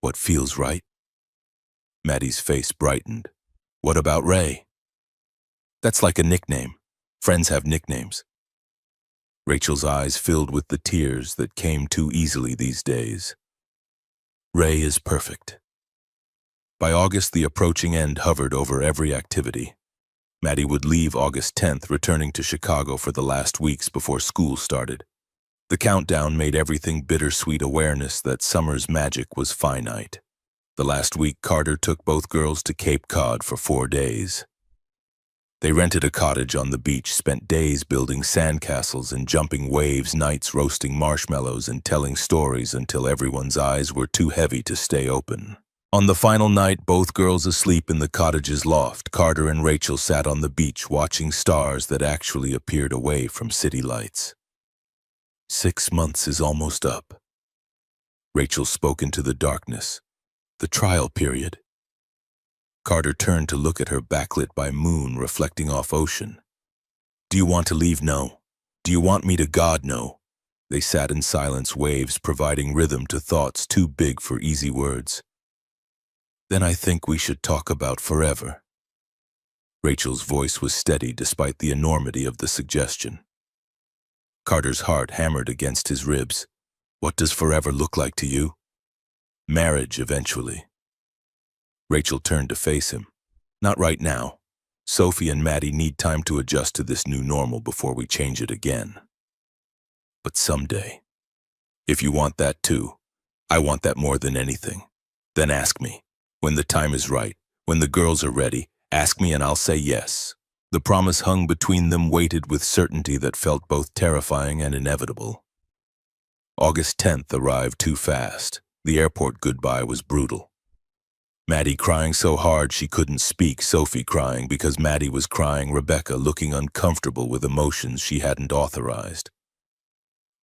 A: "What feels right?" Maddie's face brightened. "What about Ray?" "That's like a nickname. Friends have nicknames." Rachel's eyes filled with the tears that came too easily these days. Ray is perfect. By August, the approaching end hovered over every activity. Maddie would leave August 10th, returning to Chicago for the last weeks before school started. The countdown made everything bittersweet awareness that summer's magic was finite. The last week, Carter took both girls to Cape Cod for 4 days. They rented a cottage on the beach, spent days building sandcastles and jumping waves, nights roasting marshmallows and telling stories until everyone's eyes were too heavy to stay open. On the final night, both girls asleep in the cottage's loft, Carter and Rachel sat on the beach watching stars that actually appeared away from city lights. 6 months is almost up. Rachel spoke into the darkness. The trial period. Carter turned to look at her, backlit by moon reflecting off ocean. Do you want to leave? No. Do you want me to? God, no. They sat in silence, waves providing rhythm to thoughts too big for easy words. Then I think we should talk about forever. Rachel's voice was steady despite the enormity of the suggestion. Carter's heart hammered against his ribs. What does forever look like to you? Marriage, eventually. Rachel turned to face him. Not right now. Sophie and Maddie need time to adjust to this new normal before we change it again. But someday. If you want that too, I want that more than anything. Then ask me. When the time is right, when the girls are ready, ask me and I'll say yes. The promise hung between them, weighted with certainty that felt both terrifying and inevitable. August 10th arrived too fast. The airport goodbye was brutal. Maddie crying so hard she couldn't speak, Sophie crying because Maddie was crying, Rebecca looking uncomfortable with emotions she hadn't authorized.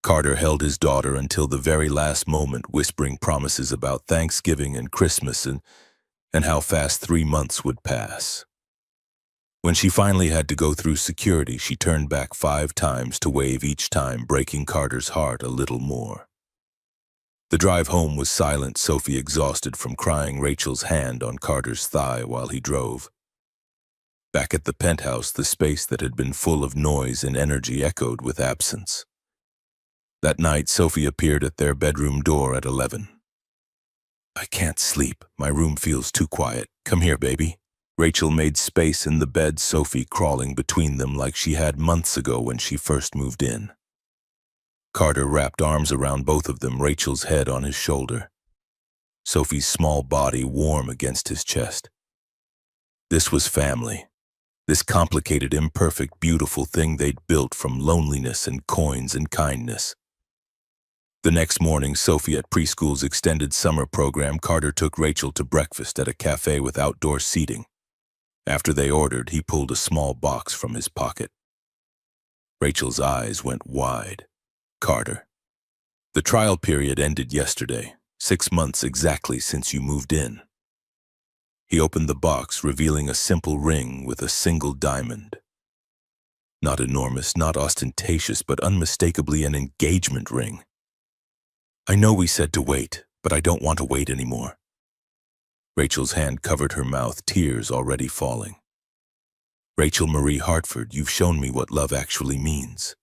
A: Carter held his daughter until the very last moment, whispering promises about Thanksgiving and Christmas and how fast 3 months would pass. When she finally had to go through security, she turned back 5 times to wave, each time breaking Carter's heart a little more. The drive home was silent, Sophie exhausted from crying, Rachel's hand on Carter's thigh while he drove. Back at the penthouse, the space that had been full of noise and energy echoed with absence. That night, Sophie appeared at their bedroom door at 11. I can't sleep. My room feels too quiet. Come here, baby. Rachel made space in the bed, Sophie crawling between them like she had months ago when she first moved in. Carter wrapped arms around both of them, Rachel's head on his shoulder. Sophie's small body warm against his chest. This was family. This complicated, imperfect, beautiful thing they'd built from loneliness and coins and kindness. The next morning, Sophie at preschool's extended summer program, Carter took Rachel to breakfast at a cafe with outdoor seating. After they ordered, he pulled a small box from his pocket. Rachel's eyes went wide. Carter. The trial period ended yesterday, 6 months exactly since you moved in. He opened the box, revealing a simple ring with a single diamond. Not enormous, not ostentatious, but unmistakably an engagement ring. I know we said to wait, but I don't want to wait anymore. Rachel's hand covered her mouth, tears already falling. Rachel Marie Hartford, you've shown me what love actually means.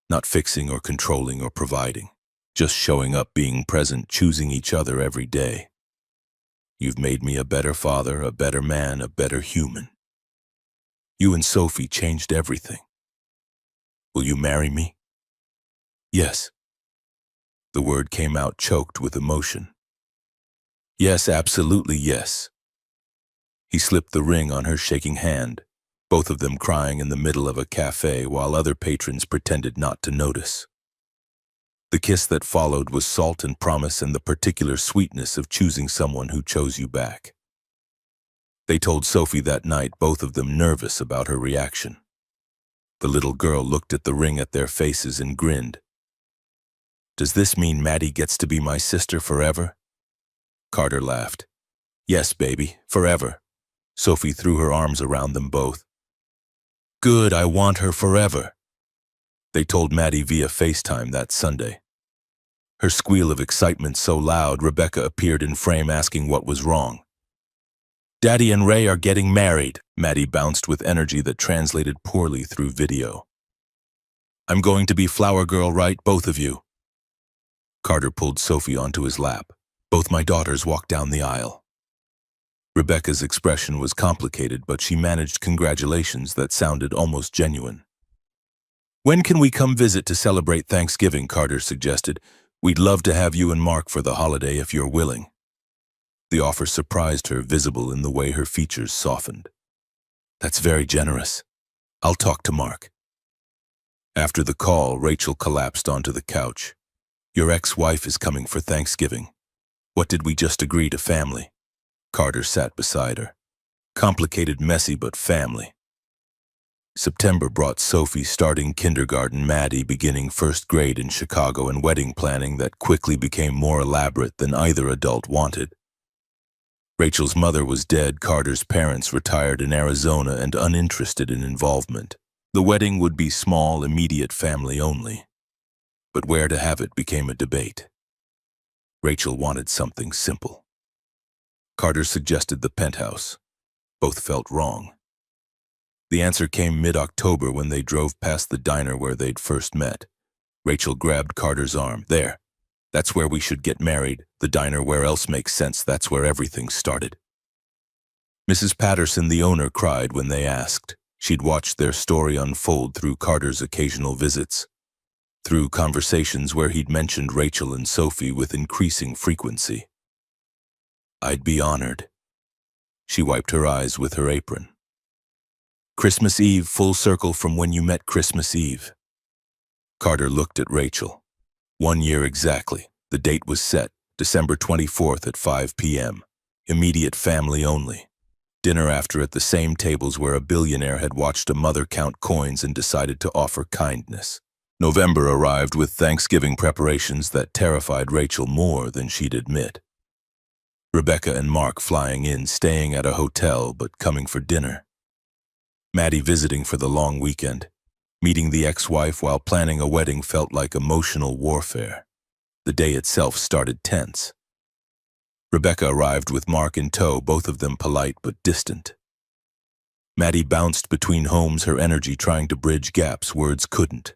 A: Not fixing or controlling or providing, just showing up, being present, choosing each other every day. You've made me a better father, a better man, a better human. You and Sophie changed everything. Will you marry me? Yes. The word came out choked with emotion. Yes, absolutely yes. He slipped the ring on her shaking hand, both of them crying in the middle of a cafe while other patrons pretended not to notice. The kiss that followed was salt and promise and the particular sweetness of choosing someone who chose you back. They told Sophie that night, both of them nervous about her reaction. The little girl looked at the ring at their faces and grinned. Does this mean Maddie gets to be my sister forever? Carter laughed. Yes, baby, forever. Sophie threw her arms around them both. Good, I want her forever. They told Maddie via FaceTime that Sunday. Her squeal of excitement so loud, Rebecca appeared in frame asking what was wrong. Daddy and Ray are getting married, Maddie bounced with energy that translated poorly through video. I'm going to be flower girl, right, both of you? Carter pulled Sophie onto his lap. Both my daughters walked down the aisle. Rebecca's expression was complicated, but she managed congratulations that sounded almost genuine. "When can we come visit to celebrate Thanksgiving?" Carter suggested. "We'd love to have you and Mark for the holiday if you're willing." The offer surprised her, visible in the way her features softened. "That's very generous. I'll talk to Mark." After the call, Rachel collapsed onto the couch. "Your ex-wife is coming for Thanksgiving. What did we just agree to, family?" Carter sat beside her. "Complicated, messy, but family." September brought Sophie starting kindergarten, Maddie beginning first grade in Chicago, and wedding planning that quickly became more elaborate than either adult wanted. Rachel's mother was dead, Carter's parents retired in Arizona and uninterested in involvement. The wedding would be small, immediate family only. But where to have it became a debate. Rachel wanted something simple. Carter suggested the penthouse. Both felt wrong. The answer came mid-October when they drove past the diner where they'd first met. Rachel grabbed Carter's arm. "There. That's where we should get married. The diner, where else makes sense? That's where everything started." Mrs. Patterson, the owner, cried when they asked. She'd watched their story unfold through Carter's occasional visits, through conversations where he'd mentioned Rachel and Sophie with increasing frequency. "I'd be honored." She wiped her eyes with her apron. "Christmas Eve, full circle from when you met Christmas Eve." Carter looked at Rachel. 1 year exactly. The date was set, December 24th at 5 p.m. Immediate family only. Dinner after at the same tables where a billionaire had watched a mother count coins and decided to offer kindness. November arrived with Thanksgiving preparations that terrified Rachel more than she'd admit. Rebecca and Mark flying in, staying at a hotel but coming for dinner. Maddie visiting for the long weekend. Meeting the ex-wife while planning a wedding felt like emotional warfare. The day itself started tense. Rebecca arrived with Mark in tow, both of them polite but distant. Maddie bounced between homes, her energy trying to bridge gaps words couldn't.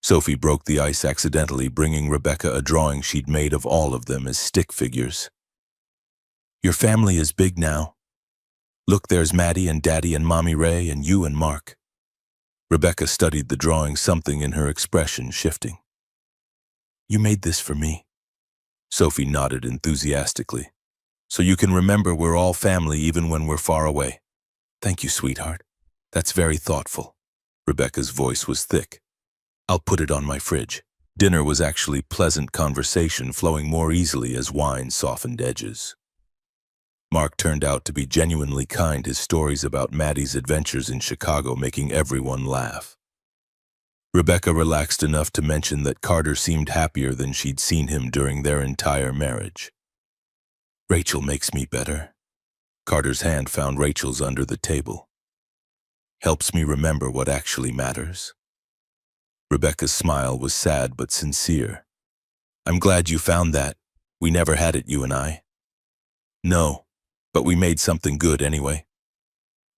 A: Sophie broke the ice accidentally, bringing Rebecca a drawing she'd made of all of them as stick figures. "Your family is big now. Look, there's Maddie and Daddy and Mommy Ray and you and Mark." Rebecca studied the drawing, something in her expression shifting. "You made this for me?" Sophie nodded enthusiastically. "So you can remember we're all family even when we're far away." "Thank you, sweetheart. That's very thoughtful." Rebecca's voice was thick. "I'll put it on my fridge." Dinner was actually pleasant conversation, flowing more easily as wine softened edges. Mark turned out to be genuinely kind, his stories about Maddie's adventures in Chicago making everyone laugh. Rebecca relaxed enough to mention that Carter seemed happier than she'd seen him during their entire marriage. "Rachel makes me better." Carter's hand found Rachel's under the table. "Helps me remember what actually matters." Rebecca's smile was sad but sincere. "I'm glad you found that. We never had it, you and I." "No. But we made something good anyway."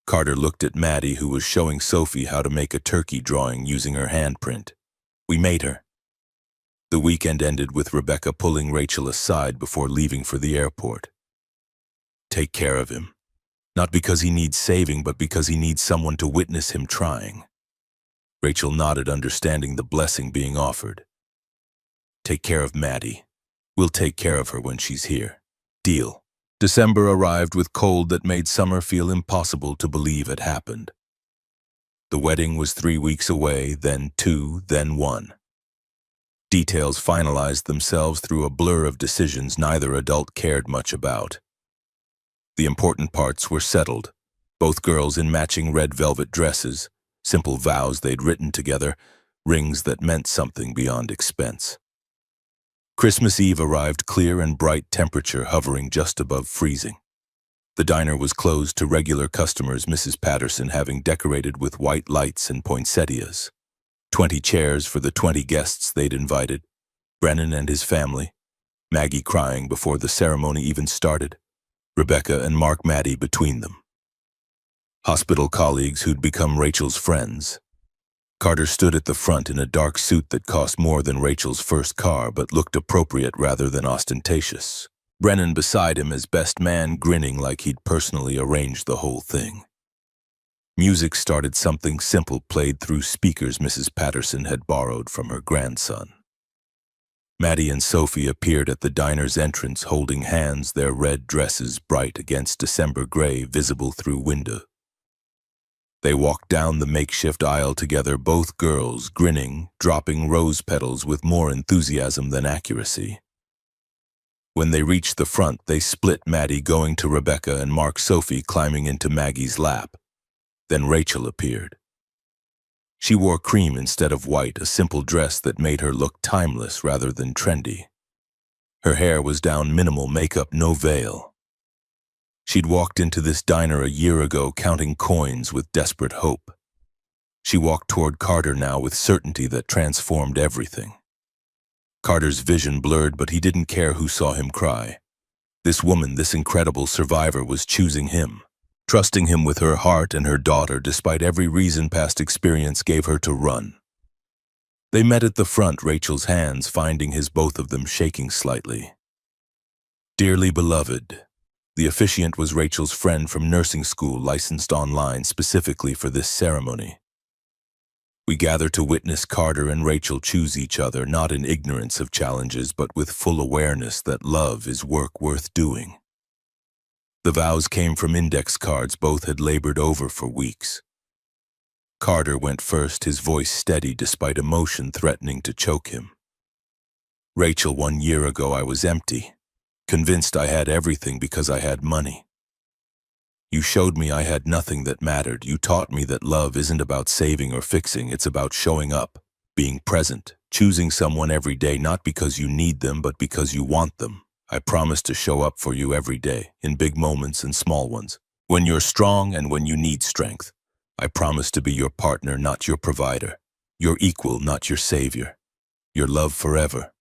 A: Carter looked at Maddie, who was showing Sophie how to make a turkey drawing using her handprint. "We made her." The weekend ended with Rebecca pulling Rachel aside before leaving for the airport. "Take care of him. Not because he needs saving, but because he needs someone to witness him trying." Rachel nodded, understanding the blessing being offered. "Take care of Maddie. We'll take care of her when she's here. Deal." December arrived with cold that made summer feel impossible to believe had happened. The wedding was 3 weeks away, then 2, then 1. Details finalized themselves through a blur of decisions neither adult cared much about. The important parts were settled, both girls in matching red velvet dresses, simple vows they'd written together, rings that meant something beyond expense. Christmas Eve arrived, clear and bright, temperature hovering just above freezing. The diner was closed to regular customers, Mrs. Patterson having decorated with white lights and poinsettias. 20 chairs for the 20 guests they'd invited, Brennan and his family, Maggie crying before the ceremony even started, Rebecca and Mark Maddie between them. Hospital colleagues who'd become Rachel's friends. Carter stood at the front in a dark suit that cost more than Rachel's first car but looked appropriate rather than ostentatious. Brennan beside him as best man, grinning like he'd personally arranged the whole thing. Music started, something simple played through speakers Mrs. Patterson had borrowed from her grandson. Maddie and Sophie appeared at the diner's entrance holding hands, their red dresses bright against December gray visible through window. They walked down the makeshift aisle together, both girls grinning, dropping rose petals with more enthusiasm than accuracy. When they reached the front, they split, Maddie going to Rebecca and Mark, Sophie climbing into Maggie's lap. Then Rachel appeared. She wore cream instead of white, a simple dress that made her look timeless rather than trendy. Her hair was down, minimal makeup, no veil. She'd walked into this diner a year ago counting coins with desperate hope. She walked toward Carter now with certainty that transformed everything. Carter's vision blurred, but he didn't care who saw him cry. This woman, this incredible survivor, was choosing him, trusting him with her heart and her daughter despite every reason past experience gave her to run. They met at the front, Rachel's hands finding his, both of them shaking slightly. Dearly beloved. The officiant was Rachel's friend from nursing school, licensed online specifically for this ceremony. We gather to witness Carter and Rachel choose each other, not in ignorance of challenges, but with full awareness that love is work worth doing. The vows came from index cards both had labored over for weeks. Carter went first, his voice steady despite emotion threatening to choke him. Rachel, 1 year ago I was empty, convinced I had everything because I had money. You showed me I had nothing that mattered. You taught me that love isn't about saving or fixing, it's about showing up, being present, choosing someone every day, not because you need them, but because you want them. I promise to show up for you every day, in big moments and small ones, when you're strong and when you need strength. I promise to be your partner, not your provider, your equal, not your savior, your love forever.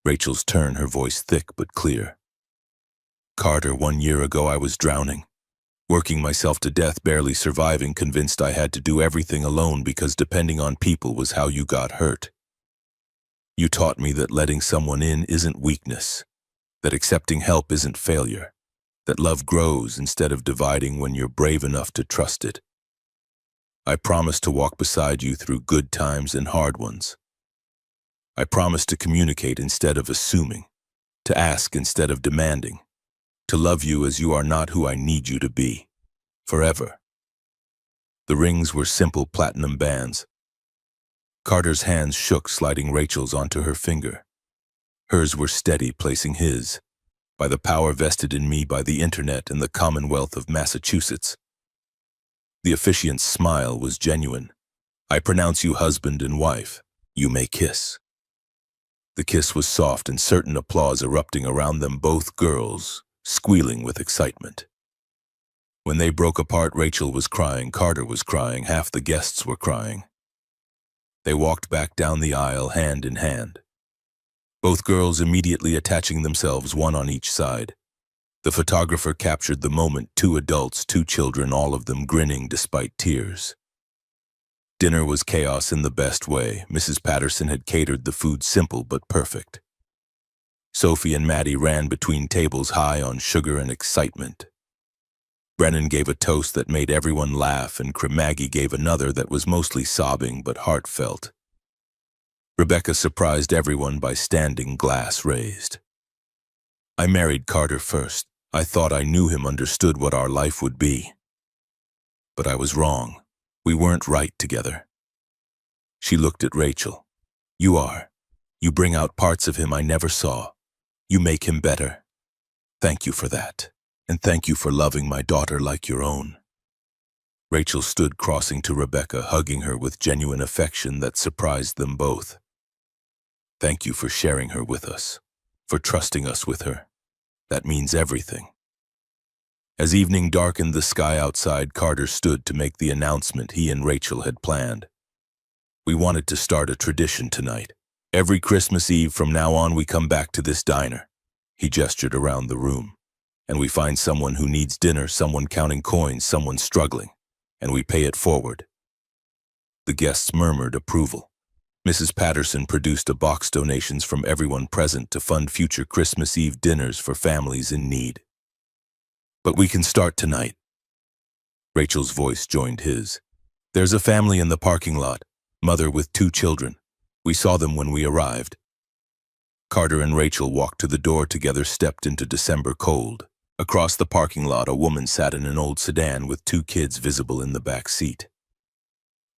A: Rachel's turn, her voice thick but clear. Carter, 1 year ago I was drowning, working myself to death, barely surviving, convinced I had to do everything alone because depending on people was how you got hurt. You taught me that letting someone in isn't weakness, that accepting help isn't failure, that love grows instead of dividing when you're brave enough to trust it. I promise to walk beside you through good times and hard ones. I promise to communicate instead of assuming, to ask instead of demanding, to love you as you are, not who I need you to be, forever. The rings were simple platinum bands. Carter's hands shook, sliding Rachel's onto her finger. Hers were steady, placing his, by the power vested in me by the internet and the Commonwealth of Massachusetts. The officiant's smile was genuine. I pronounce you husband and wife. You may kiss. The kiss was soft and certain, applause erupting around them, both girls squealing with excitement. When they broke apart, Rachel was crying, Carter was crying, half the guests were crying. They walked back down the aisle hand in hand, both girls immediately attaching themselves, one on each side. The photographer captured the moment, 2 adults, 2 children, all of them grinning despite tears. Dinner was chaos in the best way. Mrs. Patterson had catered the food, simple but perfect. Sophie and Maddie ran between tables, high on sugar and excitement. Brennan gave a toast that made everyone laugh, and Maggie gave another that was mostly sobbing but heartfelt. Rebecca surprised everyone by standing, glass raised. I married Carter first. I thought I knew him, understood what our life would be. But I was wrong. We weren't right together. She looked at Rachel. You are. You bring out parts of him I never saw. You make him better. Thank you for that. And thank you for loving my daughter like your own. Rachel stood, crossing to Rebecca, hugging her with genuine affection that surprised them both. Thank you for sharing her with us, for trusting us with her. That means everything. As evening darkened the sky outside, Carter stood to make the announcement he and Rachel had planned. We wanted to start a tradition tonight. Every Christmas Eve from now on, we come back to this diner. He gestured around the room. And we find someone who needs dinner, someone counting coins, someone struggling, and we pay it forward. The guests murmured approval. Mrs. Patterson produced a box donations from everyone present to fund future Christmas Eve dinners for families in need. But we can start tonight. Rachel's voice joined his. There's a family in the parking lot, mother with 2 children. We saw them when we arrived. Carter and Rachel walked to the door together, stepped into December cold. Across the parking lot, a woman sat in an old sedan with 2 kids visible in the back seat.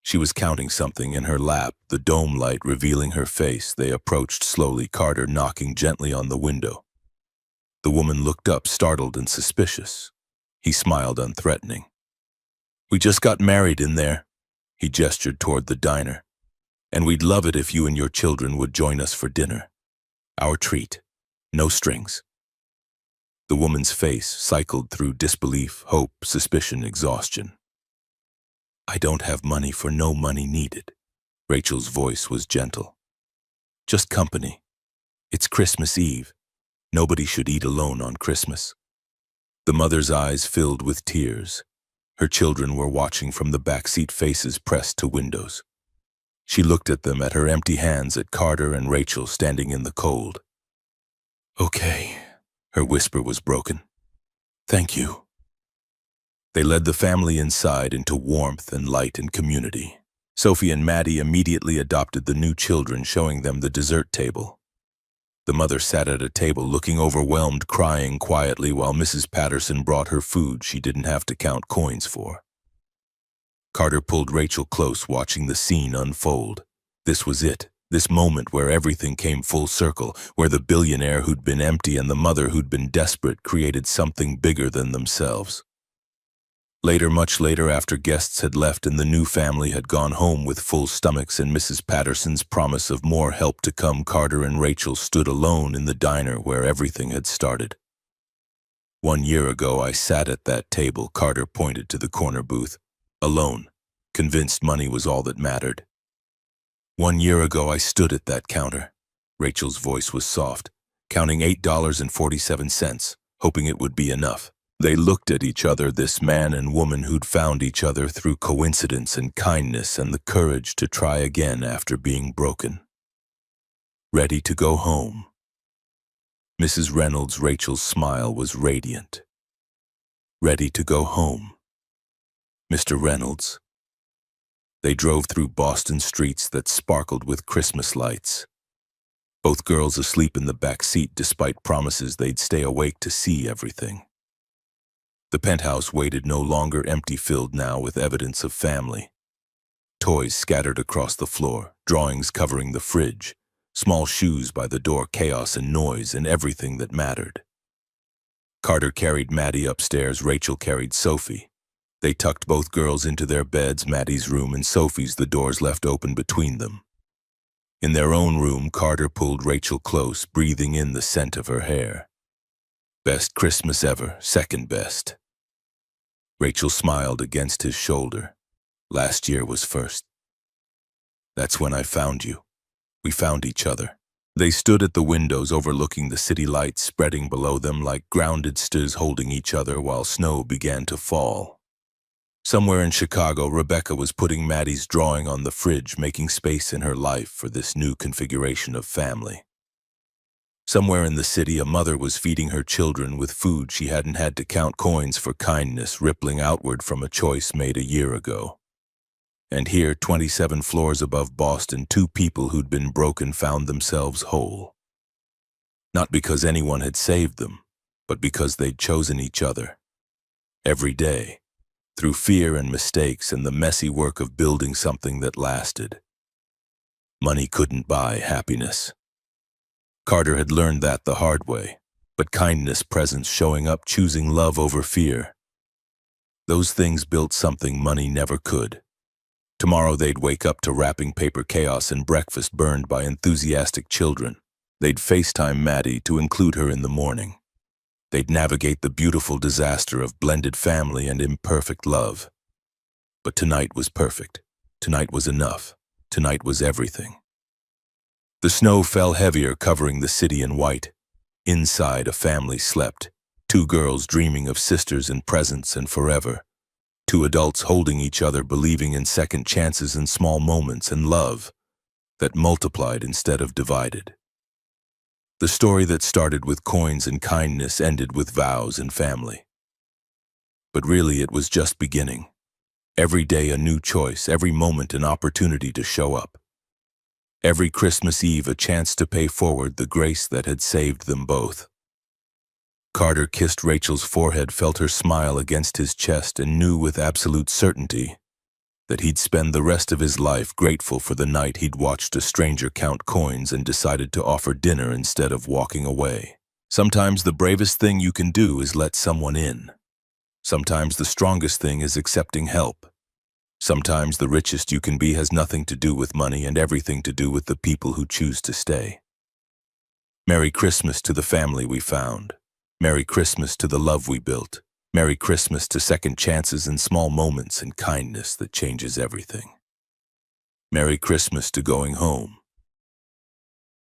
A: She was counting something in her lap, the dome light revealing her face. They approached slowly, Carter knocking gently on the window. The woman looked up, startled and suspicious. He smiled unthreatening. We just got married in there. He gestured toward the diner. And we'd love it if you and your children would join us for dinner. Our treat. No strings. The woman's face cycled through disbelief, hope, suspicion, exhaustion. I don't have money for no money needed. Rachel's voice was gentle. Just company. It's Christmas Eve. Nobody should eat alone on Christmas. The mother's eyes filled with tears. Her children were watching from the backseat, faces pressed to windows. She looked at them, at her empty hands, at Carter and Rachel standing in the cold. Okay, her whisper was broken. Thank you. They led the family inside into warmth and light and community. Sophie and Maddie immediately adopted the new children, showing them the dessert table. The mother sat at a table looking overwhelmed, crying quietly while Mrs. Patterson brought her food she didn't have to count coins for. Carter pulled Rachel close, watching the scene unfold. This was it, this moment where everything came full circle, where the billionaire who'd been empty and the mother who'd been desperate created something bigger than themselves. Later, much later, after guests had left and the new family had gone home with full stomachs and Mrs. Patterson's promise of more help to come, Carter and Rachel stood alone in the diner where everything had started. 1 year ago, I sat at that table, Carter pointed to the corner booth, alone, convinced money was all that mattered. 1 year ago, I stood at that counter. Rachel's voice was soft, counting $8.47, hoping it would be enough. They looked at each other, this man and woman who'd found each other through coincidence and kindness and the courage to try again after being broken. Ready to go home. Mrs. Reynolds, Rachel's smile was radiant. Ready to go home. Mr. Reynolds. They drove through Boston streets that sparkled with Christmas lights. Both girls asleep in the back seat despite promises they'd stay awake to see everything. The penthouse waited, no longer empty, filled now with evidence of family. Toys scattered across the floor, drawings covering the fridge, small shoes by the door, chaos and noise and everything that mattered. Carter carried Maddie upstairs, Rachel carried Sophie. They tucked both girls into their beds, Maddie's room and Sophie's, the doors left open between them. In their own room, Carter pulled Rachel close, breathing in the scent of her hair. Best Christmas ever, second best. Rachel smiled against his shoulder. Last year was first. That's when I found you. We found each other. They stood at the windows overlooking the city lights spreading below them like grounded stars, holding each other while snow began to fall. Somewhere in Chicago, Rebecca was putting Maddie's drawing on the fridge, making space in her life for this new configuration of family. Somewhere in the city, a mother was feeding her children with food she hadn't had to count coins for, kindness rippling outward from a choice made a year ago. And here, 27 floors above Boston, 2 people who'd been broken found themselves whole. Not because anyone had saved them, but because they'd chosen each other. Every day, through fear and mistakes and the messy work of building something that lasted. Money couldn't buy happiness. Carter had learned that the hard way, but kindness, presence, showing up, choosing love over fear. Those things built something money never could. Tomorrow they'd wake up to wrapping paper chaos and breakfast burned by enthusiastic children. They'd FaceTime Maddie to include her in the morning. They'd navigate the beautiful disaster of blended family and imperfect love. But tonight was perfect. Tonight was enough. Tonight was everything. The snow fell heavier, covering the city in white. Inside, a family slept. 2 girls dreaming of sisters and presents and forever. 2 adults holding each other, believing in second chances and small moments and love. that multiplied instead of divided. The story that started with coins and kindness ended with vows and family. But really, it was just beginning. Every day a new choice, every moment an opportunity to show up. Every Christmas Eve a chance to pay forward the grace that had saved them both. Carter kissed Rachel's forehead, felt her smile against his chest, and knew with absolute certainty that he'd spend the rest of his life grateful for the night he'd watched a stranger count coins and decided to offer dinner instead of walking away. Sometimes the bravest thing you can do is let someone in. Sometimes the strongest thing is accepting help. Sometimes the richest you can be has nothing to do with money and everything to do with the people who choose to stay. Merry Christmas to the family we found. Merry Christmas to the love we built. Merry Christmas to second chances and small moments and kindness that changes everything. Merry Christmas to going home.